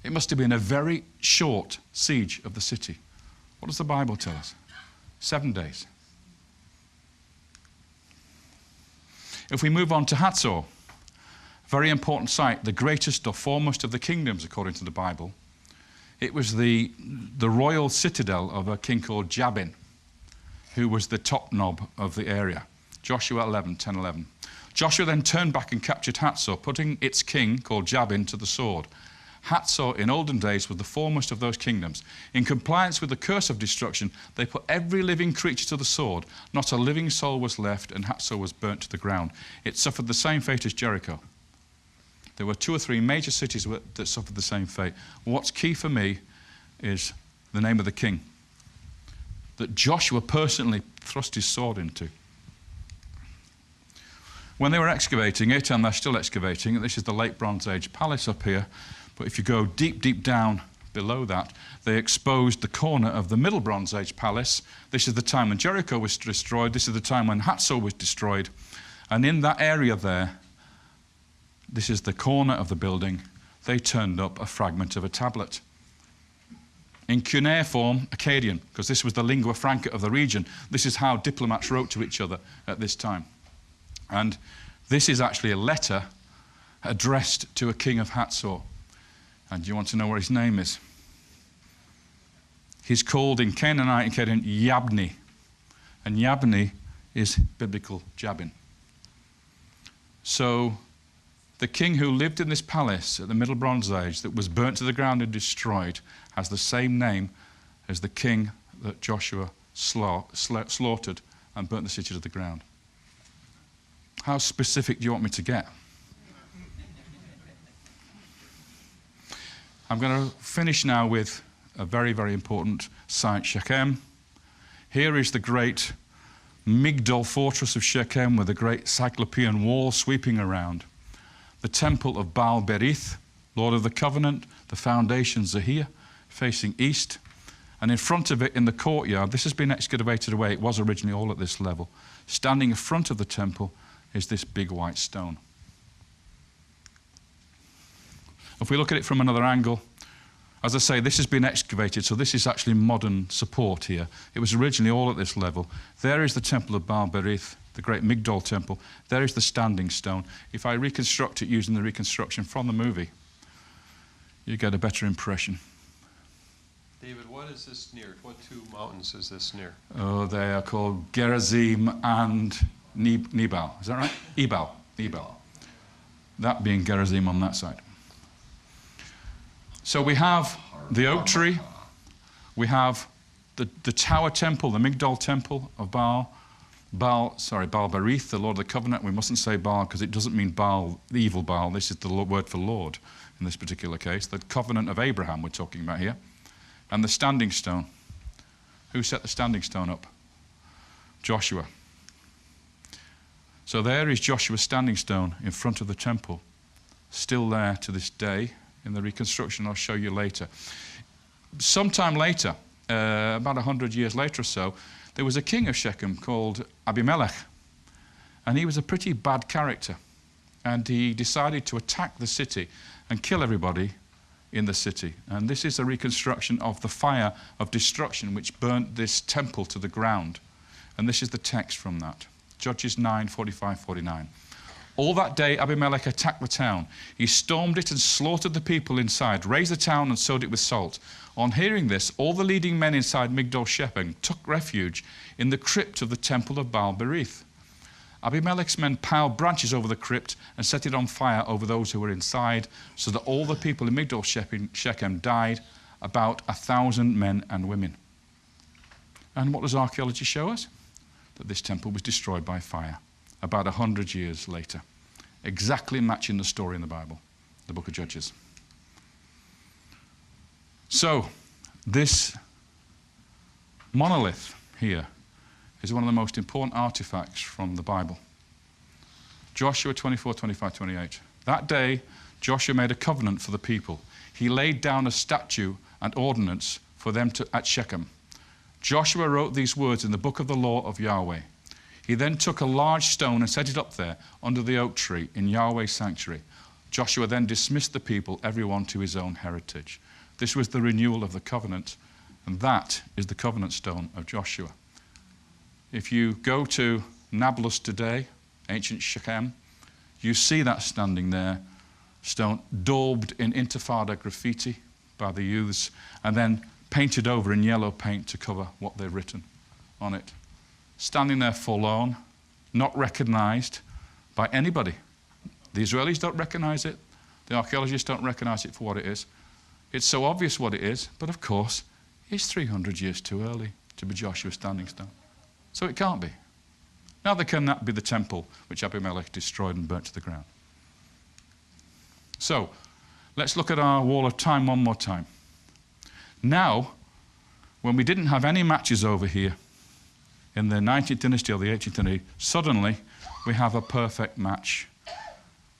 It must have been a very short siege of the city. What does the Bible tell us? 7 days. If we move on to Hatzor, very important site, the greatest or foremost of the kingdoms according to the Bible. It was the royal citadel of a king called Jabin, who was the top knob of the area. Joshua 10:11. Joshua then turned back and captured Hatzor, putting its king, called Jabin, to the sword. Hatzor in olden days was the foremost of those kingdoms. In compliance with the curse of destruction, they put every living creature to the sword. Not a living soul was left, and Hatzor was burnt to the ground. It suffered the same fate as Jericho. There were 2 or 3 major cities that suffered the same fate. What's key for me is the name of the king that Joshua personally thrust his sword into. When they were excavating it, and they're still excavating it, this is the late Bronze Age palace up here, but if you go deep, deep down below that, they exposed the corner of the Middle Bronze Age palace. This is the time when Jericho was destroyed. This is the time when Hatzor was destroyed. And in that area there, this is the corner of the building, they turned up a fragment of a tablet. In cuneiform, Akkadian, because this was the lingua franca of the region. This is how diplomats wrote to each other at this time. And this is actually a letter addressed to a king of Hatzor. And you want to know what his name is? He's called in Canaanite and Akkadian Yabni. And Yabni is biblical Jabin. So the king who lived in this palace at the Middle Bronze Age that was burnt to the ground and destroyed has the same name as the king that Joshua slaughtered and burnt the city to the ground. How specific do you want me to get? I'm going to finish now with a very, very important site, Shechem. Here is the great Migdol fortress of Shechem with a great Cyclopean wall sweeping around. The temple of Baal Berith, Lord of the Covenant, the foundations are here, facing east. And in front of it, in the courtyard, this has been excavated away. It was originally all at this level. Standing in front of the temple is this big white stone. If we look at it from another angle, As I say, this has been excavated, so this is actually modern support here. It was originally all at this level. There is the temple of Baal Berith, the great Migdol temple. There is the standing stone. If I reconstruct it using the reconstruction from the movie, you get a better impression. David, what is this near? What two mountains is this near? Oh, they are called Gerizim and Nebal. Is that right? Ebal. That being Gerizim on that side. So we have the oak tree. We have the tower temple, the Migdol temple of Baal Berith, the Lord of the Covenant. We mustn't say Baal because it doesn't mean Baal, the evil Baal. This is the word for Lord in this particular case. The covenant of Abraham we're talking about here. And the standing stone. Who set the standing stone up? Joshua. So there is Joshua's standing stone in front of the temple, still there to this day in the reconstruction I'll show you later. Sometime later, about 100 years later or so, there was a king of Shechem called Abimelech, and he was a pretty bad character, and he decided to attack the city and kill everybody in the city. And this is a reconstruction of the fire of destruction which burnt this temple to the ground. And this is the text from that. Judges 9:45-49. All that day Abimelech attacked the town. He stormed it and slaughtered the people inside, razed the town and sowed it with salt. On hearing this, all the leading men inside Migdol Shechem took refuge in the crypt of the temple of Baal Berith. Abimelech's men piled branches over the crypt and set it on fire over those who were inside, so that all the people in Migdol Shechem died, about 1,000 men and women. And what does archaeology show us? That this temple was destroyed by fire about 100 years later, exactly matching the story in the Bible, the book of Judges. So this monolith here is one of the most important artifacts from the Bible. Joshua 24:25-28. That day, Joshua made a covenant for the people. He laid down a statute and ordinance for them at Shechem. Joshua wrote these words in the book of the law of Yahweh. He then took a large stone and set it up there under the oak tree in Yahweh's sanctuary. Joshua then dismissed the people, everyone to his own heritage. This was the renewal of the covenant, and that is the covenant stone of Joshua. If you go to Nablus today, ancient Shechem, you see that standing there, stone daubed in Intifada graffiti by the youths, and then painted over in yellow paint to cover what they've written on it. Standing there forlorn, not recognized by anybody. The Israelis don't recognize it. The archaeologists don't recognize it for what it is. It's so obvious what it is, but of course, it's 300 years too early to be Joshua's standing stone. So it can't be. Neither can that be the temple which Abimelech destroyed and burnt to the ground. So, let's look at our wall of time one more time. Now, when we didn't have any matches over here in the 19th dynasty or the 18th dynasty, suddenly we have a perfect match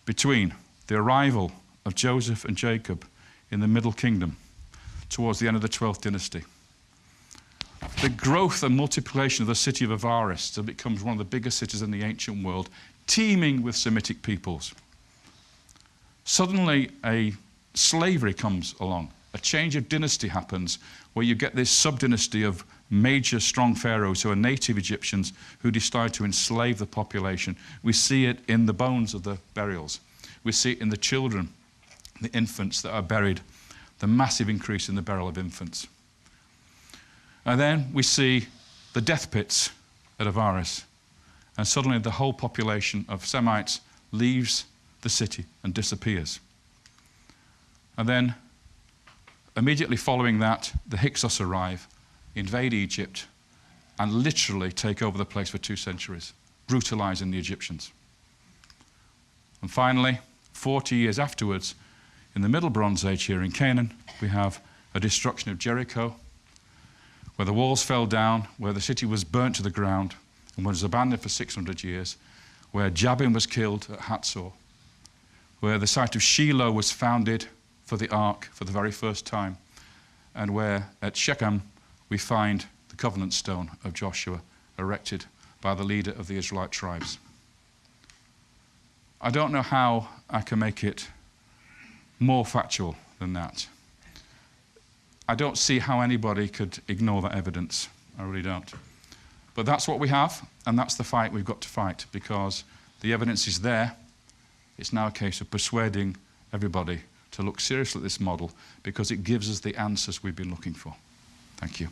between the arrival of Joseph and Jacob in the Middle Kingdom towards the end of the 12th dynasty. The growth and multiplication of the city of Avaris, so it becomes one of the biggest cities in the ancient world, teeming with Semitic peoples. Suddenly a slavery comes along. A change of dynasty happens where you get this sub-dynasty of major strong pharaohs who are native Egyptians who decide to enslave the population. We see it in the bones of the burials. We see it in the children, the infants that are buried, the massive increase in the burial of infants. And then we see the death pits at Avaris. And suddenly the whole population of Semites leaves the city and disappears. And then immediately following that, the Hyksos arrive, invade Egypt, and literally take over the place for 2 centuries, brutalizing the Egyptians. And finally, 40 years afterwards, in the Middle Bronze Age here in Canaan, we have a destruction of Jericho, where the walls fell down, where the city was burnt to the ground, and was abandoned for 600 years, where Jabin was killed at Hatzor, where the site of Shiloh was founded for the ark for the very first time, and where at Shechem we find the covenant stone of Joshua erected by the leader of the Israelite tribes. I don't know how I can make it more factual than that. I don't see how anybody could ignore that evidence. I really don't. But that's what we have, and that's the fight we've got to fight, because the evidence is there. It's now a case of persuading everybody to look seriously at this model, because it gives us the answers we've been looking for. Thank you.